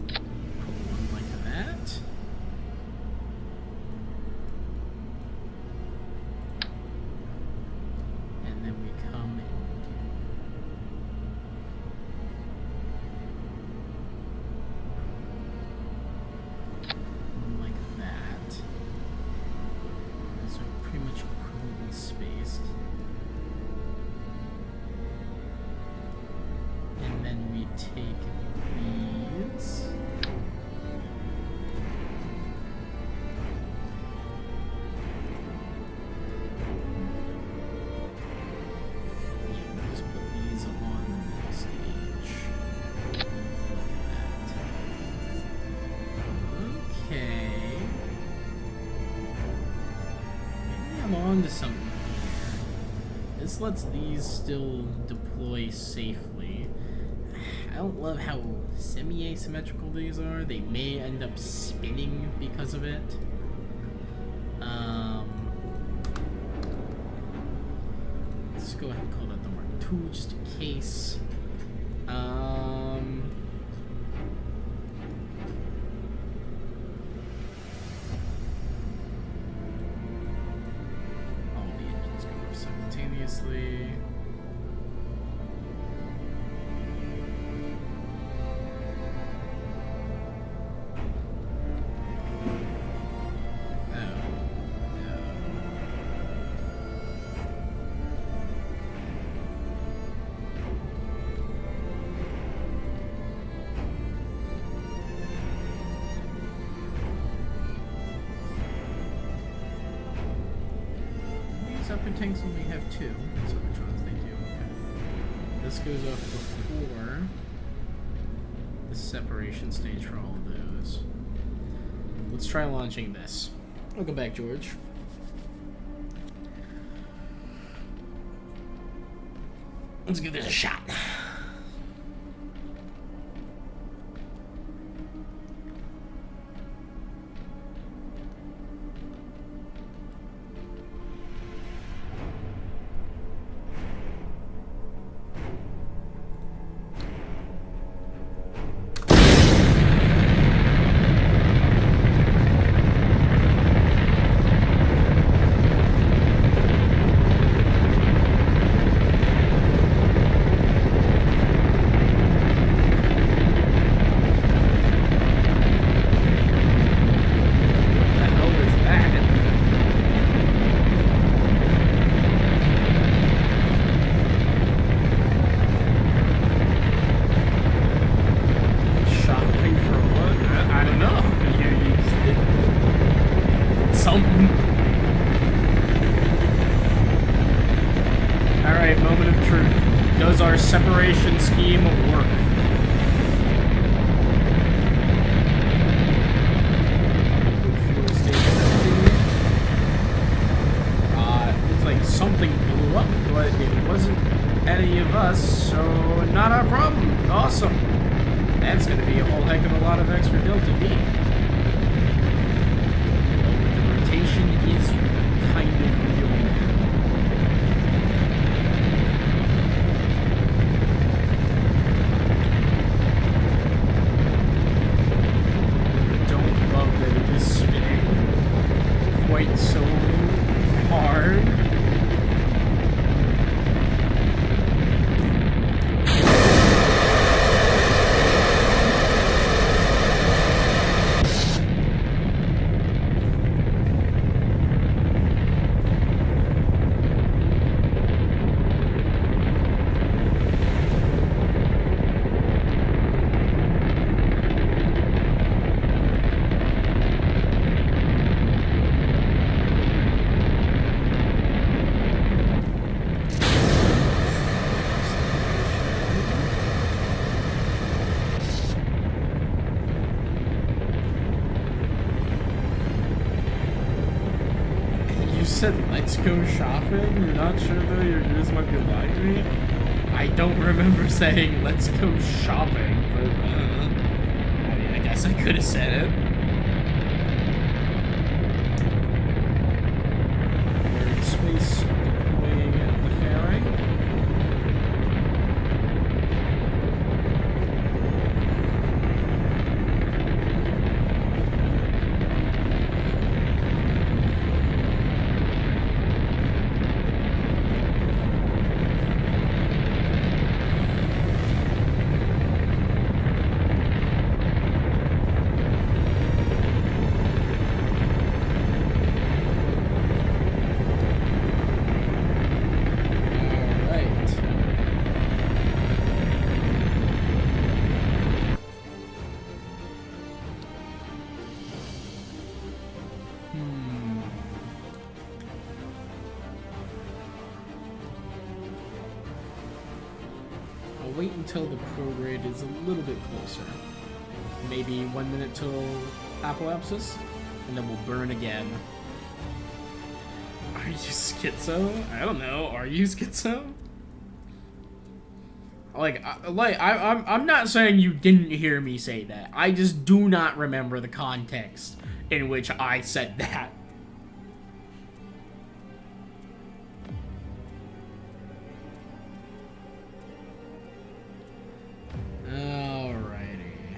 put one like that? And then we come and spaced. And then we take these. Just put these on the stage. Like that. Okay. Maybe I'm on to something. This lets these still deploy safely. I don't love how semi-asymmetrical these are. They may end up spinning because of it. Let's go ahead and call that the Mark II just in case. Simultaneously. Upper tanks only have two. Cybertrons, they do. Okay. This goes off before the separation stage for all of those. Let's try launching this. Welcome back, George. Let's give this a shot. something. separation scheme work? Looks like something blew up, but it wasn't any of us, so not our problem. Awesome. That's gonna be a whole heck of a lot of extra delta V. But the rotation is kind of real now. Don't love that it is spinning quite so hard. You said let's go shopping? You're not sure though? Your ears might be lying to me? I don't remember saying let's go shopping, but I mean, I guess I could have said it. Weird space deploying the fairing. I'll wait until the prograde is a little bit closer. Maybe 1 minute till apoapsis, and then we'll burn again. Are you schizo? I don't know. Are you schizo? I'm not saying you didn't hear me say that. I just do not remember the context in which I said that. Alrighty.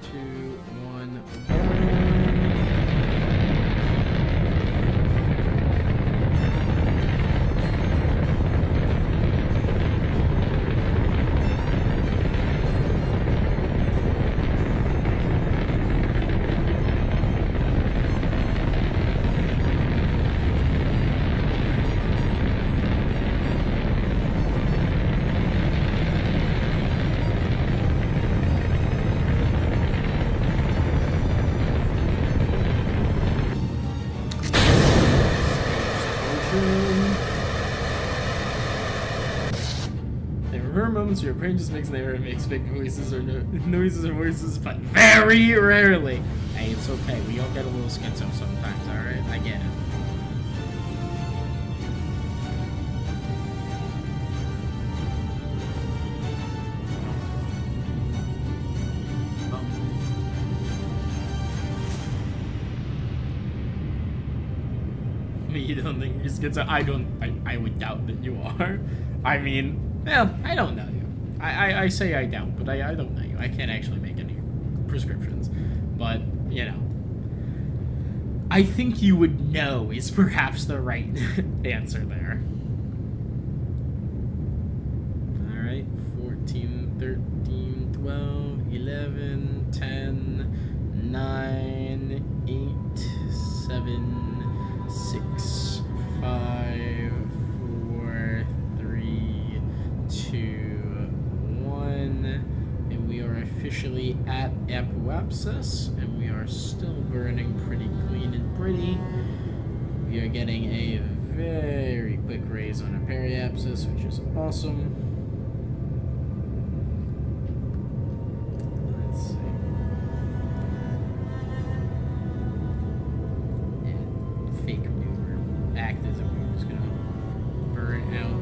Two, one, There are moments where your brain just makes an error and makes big noises or noises or voices, but very rarely. Hey, it's okay. We all get a little schizo sometimes, alright? I get it. You don't think you're schizo? I would doubt that you are. I mean, well, I don't know you. I say I doubt, but I don't know you. I can't actually make any prescriptions. But, you know. I think you would know is perhaps the right answer there. Alright, 14, 13, 12, 11, 10, 9, 8, 7... officially at Apoapsis, and we are still burning pretty clean and pretty. We are getting a very quick raise on our Periapsis, which is awesome. Let's see. And fake maneuver. Act as if we're just gonna burn out.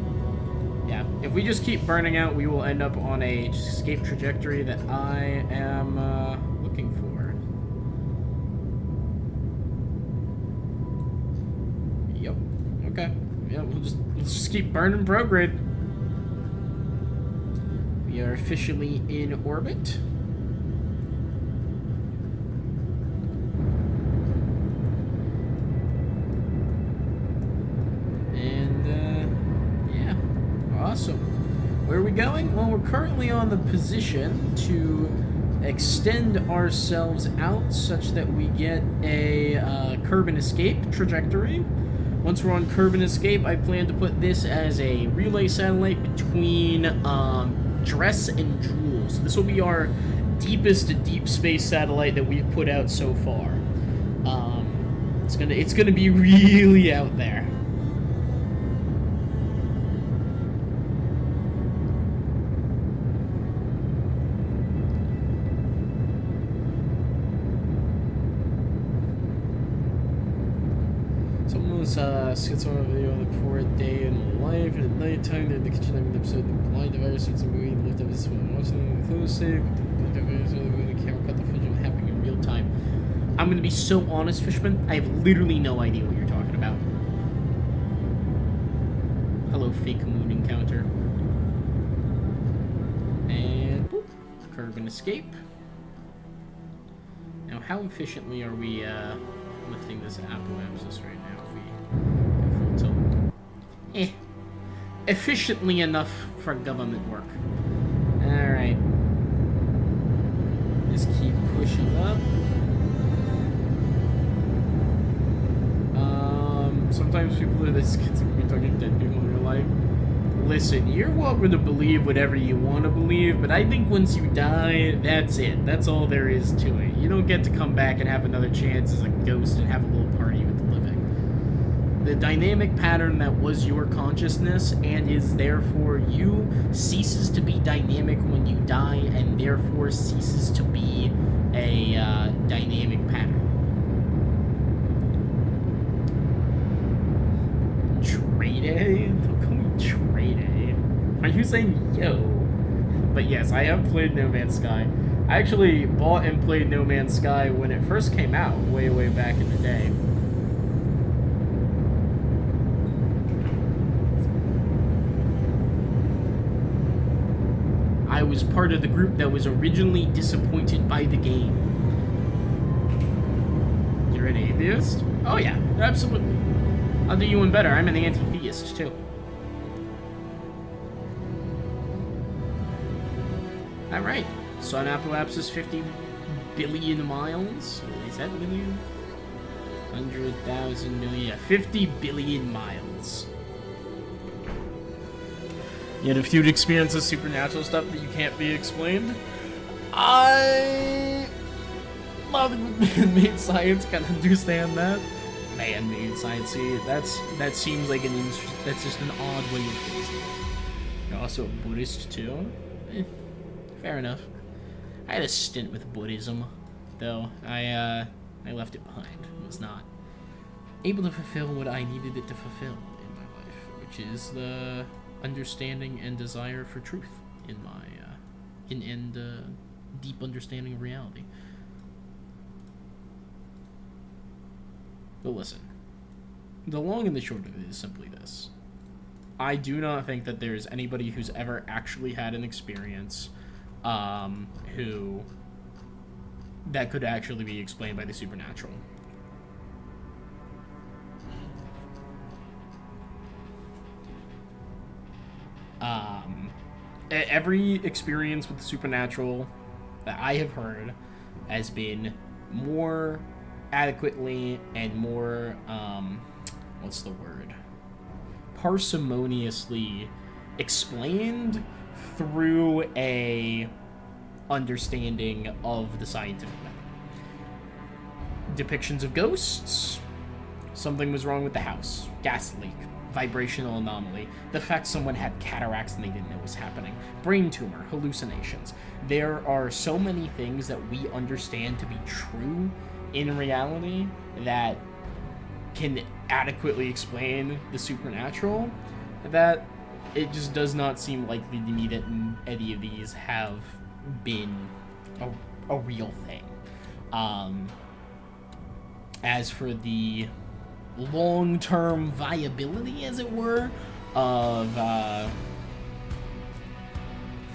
Yeah, if we just keep burning out, we will end up on a escape trajectory that I am looking for. Yep. Okay. Yeah, let's just keep burning prograde. We are officially in orbit. Awesome. Where are we going? Well, we're currently on the position to extend ourselves out such that we get a curb and escape trajectory. Once we're on curb and escape, I plan to put this as a relay satellite between Dress and Jewel. So this will be our deepest deep space satellite that we've put out so far. It's gonna be really out there. Schizoid video before a day in life, and at night time, they're in the kitchen having an episode of the blind device, it's a movie, lift up his phone, watching the close save, the device, the camera cut the footage of happening in real time. I'm gonna be so honest, Fishman, I have literally no idea what you're talking about. Hello, fake moon encounter. And boop, curve and escape. Now, how efficiently are we lifting this Apoapsis right now? Efficiently enough for government work. Alright. Just keep pushing up. Sometimes people are this kids are talking dead people in real life. Listen, you're welcome to believe whatever you want to believe, but I think once you die, that's it. That's all there is to it. You don't get to come back and have another chance as a ghost and have a little party with the living. The dynamic pattern that was your consciousness and is therefore you ceases to be dynamic when you die and therefore ceases to be a dynamic pattern. Trade? Don't call me Trade. Are you saying yo? But yes, I have played No Man's Sky. I actually bought and played No Man's Sky when it first came out, way back in the day. I was part of the group that was originally disappointed by the game. You're an atheist? Oh yeah, absolutely. I'll do you one better. I'm an anti-theist too. Alright, so on Apoapsis 50 billion miles. Is that million? 100,000 million. Yeah, 50 billion miles. Yet if you'd experience the supernatural stuff that you can't be explained, I love man-made science can understand that. Man-made science, see, that seems like that's just an odd way of phrasing it. You're also a Buddhist too? Fair enough. I had a stint with Buddhism, though I left it behind. I was not able to fulfill what I needed it to fulfill in my life, which is the understanding and desire for truth in my deep understanding of reality. But listen, the long and the short of it is simply this. I do not think that there's anybody who's ever actually had an experience who that could actually be explained by the supernatural. Every experience with the supernatural that I have heard has been more adequately and more, what's the word? Parsimoniously explained through a understanding of the scientific method. Depictions of ghosts. Something was wrong with the house. Gas leak. Vibrational anomaly. The fact someone had cataracts and they didn't know was happening. Brain tumor. Hallucinations. There are so many things that we understand to be true in reality that can adequately explain the supernatural, that it just does not seem likely to me that any of these have been a real thing. As for the long-term viability, as it were, of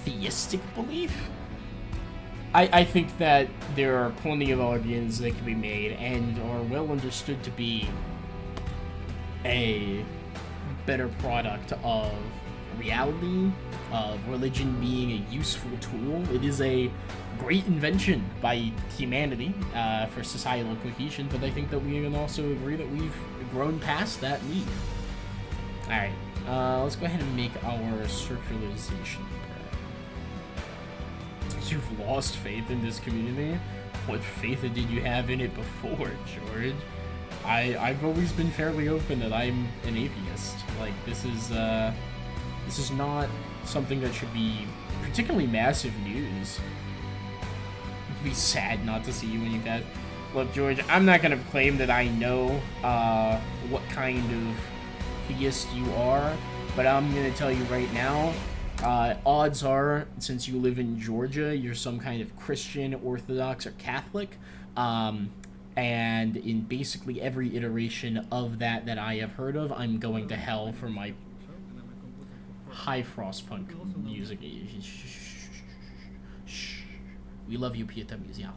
theistic belief, I think that there are plenty of arguments that can be made and are well understood to be a better product of reality, of religion being a useful tool. It is a great invention by humanity for societal cohesion, but I think that we can also agree that we've grown past that need. Alright, let's go ahead and make our circularization. You've lost faith in this community? What faith did you have in it before, George? I've always been fairly open that I'm an atheist. Like, this is not something that should be particularly massive news. It'd be sad not to see you when you pass. Look, George, I'm not gonna claim that I know what kind of theist you are, but I'm gonna tell you right now, odds are, since you live in Georgia, you're some kind of Christian, Orthodox, or Catholic. And in basically every iteration of that I have heard of, I'm going to hell for my high frostpunk music. Shh. We love you, Pieta Musial.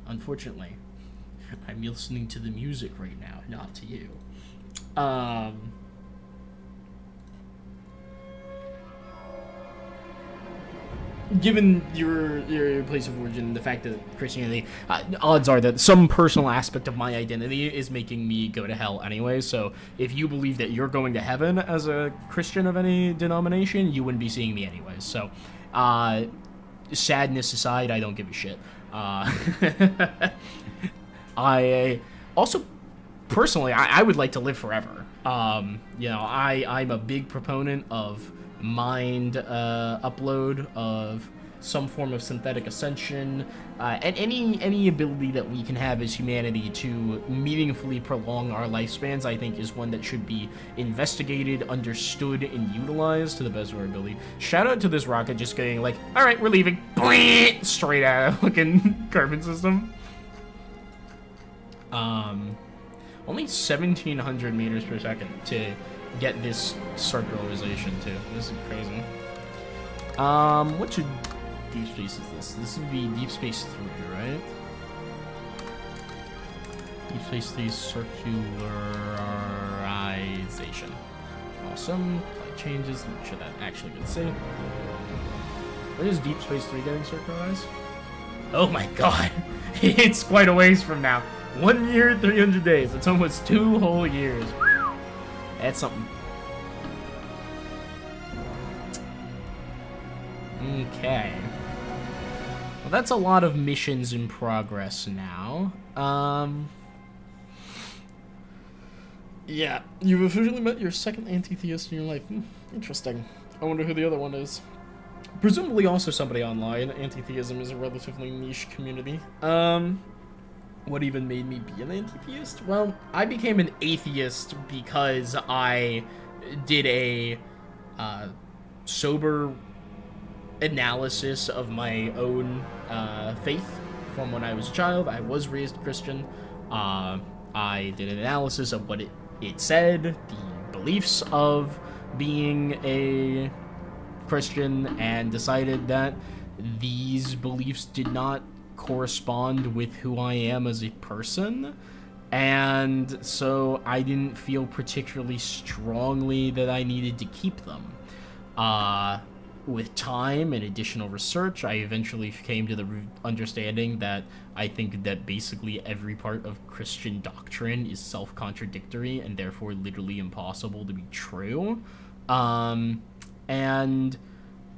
Unfortunately, I'm listening to the music right now, not to you. Given your place of origin, the fact that Christianity, odds are that some personal aspect of my identity is making me go to hell anyway, so if you believe that you're going to heaven as a Christian of any denomination, you wouldn't be seeing me anyways, so, sadness aside, I don't give a shit. I also, personally, I would like to live forever. You know, I'm a big proponent of mind upload, of some form of synthetic ascension, and any ability that we can have as humanity to meaningfully prolong our lifespans, I think is one that should be investigated, understood, and utilized to the best of our ability. Shout out to this rocket just getting like, alright, we're leaving, straight out of fucking carbon system. Only 1,700 meters per second to get this circularization too. This is crazy. What should deep space is this? This would be Deep Space 3, right? Deep Space 3 circularization. Awesome. Flight changes. Make sure that actually gets saved. When is Deep Space 3 getting circularized? Oh my god! It's quite a ways from now. 1 year, 300 days. It's almost 2 whole years. That's something. Okay. Well, that's a lot of missions in progress now. Yeah, you've officially met your second anti-theist in your life. Interesting. I wonder who the other one is. Presumably also somebody online. Anti-theism is a relatively niche community. What even made me be an anti-theist? Well, I became an atheist because I did a sober analysis of my own faith from when I was a child. I was raised Christian. I did an analysis of what it said, the beliefs of being a Christian, and decided that these beliefs did not correspond with who I am as a person, and so I didn't feel particularly strongly that I needed to keep them. With time and additional research, I eventually came to the understanding that I think that basically every part of Christian doctrine is self-contradictory and therefore literally impossible to be true, and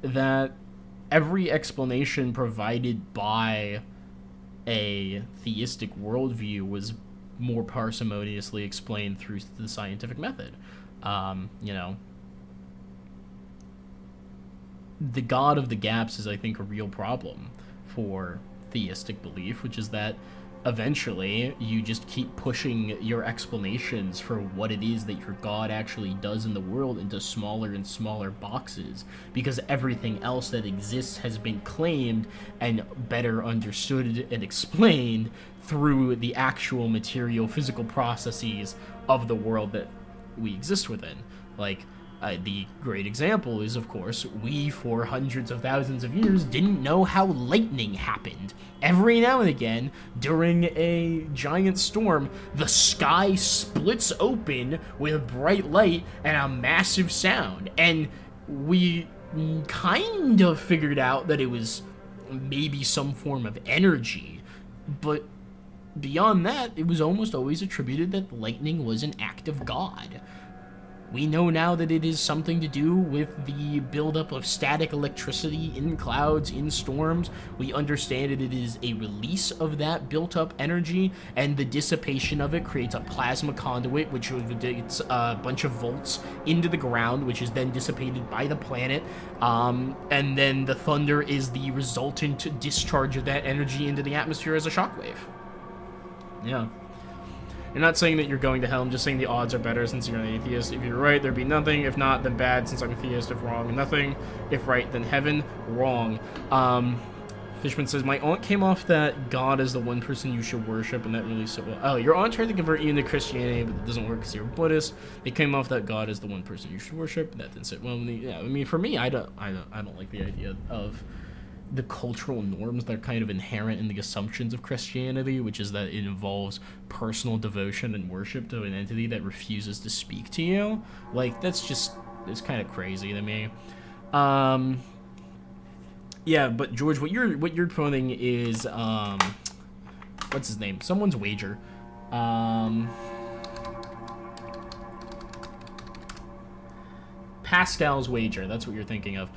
that every explanation provided by a theistic worldview was more parsimoniously explained through the scientific method. You know, the God of the gaps is, I think, a real problem for theistic belief, which is that eventually you just keep pushing your explanations for what it is that your God actually does in the world into smaller and smaller boxes, because everything else that exists has been claimed and better understood and explained through the actual material physical processes of the world that we exist within. Like, the great example is, of course, we for hundreds of thousands of years didn't know how lightning happened. Every now and again, during a giant storm, the sky splits open with bright light and a massive sound. And we kind of figured out that it was maybe some form of energy. But beyond that, it was almost always attributed that lightning was an act of God. We know now that it is something to do with the buildup of static electricity in clouds, in storms. We understand that it is a release of that built-up energy, and the dissipation of it creates a plasma conduit, which gets a bunch of volts into the ground, which is then dissipated by the planet. And then the thunder is the resultant discharge of that energy into the atmosphere as a shockwave. Yeah. You're not saying that you're going to hell, I'm just saying the odds are better since you're an atheist. If you're right, there'd be nothing. If not, then bad, since I'm a theist. If wrong, nothing. If right, then heaven. Wrong. Fishman says, my aunt came off that God is the one person you should worship, and that really so well. Oh, your aunt tried to convert you into Christianity, but it doesn't work because you're a Buddhist. They came off that God is the one person you should worship, and that didn't sit well with me. Yeah, I mean, for me, I don't like the idea of the cultural norms that are kind of inherent in the assumptions of Christianity, which is that it involves personal devotion and worship to an entity that refuses to speak to you. Like, it's kind of crazy to me. Yeah, but George, what you're quoting is, what's his name? Someone's wager. Pascal's wager, that's what you're thinking of.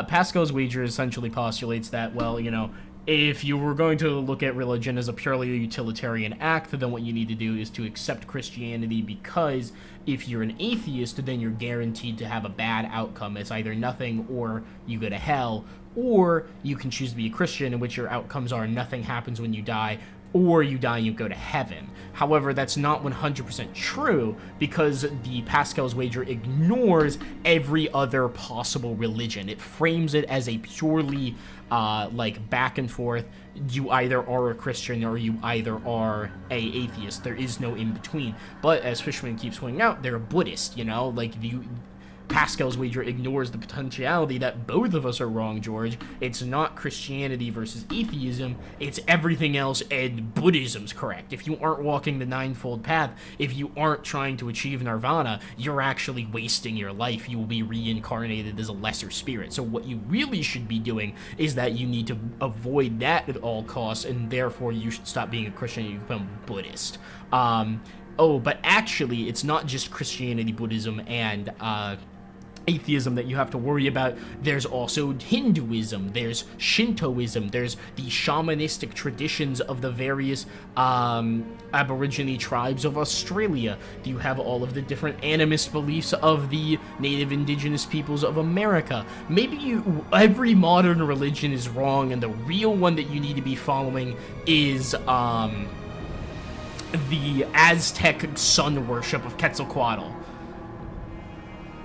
Pascal's wager essentially postulates that, well, you know, if you were going to look at religion as a purely utilitarian act, then what you need to do is to accept Christianity, because if you're an atheist, then you're guaranteed to have a bad outcome. It's either nothing or you go to hell, or you can choose to be a Christian, in which your outcomes are nothing happens when you die, or you die and you go to heaven. However, that's not 100% true, because the Pascal's wager ignores every other possible religion. It frames it as a purely, like, back and forth, you either are a Christian or you either are a atheist. There is no in between. But as Fishman keeps pointing out, they're a Buddhist, you know? Like, Pascal's wager ignores the potentiality that both of us are wrong, George. It's not Christianity versus atheism, it's everything else, and Buddhism's correct. If you aren't walking the ninefold path, if you aren't trying to achieve nirvana, you're actually wasting your life. You will be reincarnated as a lesser spirit. So what you really should be doing is that you need to avoid that at all costs, and therefore you should stop being a Christian and you become Buddhist. But actually, it's not just Christianity, Buddhism, and atheism that you have to worry about. There's also Hinduism, there's Shintoism, there's the shamanistic traditions of the various Aborigine tribes of Australia. You have all of the different animist beliefs of the native indigenous peoples of America. Maybe every modern religion is wrong, and the real one that you need to be following is the Aztec sun worship of Quetzalcoatl.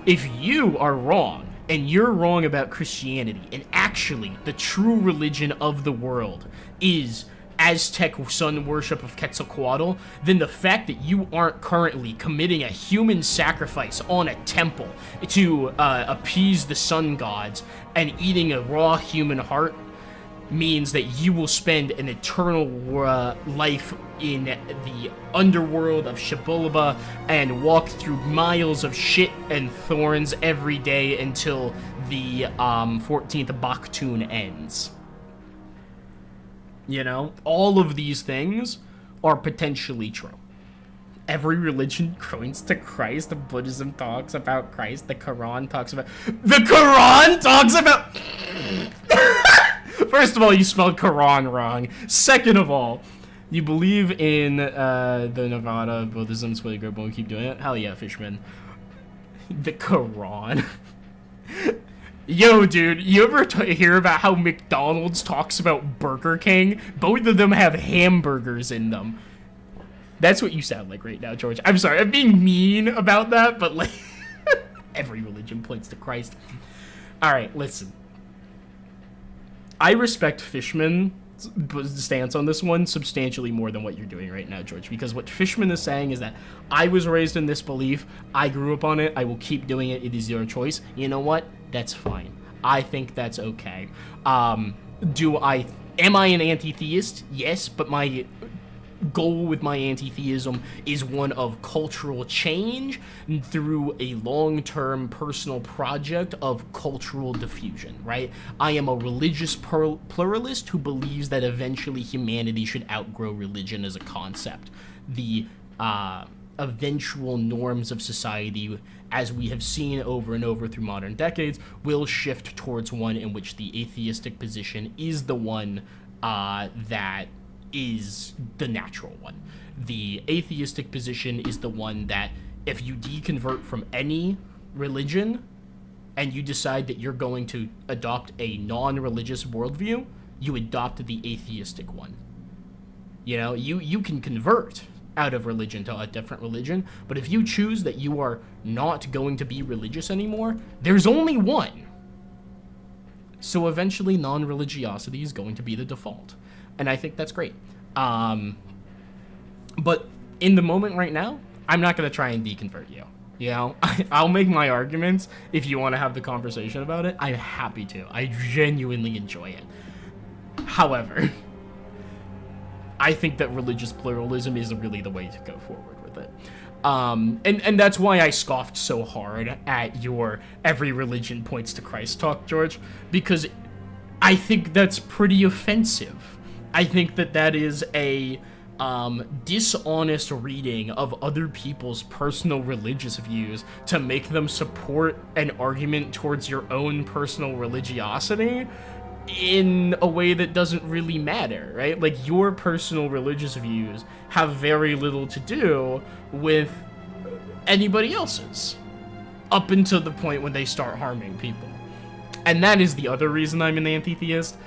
If you are wrong, and you're wrong about Christianity, and actually the true religion of the world is Aztec sun worship of Quetzalcoatl, then the fact that you aren't currently committing a human sacrifice on a temple to appease the sun gods and eating a raw human heart means that you will spend an eternal life in the underworld of Shibboleba and walk through miles of shit and thorns every day until the 14th Baktun ends. You know, all of these things are potentially true. every religion points to Christ. Buddhism talks about Christ. The Quran talks about... The Quran talks about... First of all, you spelled Quran wrong. Second of all, you believe in the Nirvana Buddhism, so you won't keep doing it? Hell yeah, Fishman. The Quran. Yo, dude, you ever hear about how McDonald's talks about Burger King? Both of them have hamburgers in them. That's what you sound like right now, George. I'm sorry, I'm being mean about that, but like, every religion points to Christ. Alright, listen. I respect Fishman's stance on this one substantially more than what you're doing right now, George, because what Fishman is saying is that I was raised in this belief, I grew up on it, I will keep doing it, it is your choice. You know what? That's fine. I think that's okay. Am I an anti-theist? Yes, but my goal with my anti-theism is one of cultural change through a long-term personal project of cultural diffusion, right? I am a religious pluralist who believes that eventually humanity should outgrow religion as a concept. The eventual norms of society, as we have seen over and over through modern decades, will shift towards one in which the atheistic position is the one that is the natural one. The atheistic position is the one that if you deconvert from any religion and you decide that you're going to adopt a non-religious worldview, you adopt the atheistic one. You know, you can convert out of religion to a different religion, but if you choose that you are not going to be religious anymore, there's only one. So eventually non-religiosity is going to be the default. And I think that's great. But in the moment right now, I'm not going to try and deconvert you. You know, I'll make my arguments. If you want to have the conversation about it, I'm happy to. I genuinely enjoy it. However, I think that religious pluralism is really the way to go forward with it. And that's why I scoffed so hard at your every religion points to Christ talk, George, because I think that's pretty offensive. I think that that is a dishonest reading of other people's personal religious views to make them support an argument towards your own personal religiosity in a way that doesn't really matter, right? Like, your personal religious views have very little to do with anybody else's up until the point when they start harming people. And that is the other reason I'm an anti-theist.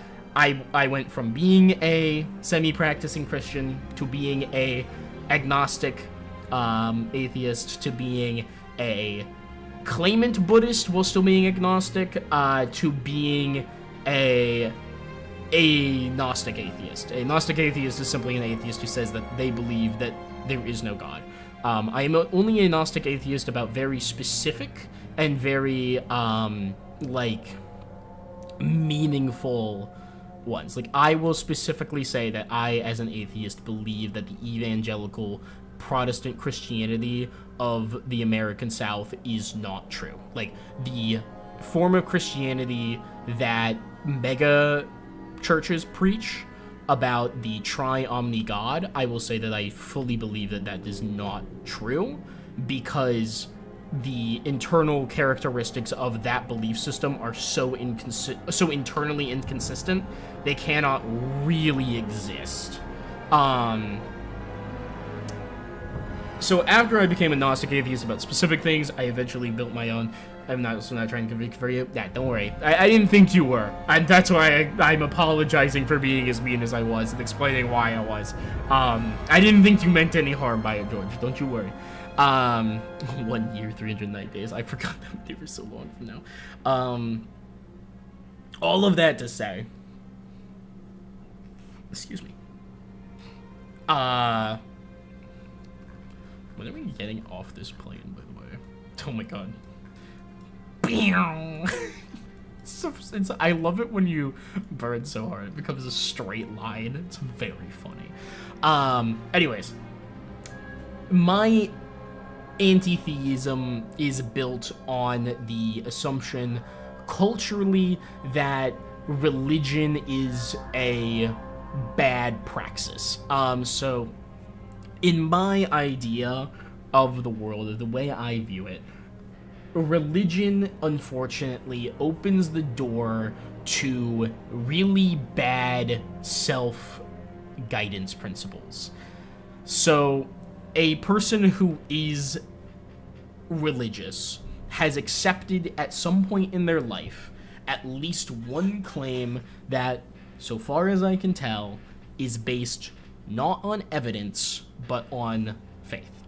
I went from being a semi-practicing Christian to being a agnostic atheist to being a claimant Buddhist while still being agnostic to being a Gnostic atheist. A Gnostic atheist is simply an atheist who says that they believe that there is no God. I am only a Gnostic atheist about very specific and very meaningful ones. Like, I will specifically say that I, as an atheist, believe that the evangelical Protestant Christianity of the American South is not true. Like, the form of Christianity that mega churches preach about the tri-omni God, I will say that I fully believe that that is not true, because the internal characteristics of that belief system are so internally inconsistent, they cannot really exist. So after I became a Gnostic atheist about specific things, I eventually built my own. I'm not trying to convert you. Yeah, don't worry. I didn't think you were. And that's why I'm apologizing for being as mean as I was and explaining why I was. I didn't think you meant any harm by it, George. Don't you worry. 1 year, 309 days. I forgot that they were so long from now. All of that to say, excuse me. When are we getting off this plane, by the way? Oh my god. I love it when you burn so hard. It becomes a straight line. It's very funny. Anyways, my anti-theism is built on the assumption culturally that religion is a bad praxis. So In my idea of the world, the way I view it, religion, unfortunately, opens the door to really bad self-guidance principles. So, a person who is religious has accepted at some point in their life at least one claim that, so far as I can tell, is based not on evidence, but on faith.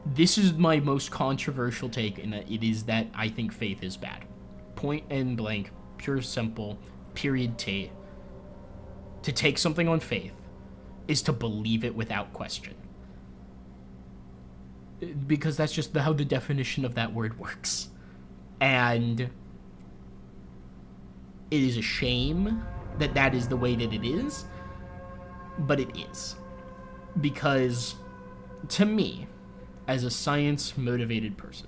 This is my most controversial take, in that it is that I think faith is bad. Point and blank, pure simple, period T. To take something on faith is to believe it without question. Because that's just how the definition of that word works. And it is a shame that that is the way that it is, but it is. Because, to me, as a science-motivated person,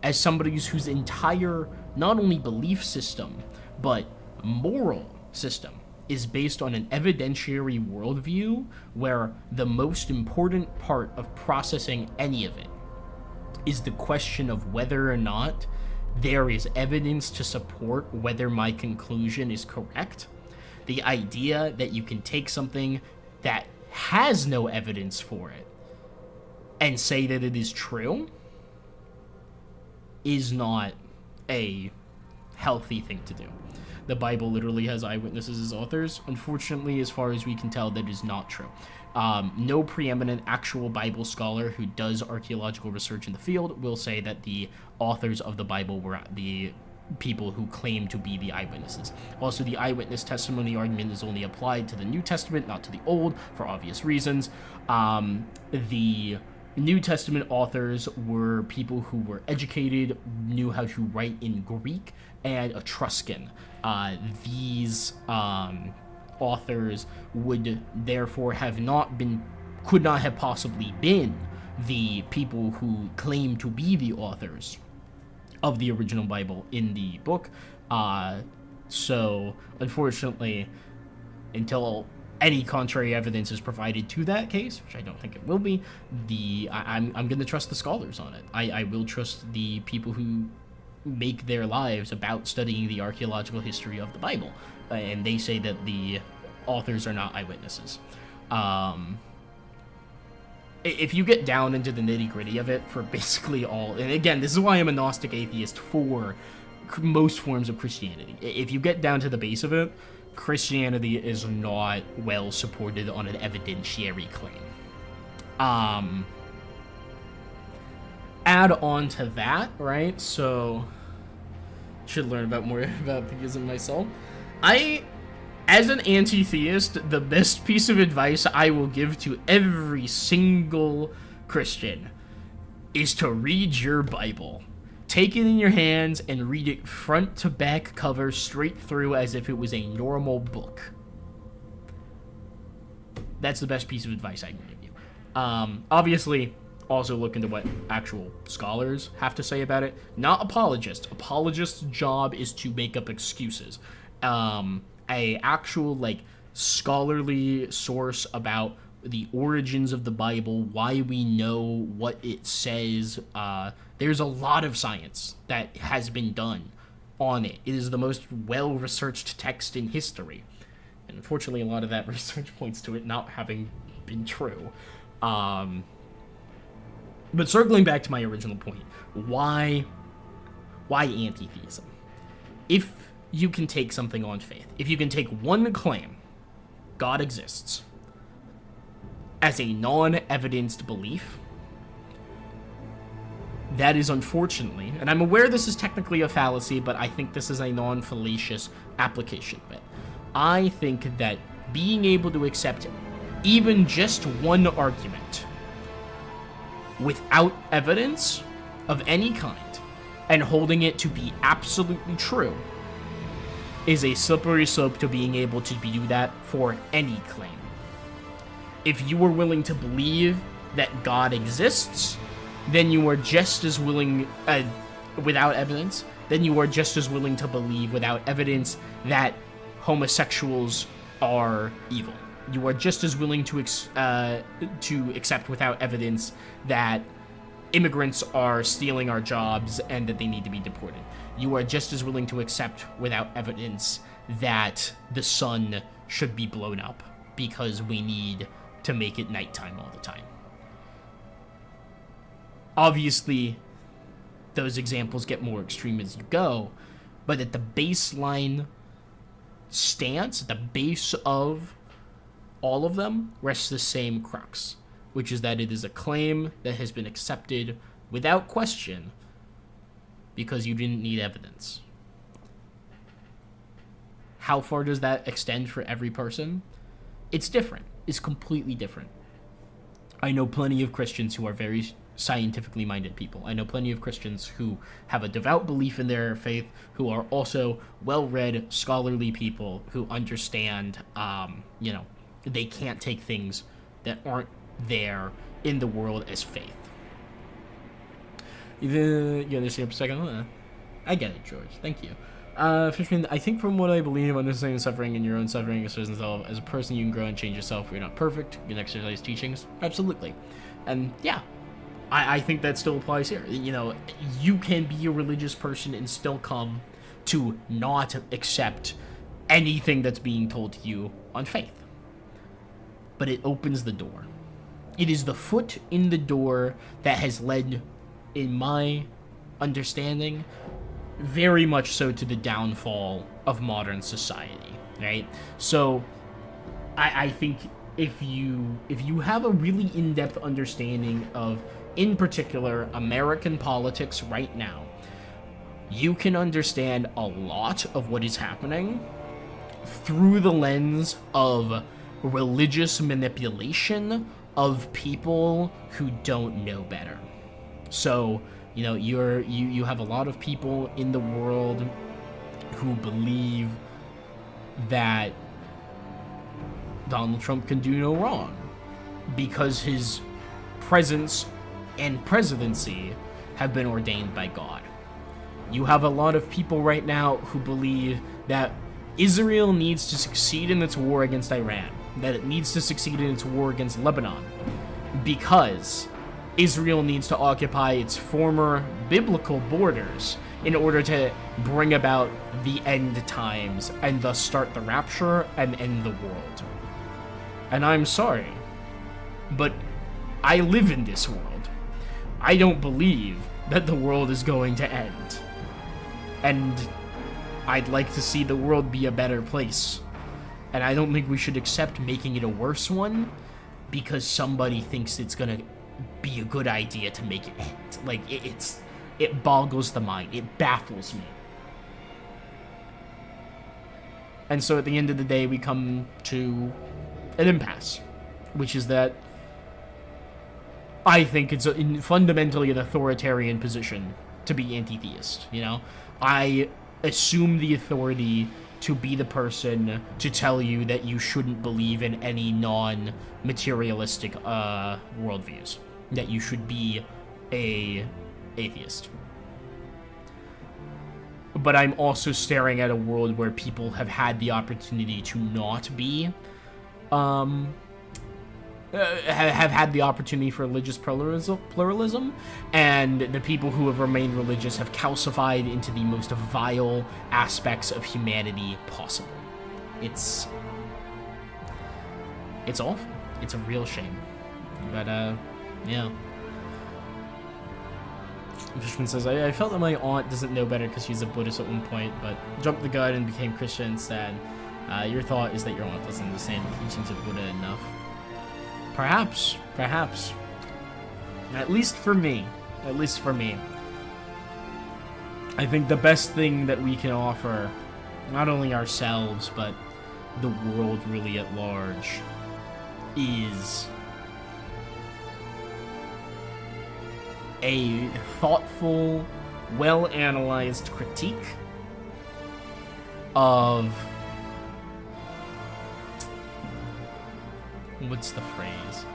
as somebody whose entire, not only belief system, but moral system is based on an evidentiary worldview where the most important part of processing any of it is the question of whether or not there is evidence to support whether my conclusion is correct. The idea that you can take something that has no evidence for it and say that it is true is not a healthy thing to do. The Bible literally has eyewitnesses as authors. Unfortunately, as far as we can tell, that is not true. No preeminent actual Bible scholar who does archaeological research in the field will say that the authors of the Bible were the people who claim to be the eyewitnesses. Also, the eyewitness testimony argument is only applied to the New Testament, not to the Old, for obvious reasons. The New Testament authors were people who were educated, knew how to write in Greek and Etruscan. These authors would therefore could not have possibly been the people who claim to be the authors of the original Bible in the book. So, unfortunately, until any contrary evidence is provided to that case, which I don't think it will be, I'm going to trust the scholars on it. I will trust the people who make their lives about studying the archaeological history of the Bible, and they say that the authors are not eyewitnesses. If you get down into the nitty-gritty of it for basically all, and again, this is why I'm a Gnostic atheist for most forms of Christianity. If you get down to the base of it, Christianity is not well supported on an evidentiary claim. Add on to that, right? So, should learn more about theism myself. As an anti-theist, the best piece of advice I will give to every single Christian is to read your Bible. Take it in your hands and read it front to back cover straight through as if it was a normal book. That's the best piece of advice I can give you. Obviously, also look into what actual scholars have to say about it. Not apologists. Apologists' job is to make up excuses. A actual, scholarly source about the origins of the Bible, why we know what it says. There's a lot of science that has been done on it. It is the most well-researched text in history. And unfortunately, a lot of that research points to it not having been true. But circling back to my original point, why anti-theism? If you can take something on faith, if you can take one claim, God exists, as a non-evidenced belief, that is unfortunately, and I'm aware this is technically a fallacy, but I think this is a non-fallacious application of it. I think that being able to accept even just one argument without evidence of any kind and holding it to be absolutely true is a slippery slope to being able to do that for any claim. If you are willing to believe that God exists, then you are just as willing, without evidence, then you are just as willing to believe without evidence that homosexuals are evil. you are just as willing to accept without evidence that immigrants are stealing our jobs and that they need to be deported. You are just as willing to accept without evidence that the sun should be blown up because we need to make it nighttime all the time. Obviously, those examples get more extreme as you go, but at the baseline stance, at the base of all of them, rests the same crux, which is that it is a claim that has been accepted without question because you didn't need evidence. How far does that extend for every person? It's different. It's completely different. I know plenty of Christians who are very scientifically minded people. I know plenty of Christians who have a devout belief in their faith, who are also well-read, scholarly people who understand, they can't take things that aren't there in the world as faith. You understand for a second? I get it, George. Thank you. Fishman, I think from what I believe, understanding suffering and your own suffering as a person, you can grow and change yourself. You're not perfect. You can exercise teachings. Absolutely. And yeah, I think that still applies here. You can be a religious person and still come to not accept anything that's being told to you on faith. But it opens the door. It is the foot in the door that has led, in my understanding, very much so to the downfall of modern society, right? So I think if you have a really in-depth understanding of, in particular, American politics right now, you can understand a lot of what is happening through the lens of religious manipulation of people who don't know better. So, you have a lot of people in the world who believe that Donald Trump can do no wrong because his presence and presidency have been ordained by God. You have a lot of people right now who believe that Israel needs to succeed in its war against Iran, that it needs to succeed in its war against Lebanon, because Israel needs to occupy its former biblical borders in order to bring about the end times and thus start the rapture and end the world. And I'm sorry, but I live in this world. I don't believe that the world is going to end. And I'd like to see the world be a better place. And I don't think we should accept making it a worse one because somebody thinks it's gonna be a good idea to make it end. Like, it boggles the mind. It baffles me. And so at the end of the day, we come to an impasse, which is that I think it's fundamentally an authoritarian position to be anti-theist, I assume the authority to be the person to tell you that you shouldn't believe in any non-materialistic worldviews, that you should be a atheist. But I'm also staring at a world where people have had the opportunity to not be, have had the opportunity for religious pluralism, and the people who have remained religious have calcified into the most vile aspects of humanity possible. It's awful. It's a real shame. But, yeah. Fishman says, I felt that my aunt doesn't know better because she's a Buddhist at one point, but jumped the gun and became Christian instead. Your thought is that your aunt doesn't understand the teachings of Buddha enough. Perhaps. At least for me. I think the best thing that we can offer, not only ourselves, but the world really at large, is a thoughtful, well-analyzed critique of, what's the phrase?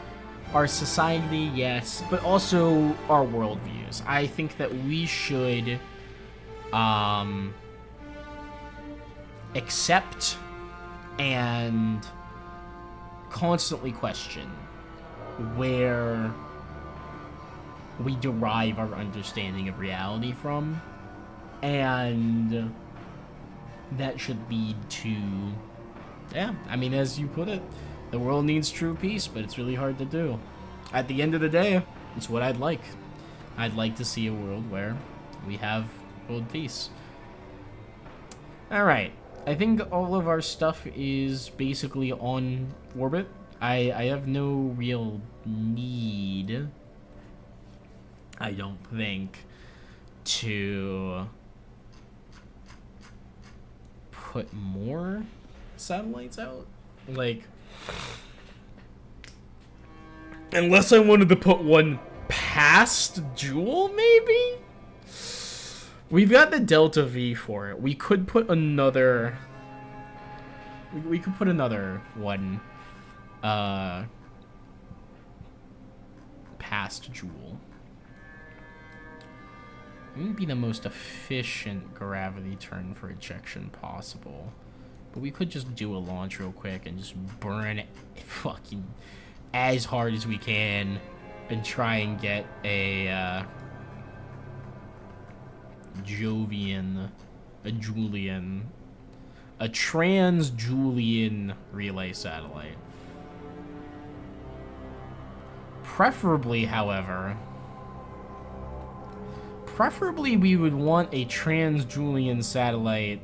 Our society, yes, but also our worldviews. I think that we should accept and constantly question where we derive our understanding of reality from, and that should lead to, yeah, I mean, as you put it, the world needs true peace, but it's really hard to do. At the end of the day, it's what I'd like. I'd like to see a world where we have world peace. Alright, I think all of our stuff is basically on orbit. I have no real need, I don't think, to put more satellites out. Like, unless I wanted to put one past Jewel, maybe? We've got the Delta V for it. We could put another... We could put another one past Jewel. It wouldn't be the most efficient gravity turn for ejection possible. But we could just do a launch real quick and just burn it fucking as hard as we can and try and get a a trans-Julian relay satellite. Preferably, however, we would want a trans-Julian satellite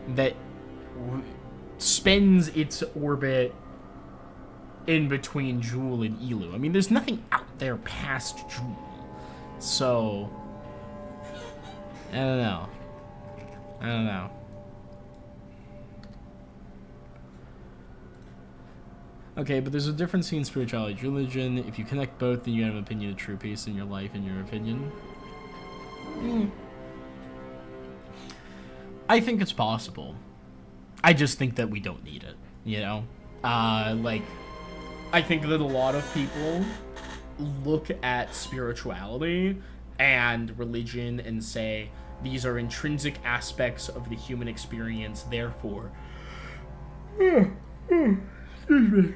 that spends its orbit in between Jool and Elu. I mean, there's nothing out there past Jool. So, I don't know. Okay, but there's a difference in spirituality and religion. If you connect both, then you have an opinion of true peace in your life, in your opinion. I think it's possible. I just think that we don't need it, you know? Like, I think that a lot of people look at spirituality and religion and say, these are intrinsic aspects of the human experience, therefore... excuse me.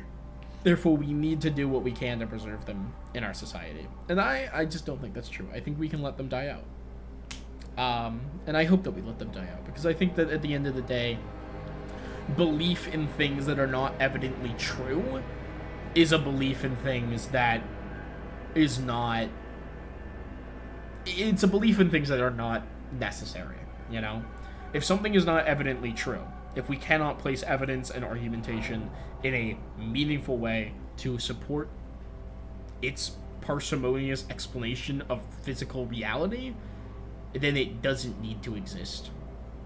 Therefore, we need to do what we can to preserve them in our society. And I just don't think that's true. I think we can let them die out. And I hope that we let them die out, because I think that at the end of the day, belief in things that are not evidently true is a belief in things that is not... It's a belief in things that are not necessary, you know? If something is not evidently true, if we cannot place evidence and argumentation in a meaningful way to support its parsimonious explanation of physical reality, then it doesn't need to exist.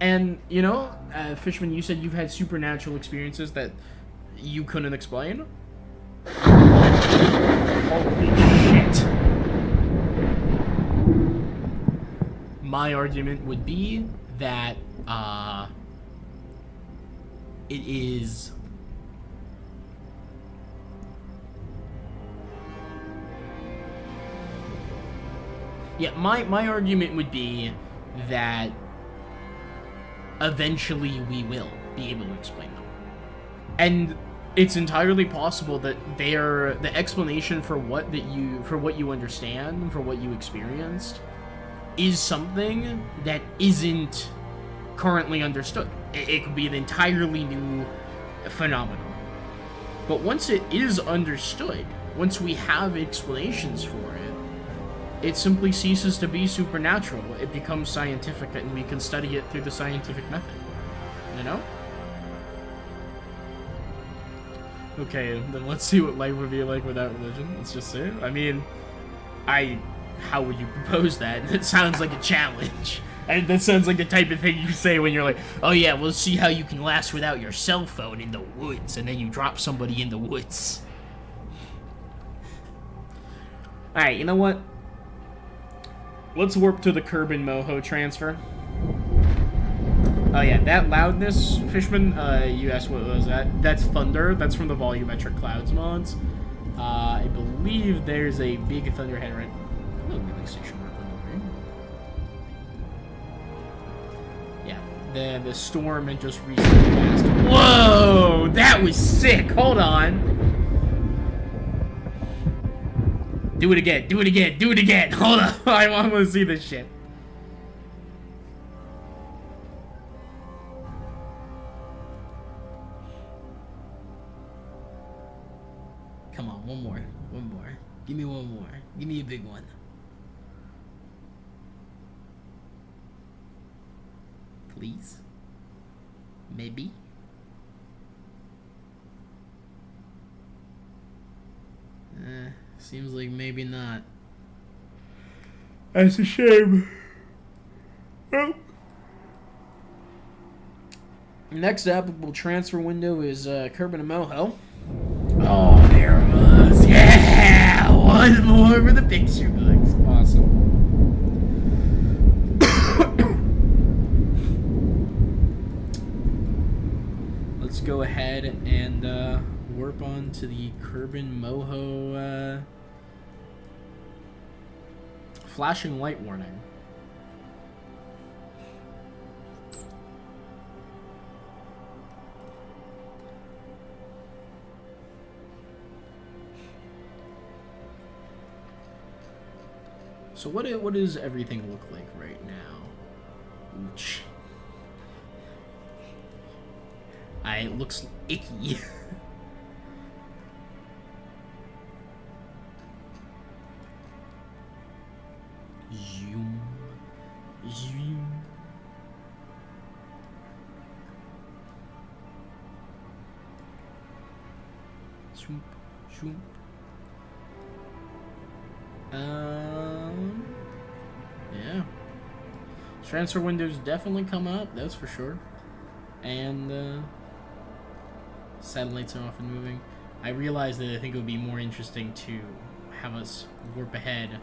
And, you know, Fishman, you said you've had supernatural experiences that you couldn't explain? Holy shit. My argument would be that, it is... Yeah, my argument would be that eventually we will be able to explain them. And it's entirely possible that the explanation for what you understand, for what you experienced, is something that isn't currently understood. It could be an entirely new phenomenon. But once it is understood, once we have explanations for it, it simply ceases to be supernatural. It becomes scientific, and we can study it through the scientific method. You know? Okay, then let's see what life would be like without religion. Let's just say. I mean, how would you propose that? It sounds like a challenge. And that sounds like the type of thing you say when you're like, oh yeah, we'll see how you can last without your cell phone in the woods, and then you drop somebody in the woods. Alright, you know what? Let's warp to the Kerbin Moho transfer. Oh yeah, that loudness, Fishman, you asked what was that? That's thunder. That's from the volumetric clouds mods. I believe there's a big thunderhead right... Hello, relay station. Yeah, the storm had just recently passed. Whoa! That was sick! Hold on. Do it again, do it again, do it again! Hold on, I want to see this shit. Come on, one more. Give me one more. Give me a big one. Please? Maybe? Seems like maybe not. That's a shame. Oh. Next applicable transfer window is Kerbin and Moho. Oh, there it was. Yeah! One more for the picture books. Awesome. Let's go ahead and warp on to the Kerbin Moho flashing light warning. So what does everything look like right now? Ooch. It looks icky. Zoom. Zoom. Swoop. Swoop. Yeah. Transfer windows definitely come up, that's for sure. And, satellites are often moving. I realized that I think it would be more interesting to have us warp ahead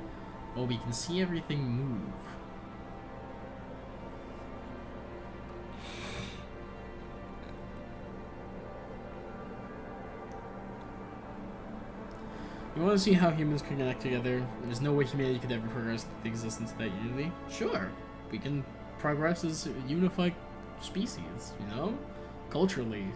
while we can see everything move. You want to see how humans can connect together? There's no way humanity could ever progress the existence of that unity. Sure, we can progress as a unified species, you know? Culturally.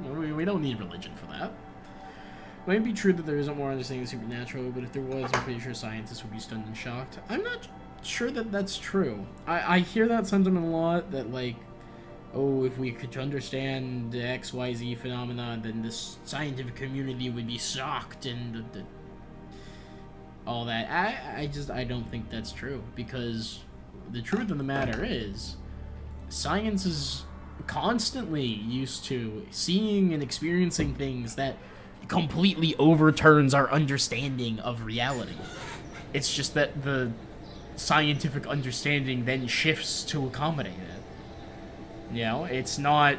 We don't need religion for that. It might be true that there isn't more understanding of the supernatural, but if there was, I'm pretty sure scientists would be stunned and shocked. I'm not sure that that's true. I hear that sentiment a lot, that like, oh, if we could understand the XYZ phenomenon, then the scientific community would be shocked and all that. I don't think that's true, because the truth of the matter is, science is constantly used to seeing and experiencing things that completely overturns our understanding of reality. It's just that the scientific understanding then shifts to accommodate it. You know, it's not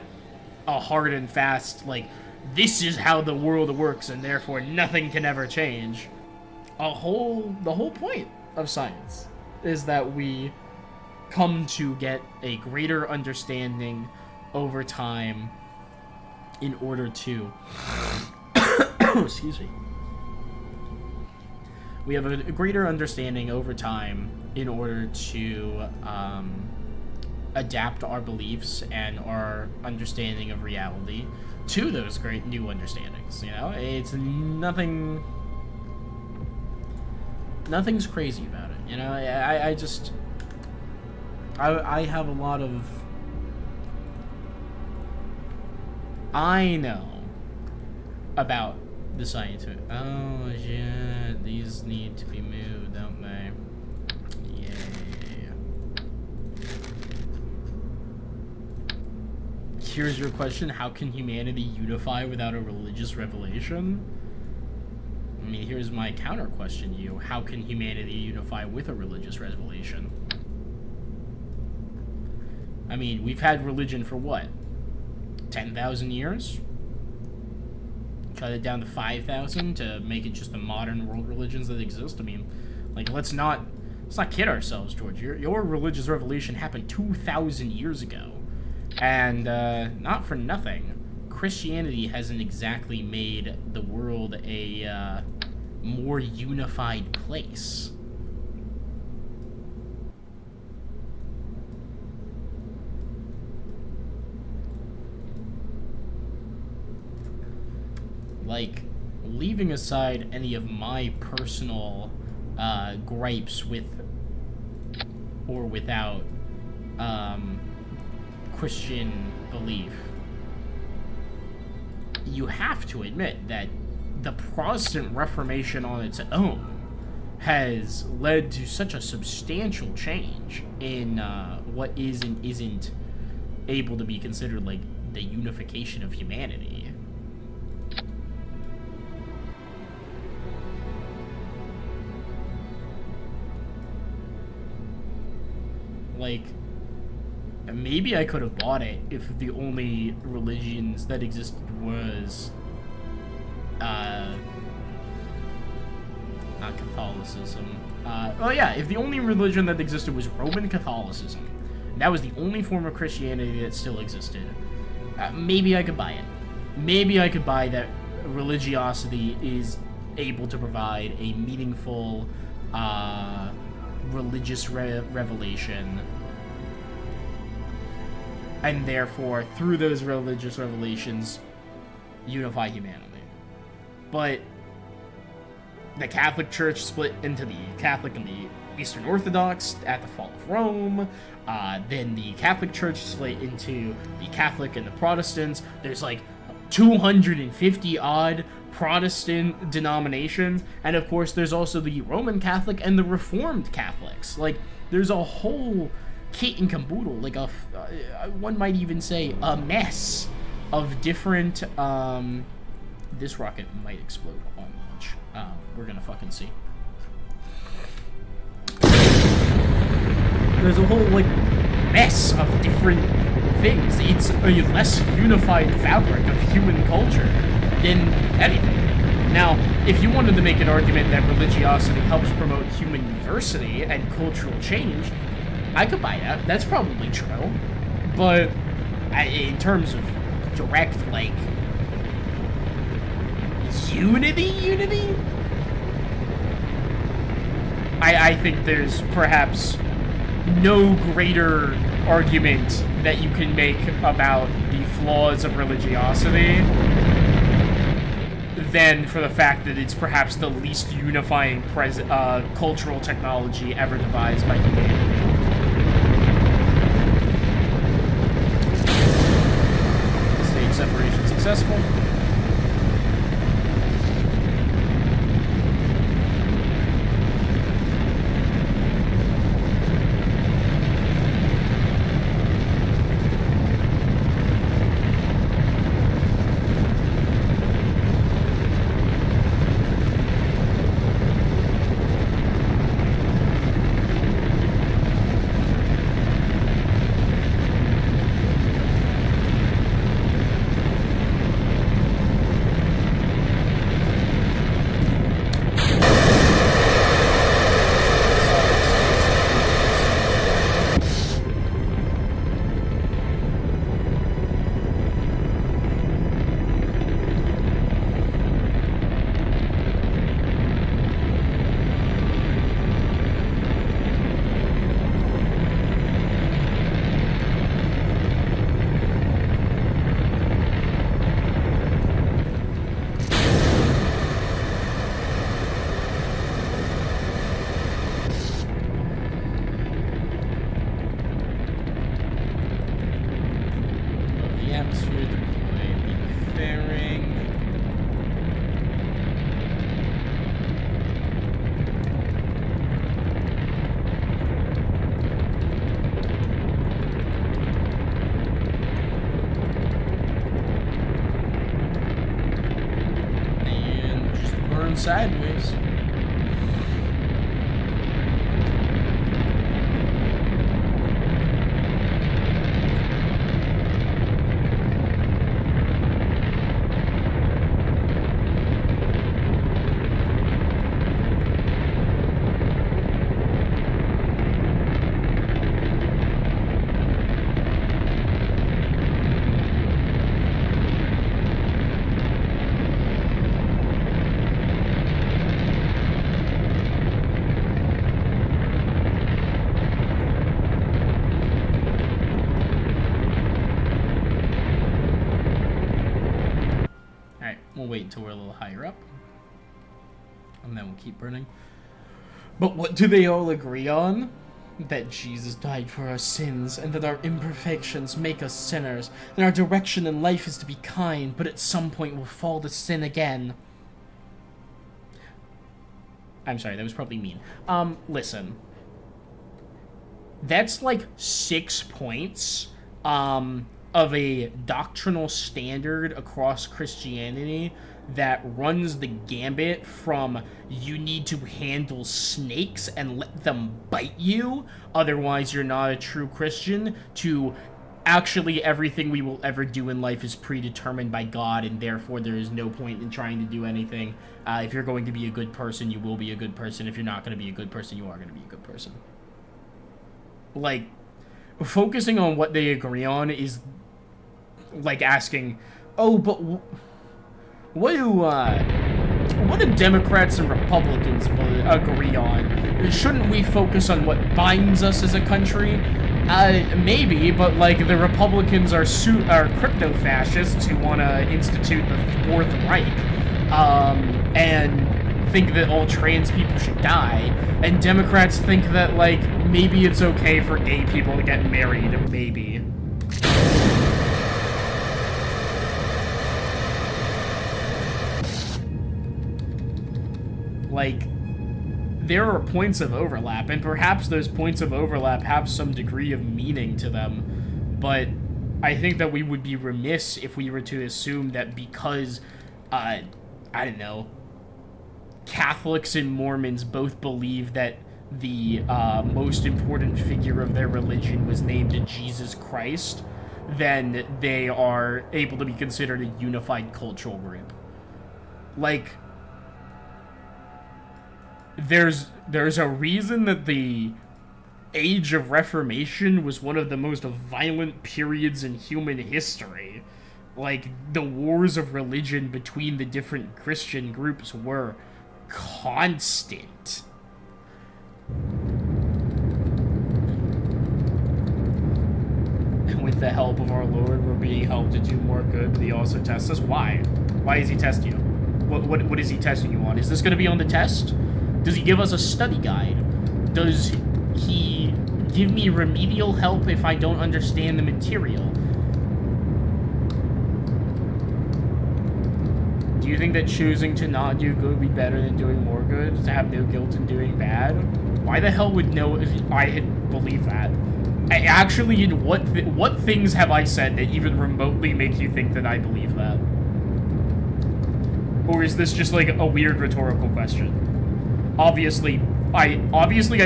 a hard and fast, like, this is how the world works and therefore nothing can ever change. The whole point of science is that we come to get a greater understanding over time in order to excuse me. We have a greater understanding over time in order to adapt our beliefs and our understanding of reality to those great new understandings. You know, it's nothing's crazy about it. You know, I have a lot of, I know about the scientific. Oh shit, these need to be moved, don't they? Here's your question: how can humanity unify without a religious revelation? I mean, here's my counter question to you: how can humanity unify with a religious revelation? I mean, we've had religion for what? 10,000 years? Cut it down to 5,000 to make it just the modern world religions that exist. I mean, like, let's not kid ourselves, George. Your religious revelation happened 2,000 years ago. And, not for nothing, Christianity hasn't exactly made the world a, more unified place. like, leaving aside any of my personal gripes with or without Christian belief, you have to admit that the Protestant Reformation on its own has led to such a substantial change in what is and isn't able to be considered like the unification of humanity. Like, maybe I could have bought it if the only religions that existed was not Catholicism. If the only religion that existed was Roman Catholicism, that was the only form of Christianity that still existed, maybe I could buy it. Maybe I could buy that religiosity is able to provide a meaningful religious revelation, and therefore, through those religious revelations, unify humanity. But the Catholic Church split into the Catholic and the Eastern Orthodox at the fall of Rome. Then the Catholic Church split into the Catholic and the Protestants. There's like 250 odd Protestant denominations, and of course there's also the Roman Catholic and the Reformed Catholics. Like, there's a whole kit and caboodle, like one might even say a mess of different this rocket might explode on launch. We're gonna fucking see. There's a whole like mess of different things. It's a less unified fabric of human culture than anything. Now, if you wanted to make an argument that religiosity helps promote human diversity and cultural change, I could buy that. That's probably true. But in terms of direct, like, unity? I think there's perhaps no greater argument that you can make about the flaws of religiosity than for the fact that it's perhaps the least unifying cultural technology ever devised by humanity. Stage separation successful. Sideways. We'll wait until we're a little higher up. And then we'll keep burning. But what do they all agree on? That Jesus died for our sins, and that our imperfections make us sinners, and our direction in life is to be kind, but at some point we'll fall to sin again. I'm sorry, that was probably mean. Listen. That's like 6 points, of a doctrinal standard across Christianity that runs the gambit from you need to handle snakes and let them bite you, otherwise you're not a true Christian, to actually everything we will ever do in life is predetermined by God, and therefore there is no point in trying to do anything. If you're going to be a good person, you will be a good person. If you're not going to be a good person, you are going to be a good person. Like, focusing on what they agree on is like asking, oh, but what do Democrats and Republicans agree on? Shouldn't we focus on what binds us as a country? Maybe, but like the Republicans are crypto fascists who want to institute the Fourth Reich, and think that all trans people should die, and Democrats think that like maybe it's okay for gay people to get married, maybe. Like, there are points of overlap, and perhaps those points of overlap have some degree of meaning to them, but I think that we would be remiss if we were to assume that because, I don't know, Catholics and Mormons both believe that the most important figure of their religion was named Jesus Christ, then they are able to be considered a unified cultural group. Like, there's a reason that the Age of Reformation was one of the most violent periods in human history. Like, the wars of religion between the different Christian groups were constant. And with the help of our Lord, we're being helped to do more good, but he also tests us. Why? Why does he test you? What is he testing you on? Is this going to be on the test? Does he give us a study guide? Does he give me remedial help if I don't understand the material? Do you think that choosing to not do good would be better than doing more good? To have no guilt in doing bad? Why the hell would I believe that? Actually, what things have I said that even remotely make you think that I believe that? Or is this just like a weird rhetorical question? Obviously I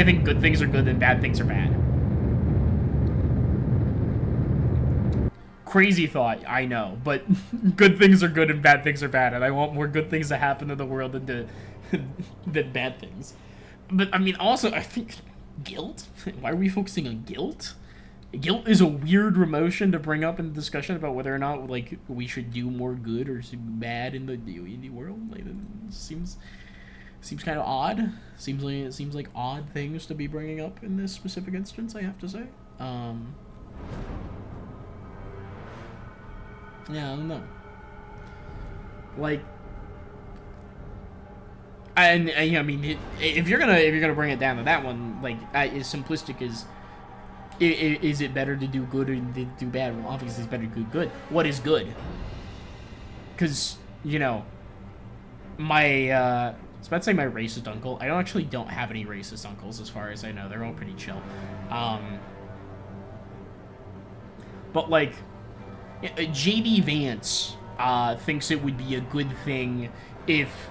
think good things are good and bad things are bad. Crazy thought, I know, but good things are good and bad things are bad, and I want more good things to happen in the world than bad things. But I mean, also, I think guilt? Why are we focusing on guilt? Guilt is a weird emotion to bring up in the discussion about whether or not like we should do more good or bad in the world. Like, it seems kind of odd. Seems like odd things to be bringing up in this specific instance, I have to say. Yeah, I don't know. Like, I mean, if you're gonna bring it down to that one, like, as simplistic as, is it better to do good or to do bad? Well, obviously it's better to do good. What is good? Because, you know, I was about to say my racist uncle. I don't have any racist uncles as far as I know. They're all pretty chill. But like, JD Vance thinks it would be a good thing if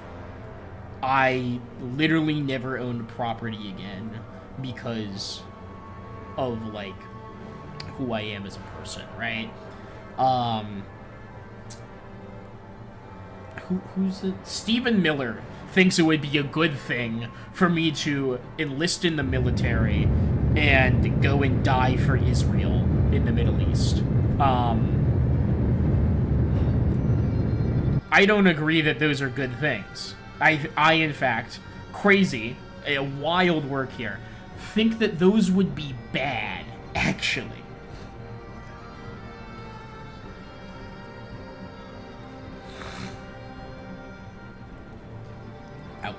I literally never owned property again because of like who I am as a person, right? Who's it? Stephen Miller thinks it would be a good thing for me to enlist in the military and go and die for Israel in the Middle East. I don't agree that those are good things. I in fact, crazy, a wild work here, think that those would be bad, actually.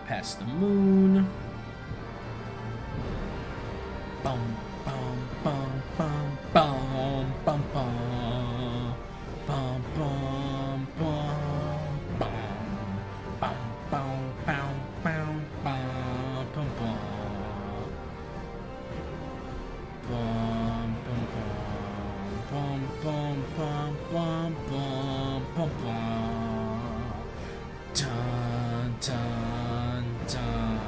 past the moon. Bum, bum, bum, bum, bum, bum, bum. Bum, bum, bum, bum. Bum, bum, bum, bum, bum, bum, bum. Bum, bum, bum, bum, bum, bum, bum, bum, bum. Dun, dun, dun.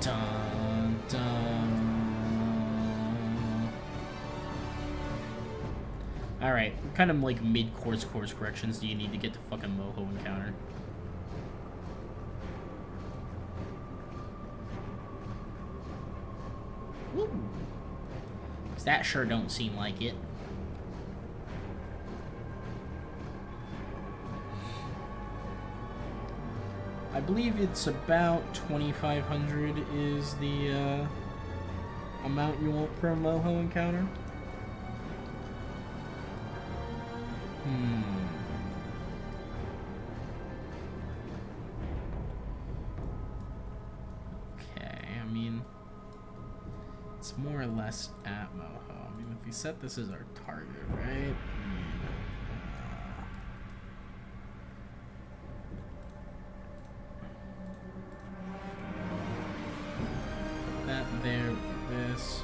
Dun, dun. Alright, what kind of like mid-course course corrections do you need to get to fucking Moho encounter? Woo! 'Cause that sure don't seem like it. I believe it's about 2,500 is the amount you want for a Moho encounter. Okay, I mean, it's more or less at Moho. I mean, if we set this as our target, right? That there, this.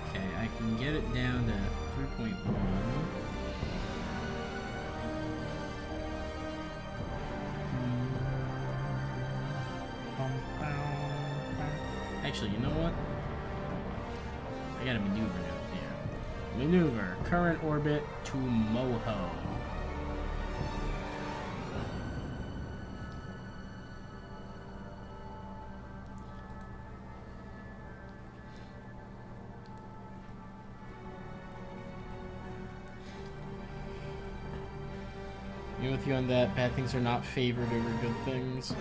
Okay, I can get it down to 3.1. Actually, you know what? I gotta maneuver now here. Maneuver. Current orbit to Moho. With you on that, bad things are not favored over good things.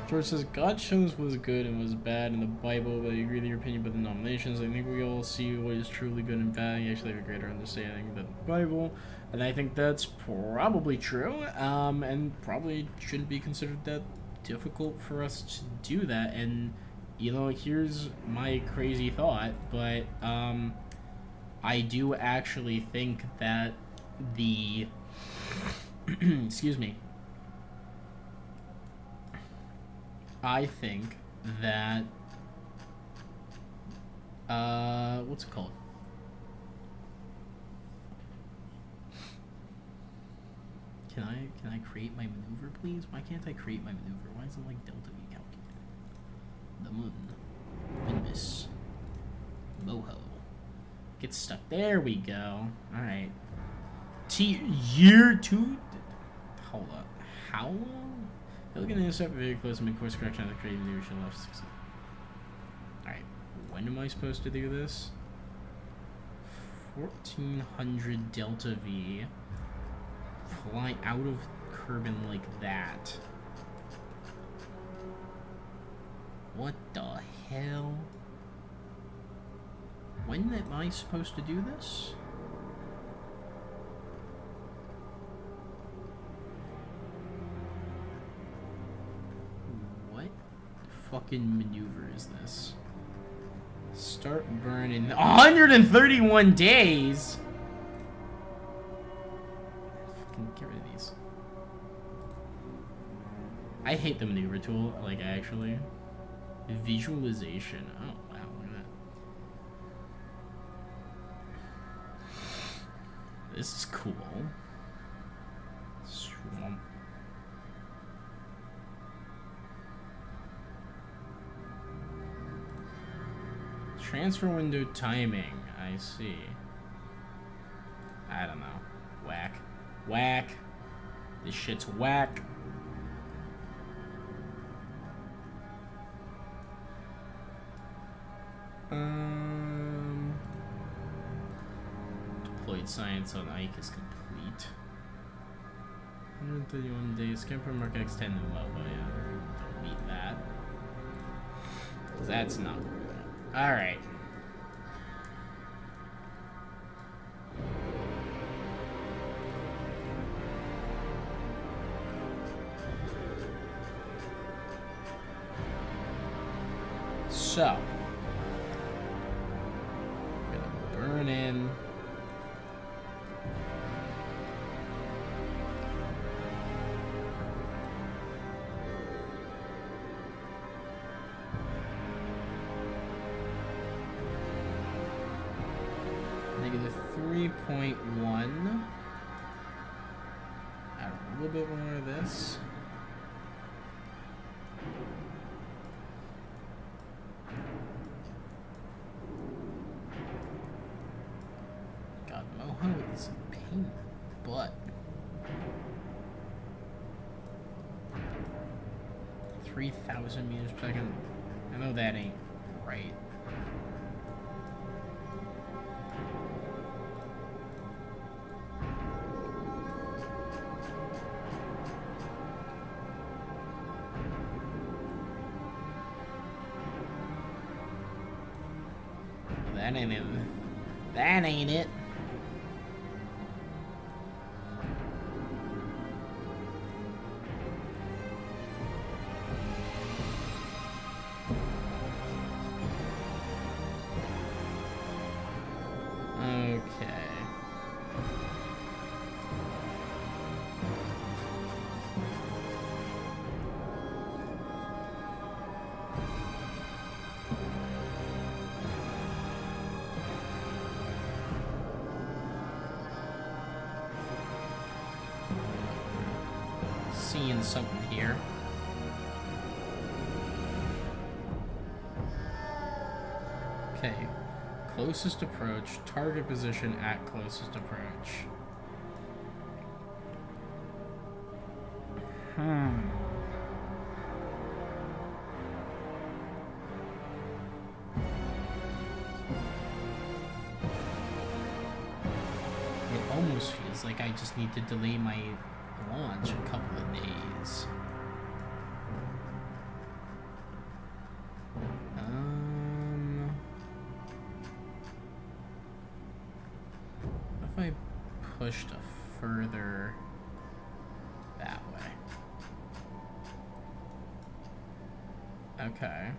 George says, God shows what is good and what is bad in the Bible, but I agree with your opinion about the denominations. I think we all see what is truly good and bad. You actually have a greater understanding than the Bible, and I think that's probably true, and probably shouldn't be considered that difficult for us to do that. And, you know, here's my crazy thought, but, I do actually think that the... excuse me. I think that what's it called? Can I create my maneuver, please? Why can't I create my maneuver? Why is it like delta V calculated? The moon. Windmiss. Moho. Get stuck. There we go. Alright. Year 2? Hold up. How long? Looking at intercept very close to mid-course correction of the creative leadership left 60. Alright. When am I supposed to do this? 1400 delta V. Fly out of Kerbin like that. What the hell? When am I supposed to do this? What fucking maneuver is this? Start burning 131 days? Fucking get rid of these. I hate the maneuver tool, like actually. Visualization. Oh wow, look at that. This is cool. Swamp. Transfer window timing. I see. I don't know. Whack. Whack. This shit's whack. Deployed science on Ike is complete. 131 days. Camper mark X10 and low, but yeah, don't beat that. That's not what we want. Alright. So, I'm gonna burn in. -3.1. Add a little bit more of this. God, Moho is a pain in the butt. 3,000 meters per second. I know that ain't right. That ain't it. That ain't it. Okay. Seeing something here. Okay. Closest approach, target position at closest approach. It almost feels like I just need to delay my launch a couple of days. What if I pushed a further that way? Okay.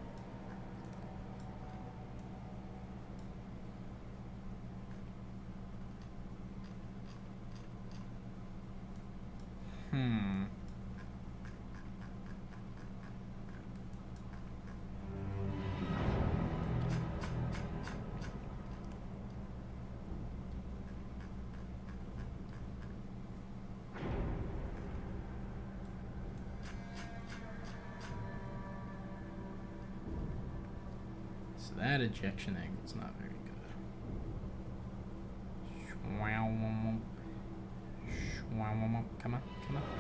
So that ejection angle is not very good. Come on, come on.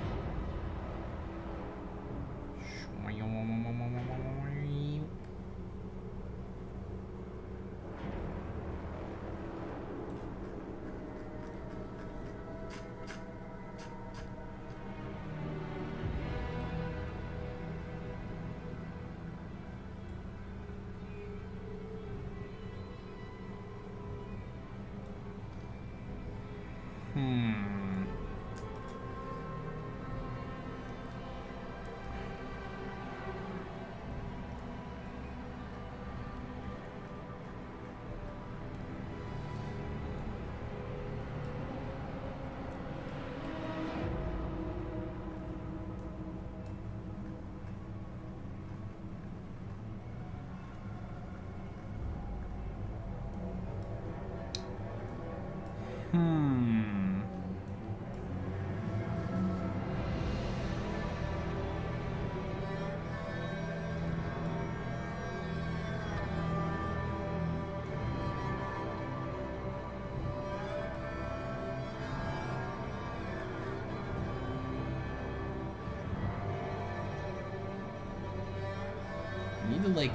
I need to like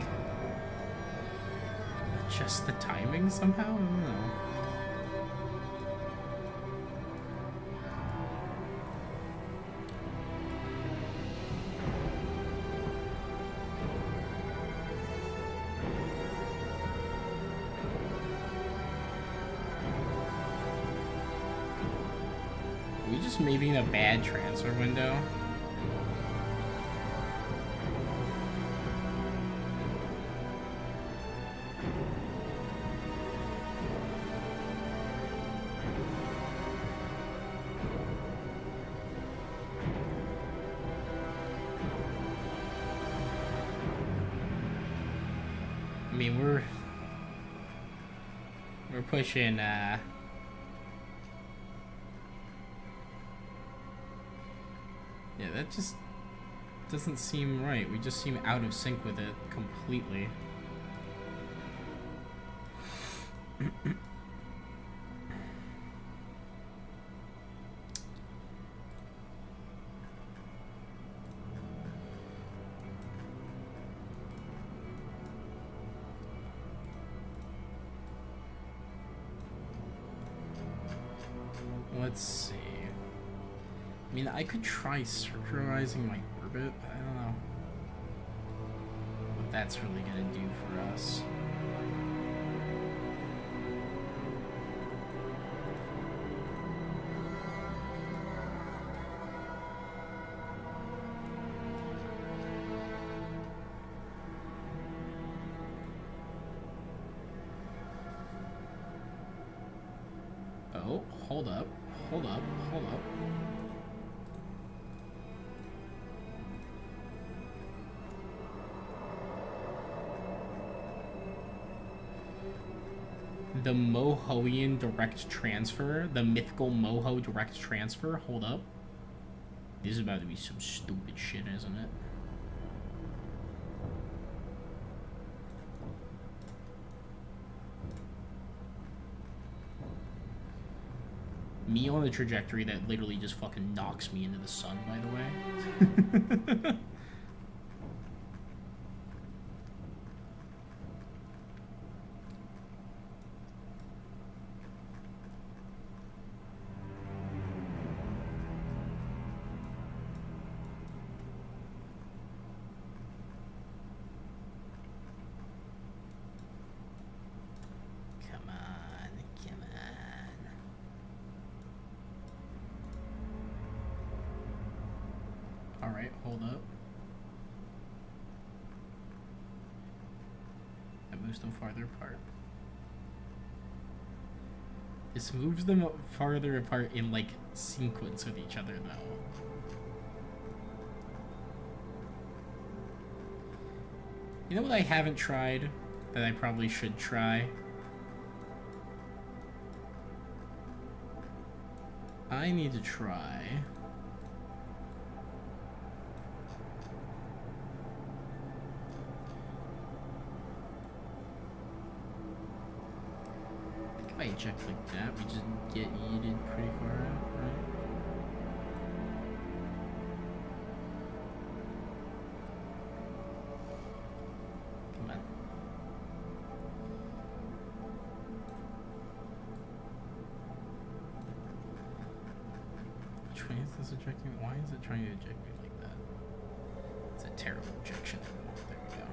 adjust the timing somehow? I don't know. maybe in a bad transfer window. I mean, we're pushing, yeah, that just doesn't seem right. We just seem out of sync with it completely. Let's see. I mean, I could try circularizing my orbit, but I don't know what that's really gonna do for us. Oh, hold up. Hold up, hold up. The Mohoian direct transfer, the mythical Moho direct transfer. Hold up. This is about to be some stupid shit, isn't it? Me on a trajectory that literally just fucking knocks me into the sun, by the way. Alright, hold up. That moves them farther apart. This moves them farther apart in, like, sequence with each other, though. You know what I haven't tried that I probably should try? I need to try... If I eject like that, we just get yeeted pretty far out, right? Come on. Which way is this ejecting? Why is it trying to eject me like that? It's a terrible ejection. There we go.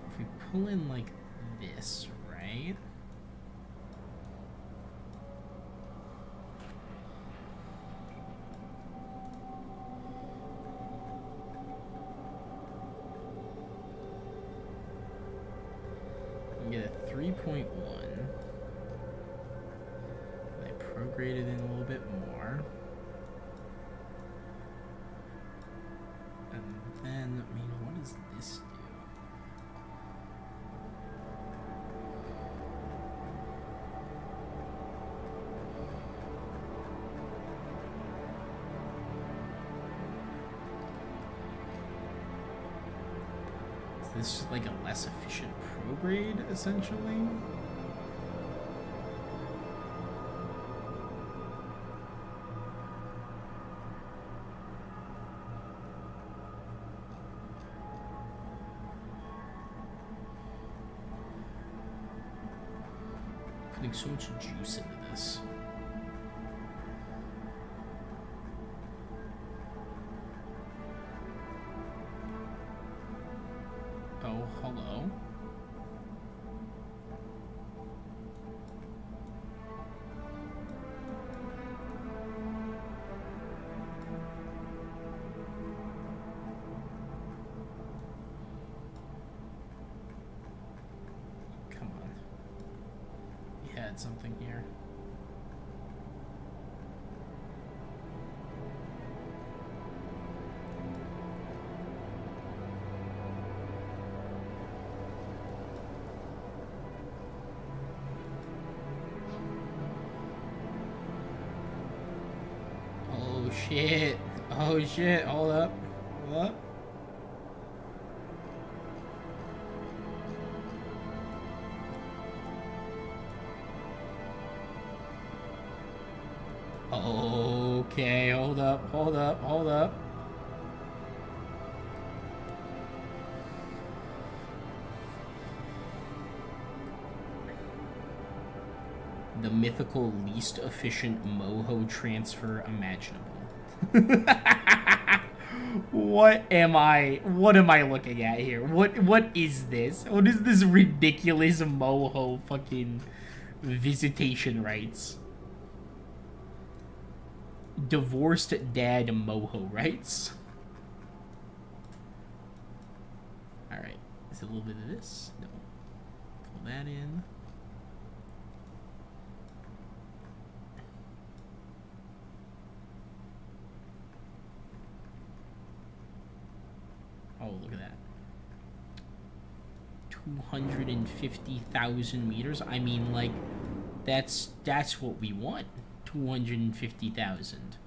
If we pull in like this, right? We get a 3.1. And I prograde it in a little bit more. And then, I mean, what does this do? This is like a less efficient prograde, essentially. Putting so much juice into this. Oh, hello. add something here. Oh shit. Oh shit. Hold up. Hold up. Okay, hold up, hold up, hold up. The mythical least efficient moho transfer imaginable. What am I looking at here? What is this? What is this ridiculous moho fucking visitation rights? Divorced dad moho rights. Alright. Is it a little bit of this? No. Pull that in. Oh, look at that. 250,000 meters. I mean, like, that's what we want. 250,000.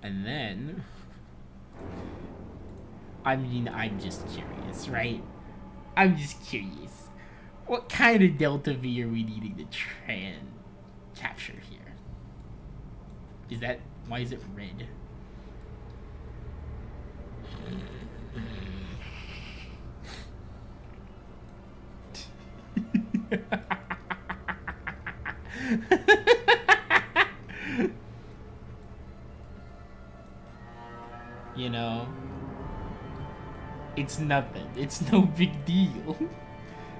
And then, I mean, I'm just curious, right? I'm just curious. What kind of delta V are we needing to capture here? Is that, why is it red? You know, it's nothing. It's no big deal.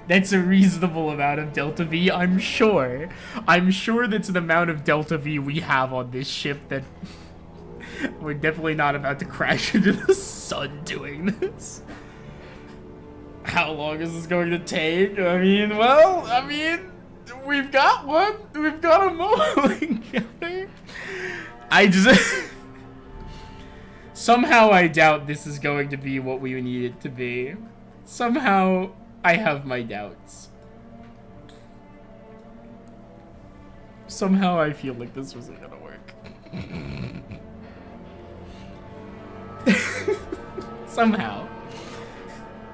That's a reasonable amount of delta V, I'm sure. I'm sure that's an amount of delta V we have on this ship that we're definitely not about to crash into the sun doing this. How long is this going to take? I mean, well, we've got one. We've got a modeling counter. I just... Somehow I doubt this is going to be what we need it to be. Somehow I have my doubts. Somehow I feel like this wasn't gonna work. Somehow.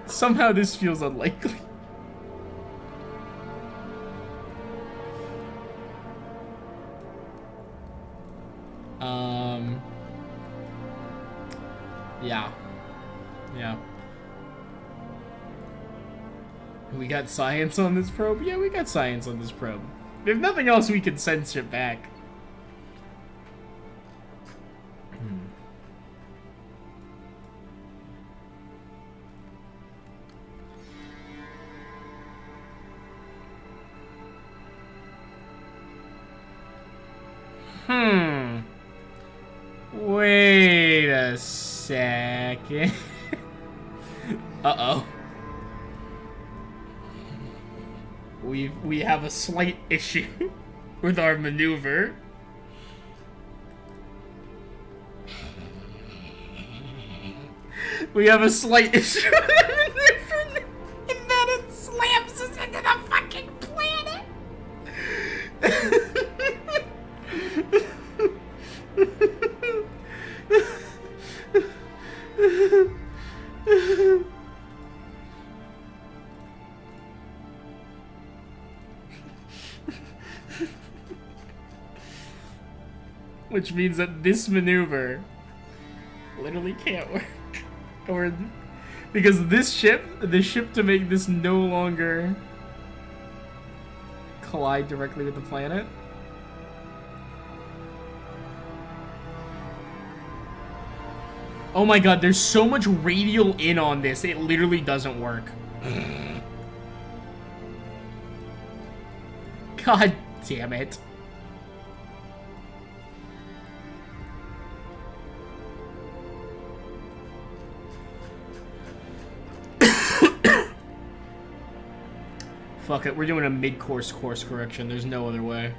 Somehow this feels unlikely. Yeah. Yeah. We got science on this probe? Yeah, we got science on this probe. If nothing else, we can send shit back. Wait a second. Uh-oh. We have a slight issue with our maneuver. We have a slight issue with our maneuver, and then it slams us into the fucking planet. Which means that this maneuver literally can't work. Or because the ship to make this no longer collide directly with the planet. Oh my god, there's so much radial in on this, it literally doesn't work. God damn it. Fuck it, we're doing a mid-course course correction. There's no other way.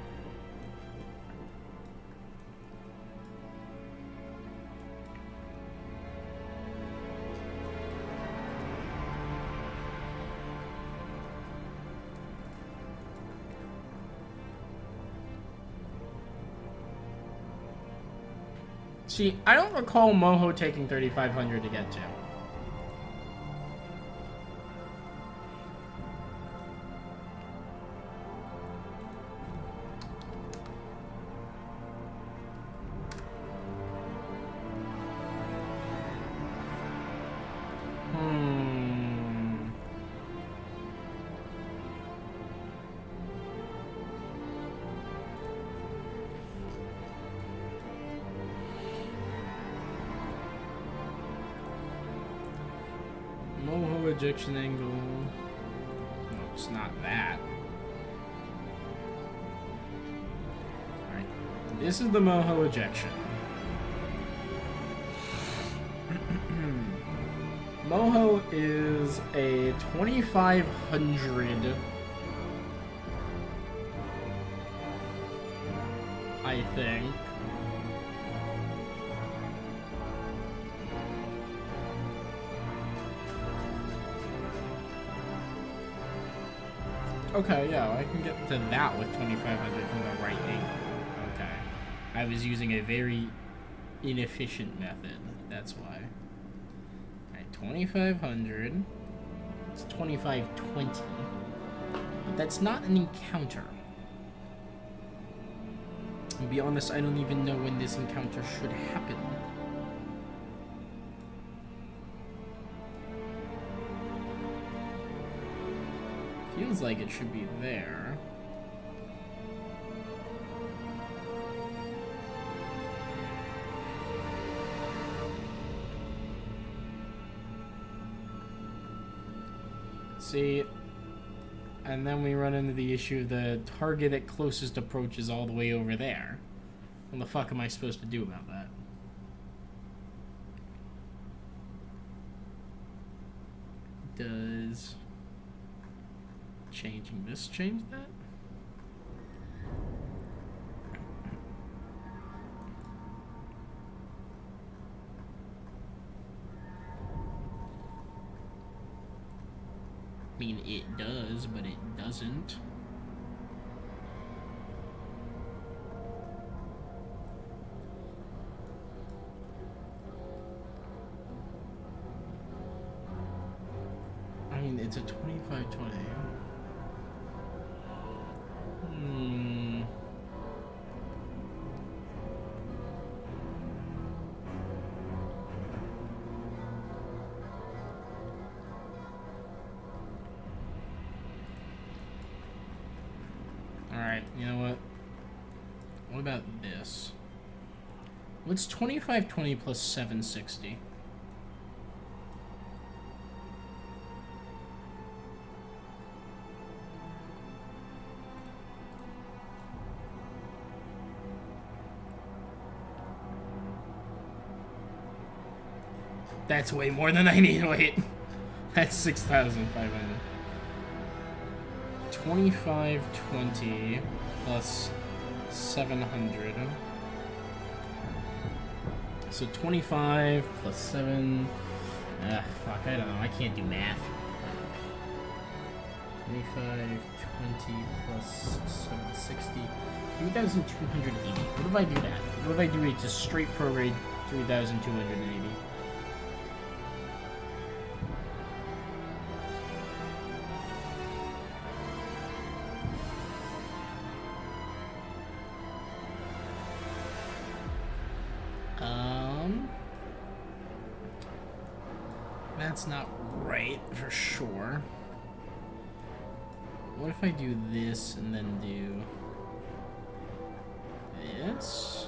See, I don't recall Moho taking 3,500 to get to. Moho ejection angle. No, it's not that. Alright. This is the Moho ejection. Moho is a 2,500, I think. Okay, yeah, I can get to that with 2,500 from the right angle. Okay. I was using a very inefficient method. That's why. Alright, 2,500. It's 2,520. But that's not an encounter. To be honest, I don't even know when this encounter should happen. Feels like it should be there. See, and then we run into the issue of the target at closest approach is all the way over there. What the fuck am I supposed to do about that? Does changing this change that? I mean, it does, but it doesn't. I mean, it's a 25-20. Alright, you know what? What about this? What's 25-20 plus 760? That's way more than I need. Wait. That's 6,500. 25-20 plus 700. So 25 plus 7. Fuck, I don't know. I can't do math. 25-20 plus 760. 3,280. What if I do that? What if I do it to straight prorate 3,280? That's not right for sure. What if I do this and then do this?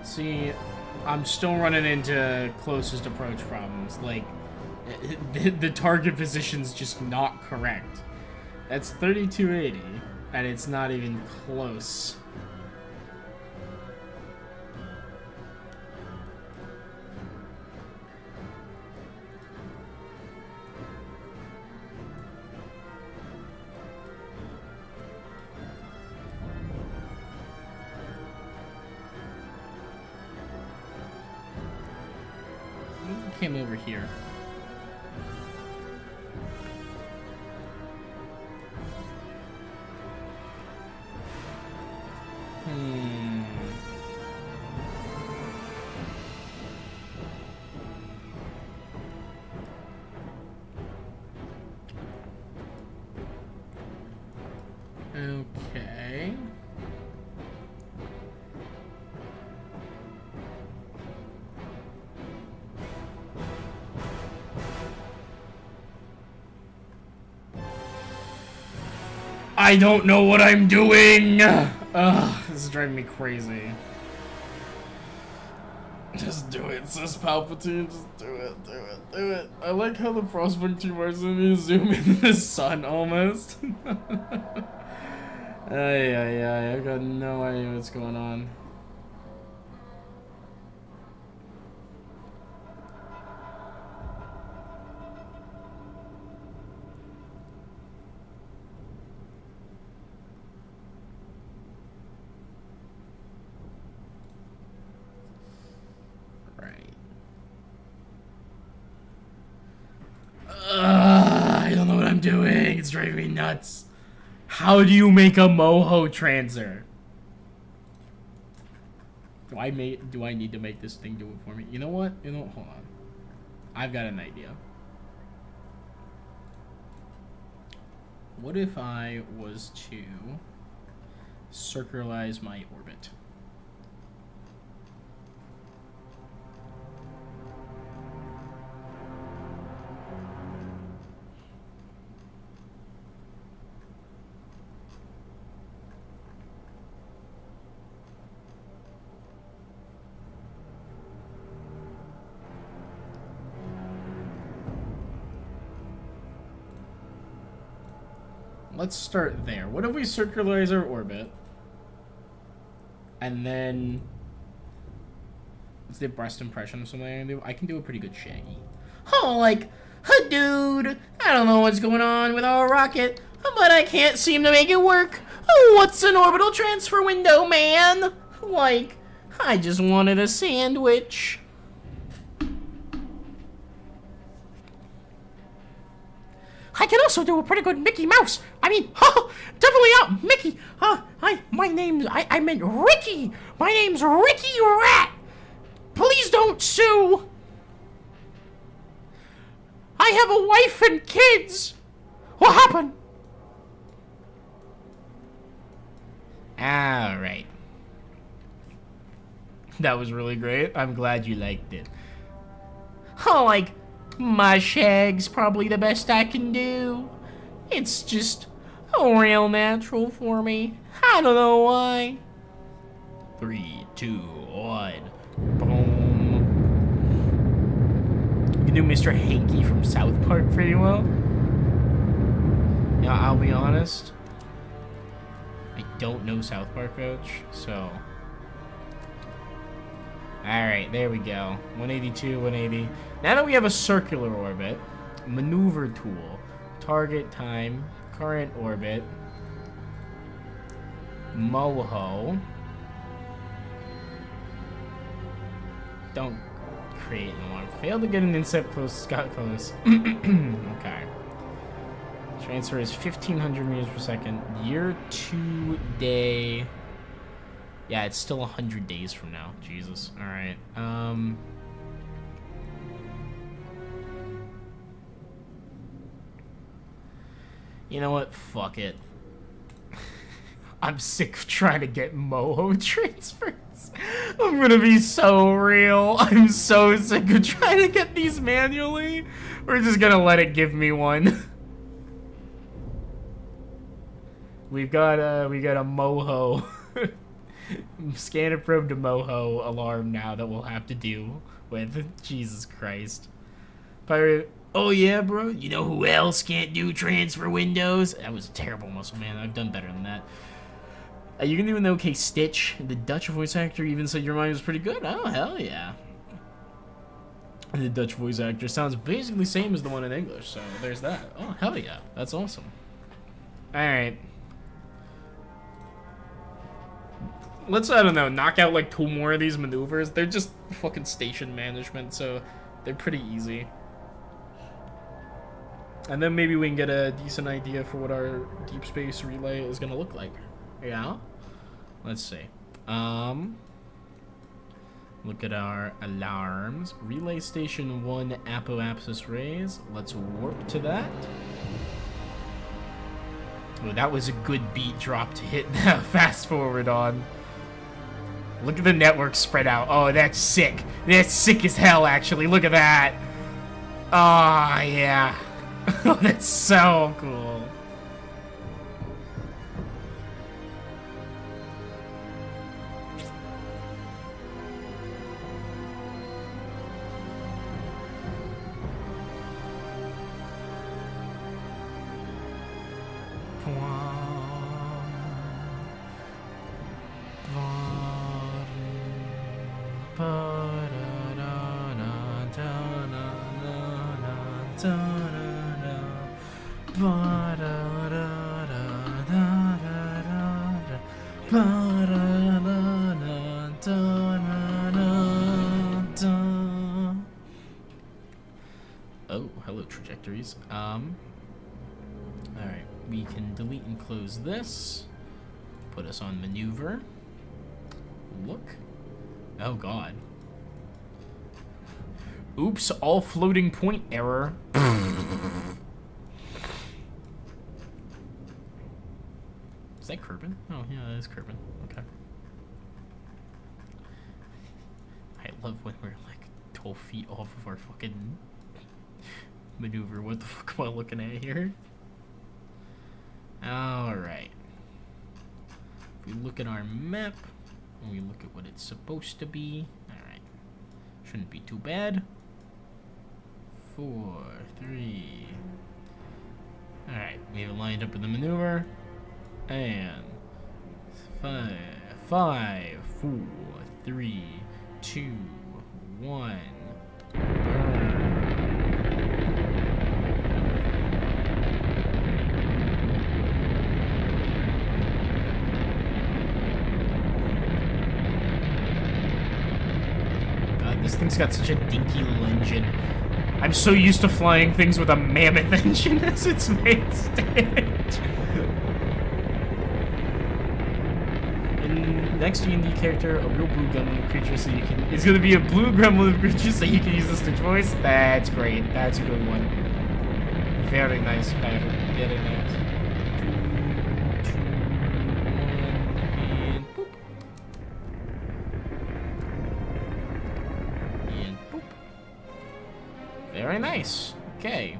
See, I'm still running into closest approach problems. Like, the target position's just not correct. That's 3280, and it's not even close. Came over here. Okay. I don't know what I'm doing! Ugh, this is driving me crazy. Just do it, sis Palpatine, just do it, do it, do it. I like how the Frostburn 2 bars in me zoom in the sun almost. Ay, I've got no idea what's going on. I don't know what I'm doing. It's driving me nuts. How do you make a moho transer? Do I need to make this thing do it for me? You know what? Hold on. I've got an idea. What if I was to circularize my orbit? Let's start there. What if we circularize our orbit? And then... Let's do breast impression or something I can do. I can do a pretty good Shaggy. Oh, like, dude, I don't know what's going on with our rocket, but I can't seem to make it work. Oh, what's an orbital transfer window, man? Like, I just wanted a sandwich. I can also do a pretty good Mickey Mouse. I mean, definitely not Mickey. I meant Ricky. My name's Ricky Rat. Please don't sue. I have a wife and kids. What happened? All right. That was really great. I'm glad you liked it. Oh, like, my shag's probably the best I can do. It's just real natural for me. I don't know why. 3, 2, 1. Boom. You can do Mr. Hanky from South Park pretty well. Yeah, I'll be honest. I don't know South Park, coach, so... Alright, there we go. 182, 180. Now that we have a circular orbit, maneuver tool, target time, current orbit, moho. Don't create one. Failed to get an inset close, got close. Okay. Transfer is 1,500 meters per second. Year 2 day. Yeah, it's still 100 days from now. Jesus. Alright. You know what? Fuck it. I'm sick of trying to get moho transfers. I'm gonna be so real. I'm so sick of trying to get these manually. We're just gonna let it give me one. We got a moho. Scanner probe to moho alarm now that we'll have to deal with. Jesus Christ. Pirate Oh yeah, bro. You know who else can't do transfer windows? That was a terrible muscle, man. I've done better than that. You can do an okay Stitch. The Dutch voice actor even said your mind was pretty good. Oh, hell yeah. The Dutch voice actor sounds basically the same as the one in English, so there's that. Oh, hell yeah. That's awesome. Alright. Let's, I don't know, knock out like 2 more of these maneuvers. They're just fucking station management, so they're pretty easy. And then maybe we can get a decent idea for what our deep space relay is gonna look like. Yeah? Let's see. Look at our alarms. Relay station 1 apoapsis rays. Let's warp to that. Oh, that was a good beat drop to hit fast forward on. Look at the network spread out. Oh, that's sick. That's sick as hell, actually. Look at that. Oh, yeah. Oh, that's so cool. Oh, hello trajectories. Alright, we can delete and close this. Put us on maneuver. Look. Oh god. Oops, all floating point error. Is that Kerbin? Oh, yeah, that is Kerbin. Okay. I love when we're like 12 feet off of our fucking maneuver. What the fuck am I looking at here? Alright. If we look at our map, and we look at what it's supposed to be, alright. Shouldn't be too bad. 4, 3. Alright, we have it lined up with the maneuver. And 5, 4, 3, 2, 1. God, this thing's got such a dinky little engine. I'm so used to flying things with a mammoth engine as its main stage. Next D&D character, a real blue gremlin creature, so you can. It's gonna be a blue gremlin creature, so you can use the Stitch voice. That's great. That's a good one. Very nice pattern. Very nice. 2, 2, 1, and boop. And boop. Very nice. Okay.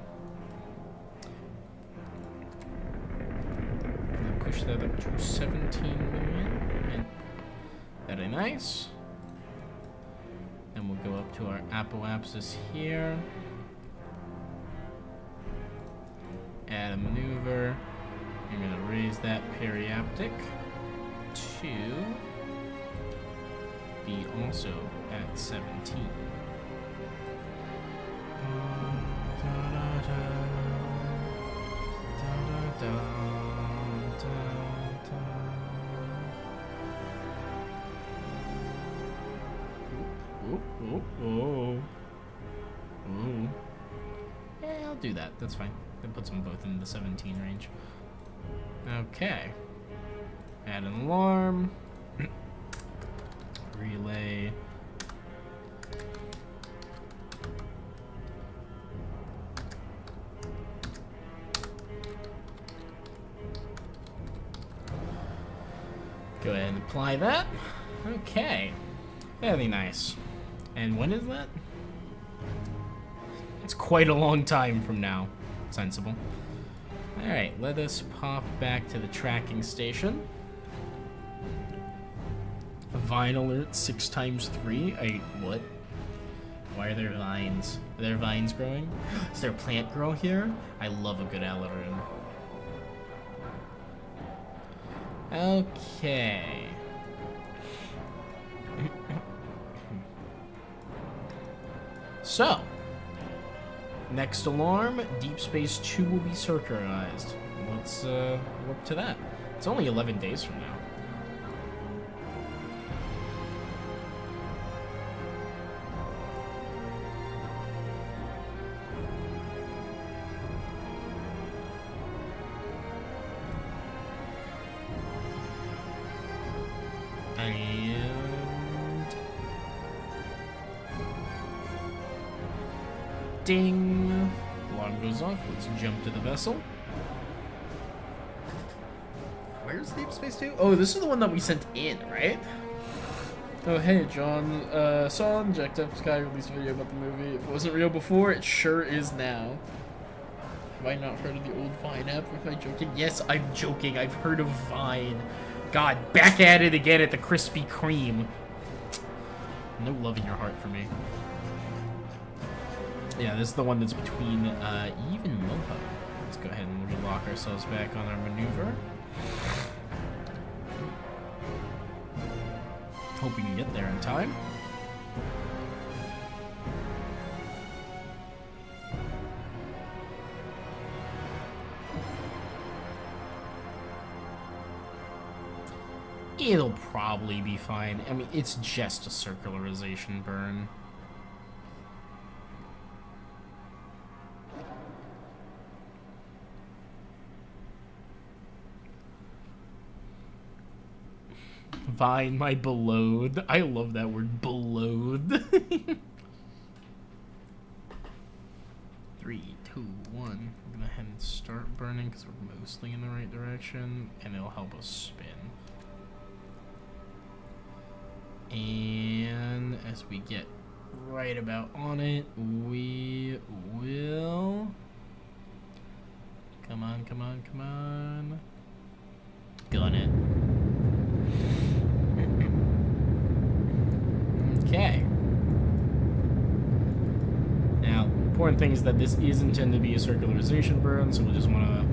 I'm gonna push that up to 17 million. Very nice. Then we'll go up to our apoapsis here. Add a maneuver. I'm going to raise that periaptic to be also at 17. Oh. Yeah, I'll do that. That's fine. That puts them both in the 17 range. Okay. Add an alarm. Relay. Go ahead and apply that. Okay. Very nice. And when is that? It's quite a long time from now. Sensible. Alright, let us pop back to the tracking station. Vine alert 6 times 3. What? Why are there vines? Are there vines growing? Is there a plant grow here? I love a good Alarin. Okay. So, next alarm, Deep Space 2 will be circularized. Let's work to that. It's only 11 days from now. And ding! Alarm goes off. Let's jump to the vessel. Where's Deep Space 2? Oh, this is the one that we sent in, right? Oh, hey, John. Saw on Jacked Up Sky released a video about the movie. If it wasn't real before, it sure is now. Have I not heard of the old Vine app? Am I joking? Yes, I'm joking. I've heard of Vine. God, back at it again at the Krispy Kreme. No love in your heart for me. Yeah, this is the one that's between Eve and Moho. Let's go ahead and relock ourselves back on our maneuver. Hope we can get there in time. It'll probably be fine. I mean, it's just a circularization burn. Vine, my beloved. I love that word, beloved. 3, 2, 1. I'm gonna head and start burning because we're mostly in the right direction, and it'll help us spin. And as we get right about on it, we will... Come on, come on, come on. Gun it. Okay. Now, important thing is that this is intended to be a circularization burn, so we'll just want to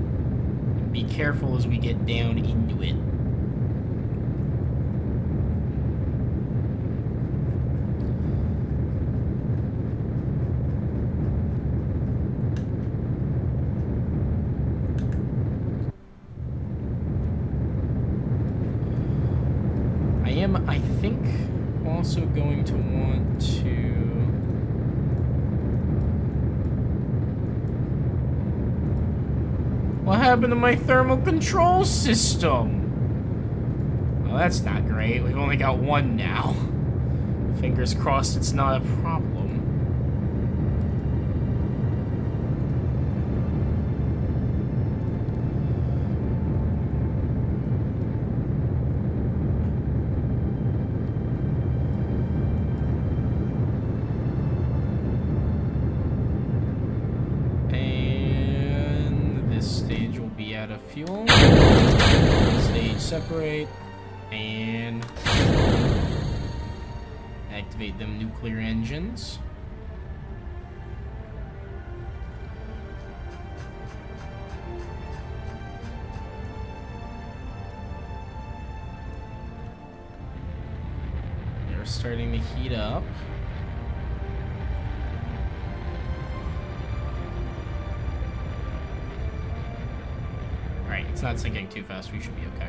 be careful as we get down into it. I think, also going to want to... What happened to my thermal control system? Well, that's not great. We've only got one now. Fingers crossed it's not a problem. Fuel, stage separate, and activate them nuclear engines. They're starting to heat up. It's not sinking too fast. We should be okay.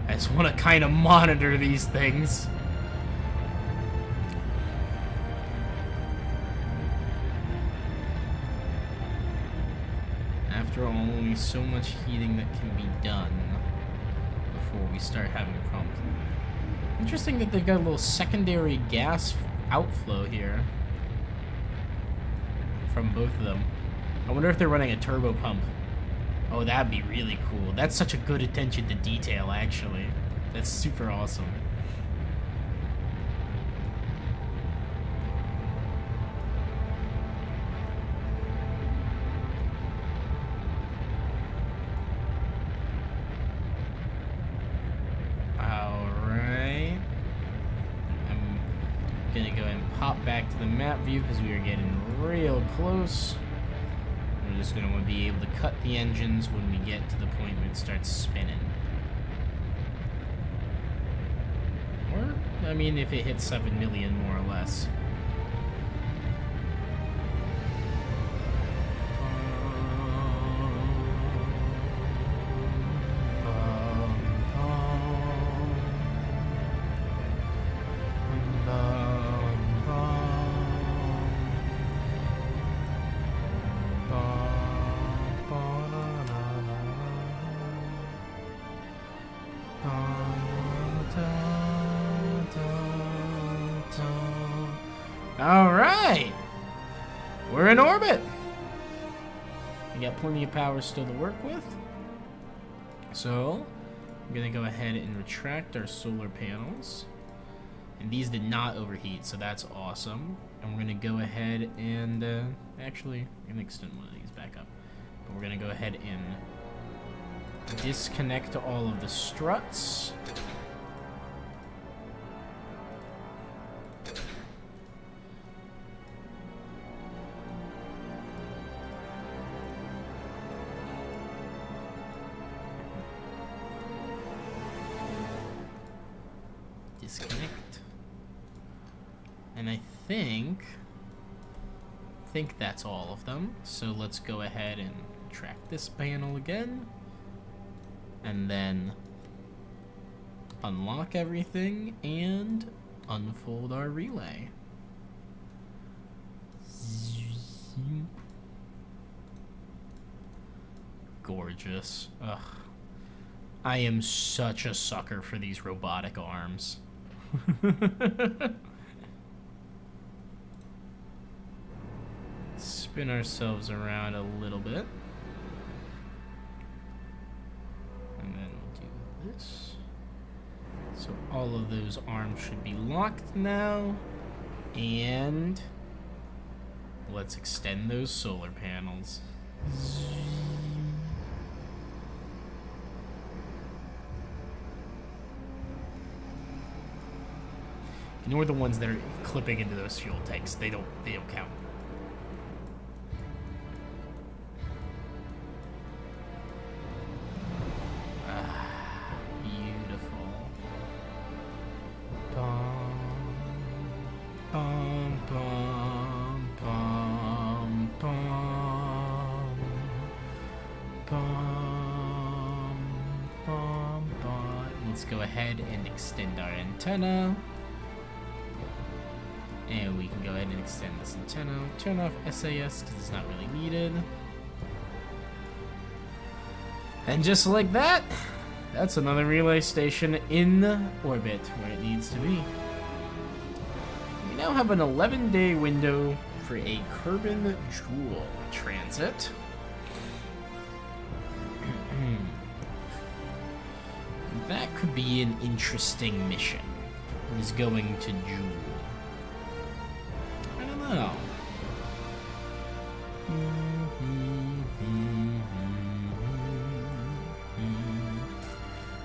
I just want to kind of monitor these things. After all, only so much heating that can be done before we start having problems. Interesting that they've got a little secondary gas outflow here from both of them. I wonder if they're running a turbo pump. Oh, that'd be really cool. That's such a good attention to detail, actually. That's super awesome. Alright. Gonna go ahead and pop back to the map view because we are getting real close. We're just gonna be able to cut the engines when we get to the point where it starts spinning. Or, I mean, if it hits 7 million more or less. Alright! We're in orbit! We got plenty of power still to work with. So, I'm gonna go ahead and retract our solar panels. And these did not overheat, so that's awesome. And we're gonna go ahead and, actually, I'm gonna extend one of these back up. But we're gonna go ahead and disconnect all of the struts. Disconnect. And I think that's all of them. So let's go ahead and track this panel again. And then unlock everything and unfold our relay. Gorgeous. Ugh. I am such a sucker for these robotic arms. Spin ourselves around a little bit. And then we'll do this. So all of those arms should be locked now. And let's extend those solar panels. Ignore the ones that are clipping into those fuel tanks. They don't count. Beautiful. Bum, bum, bum, bum, bum, bum, bum, bum. Let's go ahead and extend our antenna. And we can go ahead and extend this antenna. Turn off SAS because it's not really needed. And just like that, that's another relay station in orbit where it needs to be. We now have an 11-day window for a Kerbin Joule transit. That could be an interesting mission. It is going to Joule. I don't know.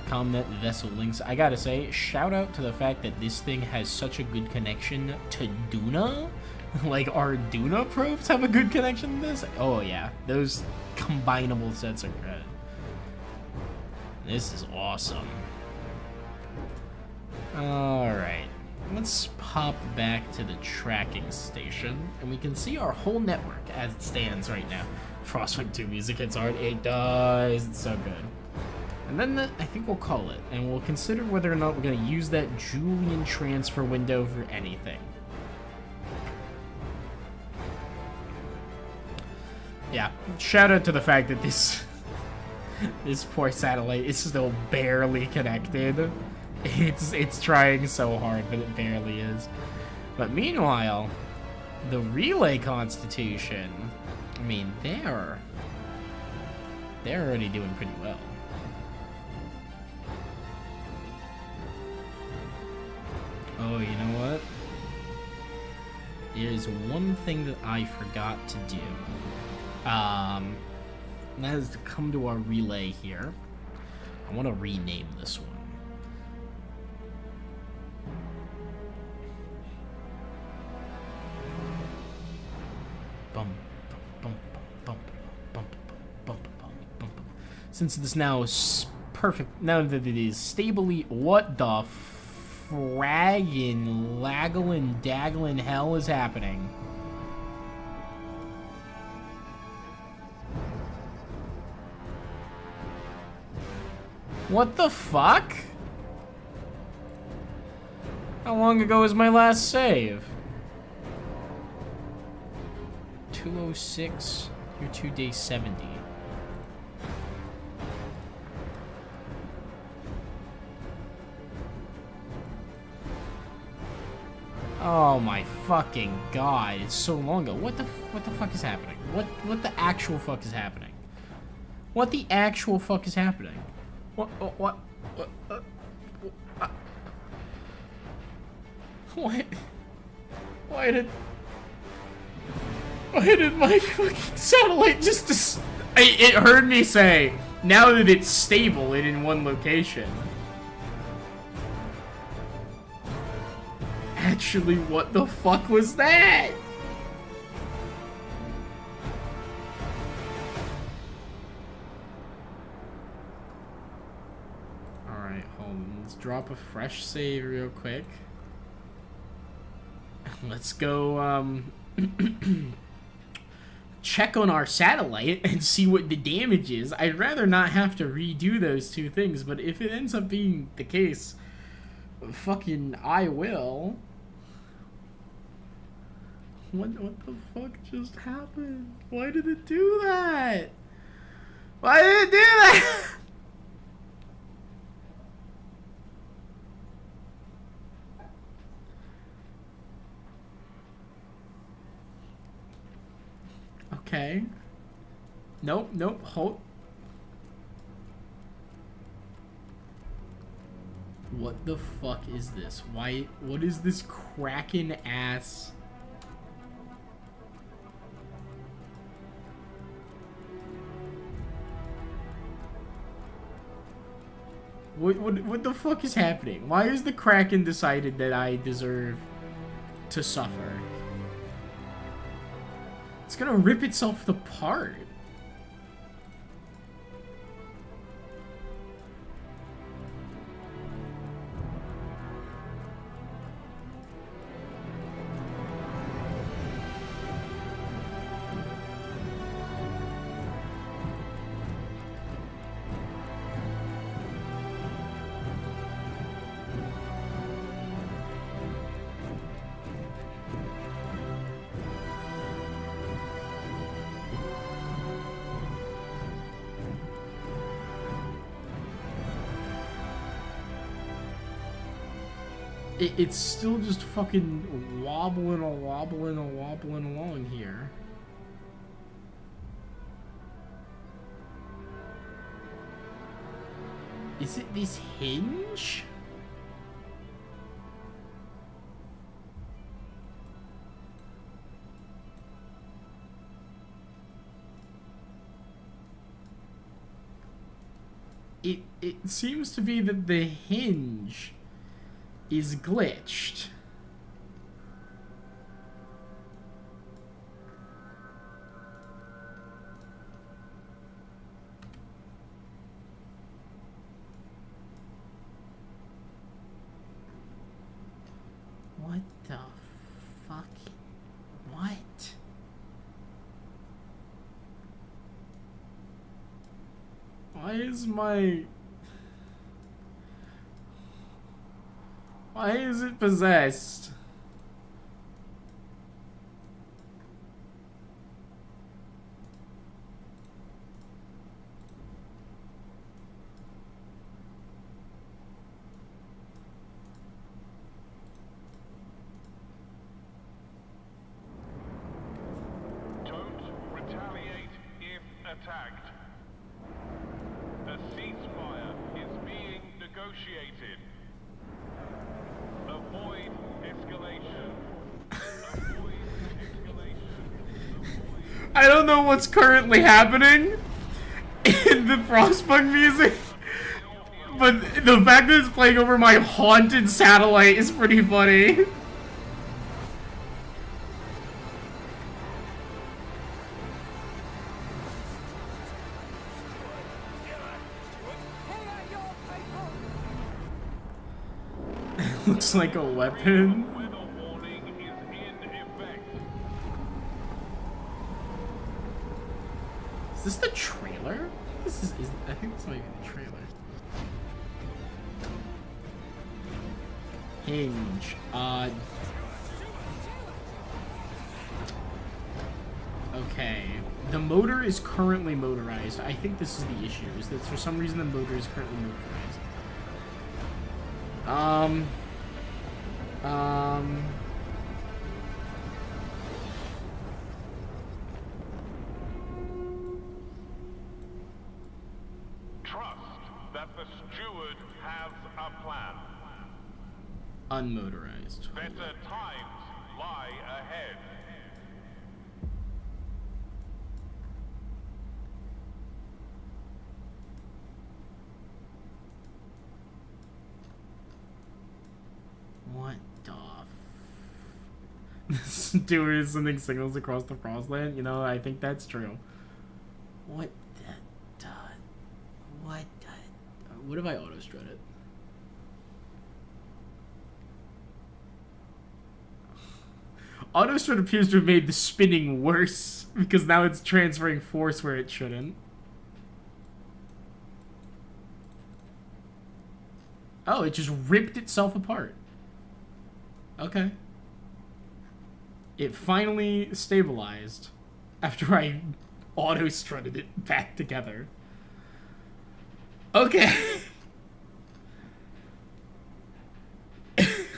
Comnet vessel links. I gotta say, shout out to the fact that this thing has such a good connection to Duna. Like, our Duna probes have a good connection to this. Oh yeah, those combinable sets are good. This is awesome. Alright. Let's pop back to the tracking station, and we can see our whole network as it stands right now. Frostwing 2 music hits hard. It does. It's so good. And then I think we'll call it, and we'll consider whether or not we're going to use that Julian transfer window for anything. Yeah, shout out to the fact that this poor satellite is still barely connected. It's trying so hard, but it barely is. But meanwhile, the relay constitution, I mean, they're already doing pretty well. Oh, you know what? There is one thing that I forgot to do. And that is to come to our relay here. I want to rename this one. Since this now is perfect, now that it is stably, what the fraggin' lagglin' dagglin' hell is happening? What the fuck? How long ago was my last save? 206, you're 2 day 70. Oh my fucking god, it's so long ago. What the fuck is happening? What the actual fuck is happening? What the actual fuck is happening? What why did my fucking satellite just it heard me say, now that it's stable and in one location. Actually, what the fuck was that? Alright, hold on. Let's drop a fresh save real quick. Let's go, check on our satellite and see what the damage is. I'd rather not have to redo those two things, but if it ends up being the case, fucking I will. What the fuck just happened? Why did it do that? Why did it do that? Okay. Nope, hold. What the fuck is this? What is this Kraken ass? What the fuck is happening? Why is the Kraken decided that I deserve to suffer? It's gonna rip itself apart. It's still just fucking wobbling along here. Is it this hinge? It seems to be that the hinge is glitched. What the fuck? What? Why is it possessed? Don't retaliate if attacked. A ceasefire is being negotiated. Avoid escalation. Avoid escalation. I don't know what's currently happening in the Frostpunk music, but the fact that it's playing over my haunted satellite is pretty funny. looks like a weapon. Weather warning is in effect. Is this the trailer? This is I think this might be the trailer. Hinge. Okay. The motor is currently motorized. I think this is the issue, is that for some reason the motor is currently motorized. Trust that the steward has a plan. Unmotorized. Better times lie ahead. What the The steward is sending signals across the Frostland? You know, I think that's true. What the... What if I auto-strut it? Auto-strut appears to have made the spinning worse, because now it's transferring force where it shouldn't. Oh, it just ripped itself apart. Okay. It finally stabilized after I auto-strutted it back together. Okay.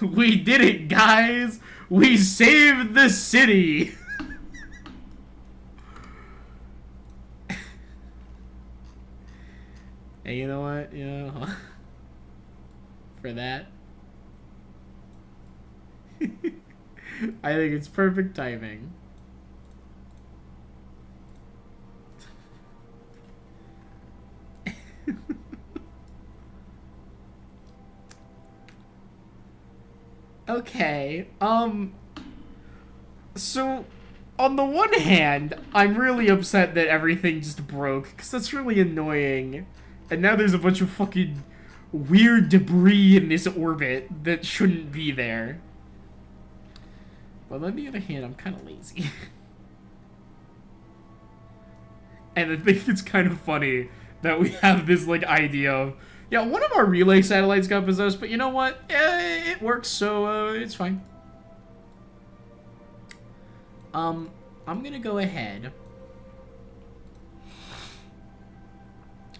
We did it, guys! We saved the city! Hey, you know what? You know, for that, I think it's perfect timing. Okay, so, on the one hand, I'm really upset that everything just broke, because that's really annoying. And now there's a bunch of fucking weird debris in this orbit that shouldn't be there. But on the other hand, I'm kind of lazy. And I think it's kind of funny that we have this, like, idea of, yeah, one of our relay satellites got possessed, but you know what? It works, so it's fine. I'm gonna go ahead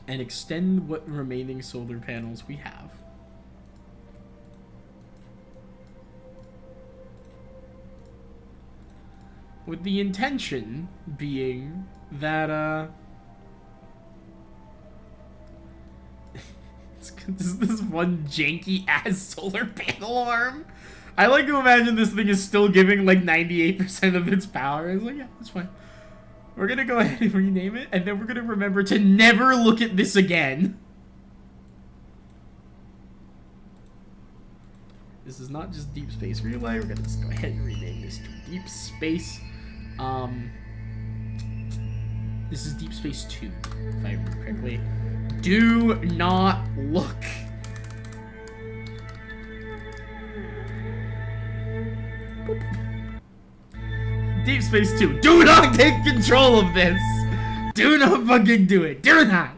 and extend what remaining solar panels we have. With the intention being that, this one janky-ass solar panel arm. I like to imagine this thing is still giving, like, 98% of its power. It's like, yeah, that's fine. We're gonna go ahead and rename it, and then we're gonna remember to never look at this again. This is not just Deep Space Relay. We're gonna just go ahead and rename this to Deep Space. This is Deep Space 2, if I remember correctly. Do not look. Deep Space 2. Do not take control of this. Do not fucking do it. Do not.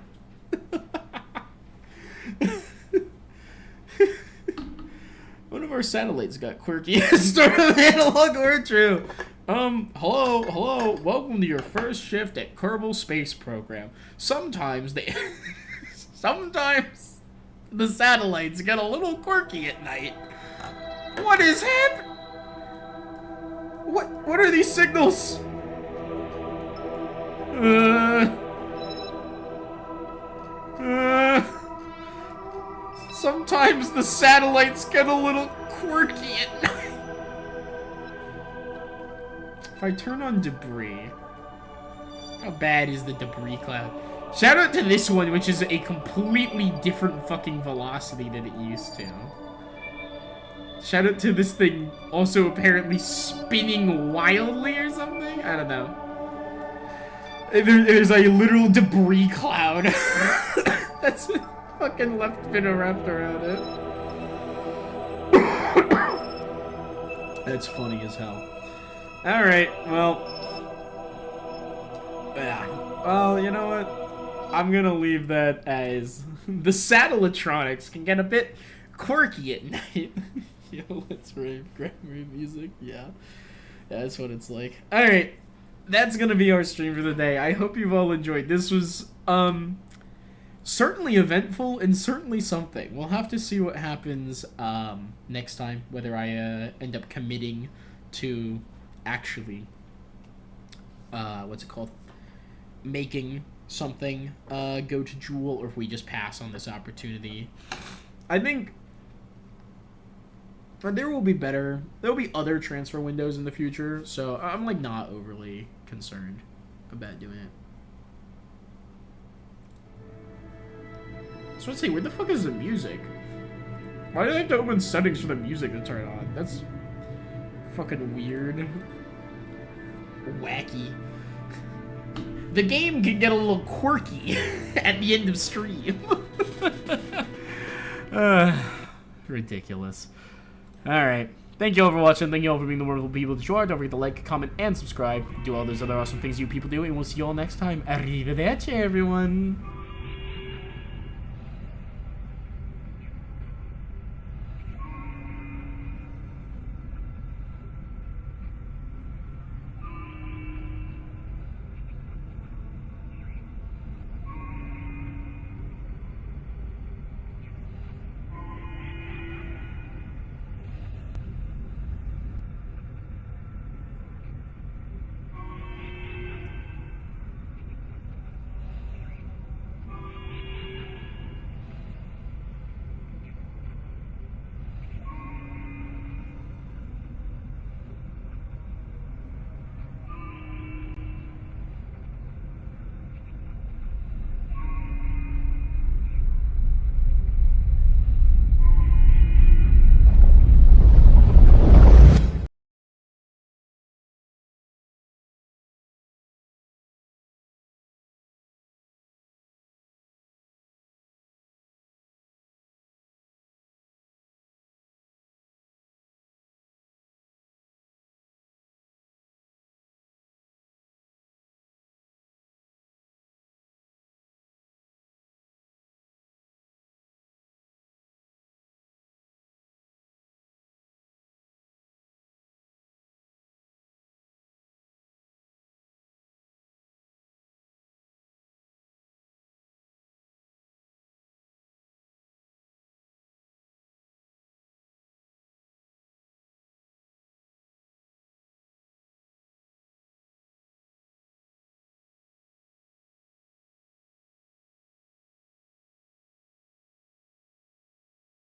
One of our satellites got quirky. Start of analog or true. Hello. Welcome to your first shift at Kerbal Space Program. Sometimes the satellites get a little quirky at night. What is happening? What are these signals? Sometimes the satellites get a little quirky at night. If I turn on debris, how bad is the debris cloud? Shout out to this one, which is a completely different fucking velocity than it used to. Shout out to this thing also apparently spinning wildly or something? I don't know. There's a literal debris cloud that's fucking left been wrapped around it. That's funny as hell. Alright, well... Yeah. Well, you know what? I'm gonna leave that as... the Satellatronics can get a bit quirky at night. Yo, let's rave. Grammar music. Yeah. That's what it's like. Alright. That's gonna be our stream for the day. I hope you've all enjoyed. This was, certainly eventful and certainly something. We'll have to see what happens, next time. Whether I, end up committing to actually, what's it called? Making something, go to Jewel, or if we just pass on this opportunity. I think... But there will be other transfer windows in the future, so I'm, like, not overly concerned about doing it. So let's see, where the fuck is the music? Why do I have to open settings for the music to turn on? That's fucking weird. Wacky. The game can get a little quirky at the end of stream. Ridiculous. Alright. Thank you all for watching. Thank you all for being the wonderful people that you are. Don't forget to like, comment, and subscribe. Do all those other awesome things you people do, and we'll see you all next time. Arrivederci, everyone.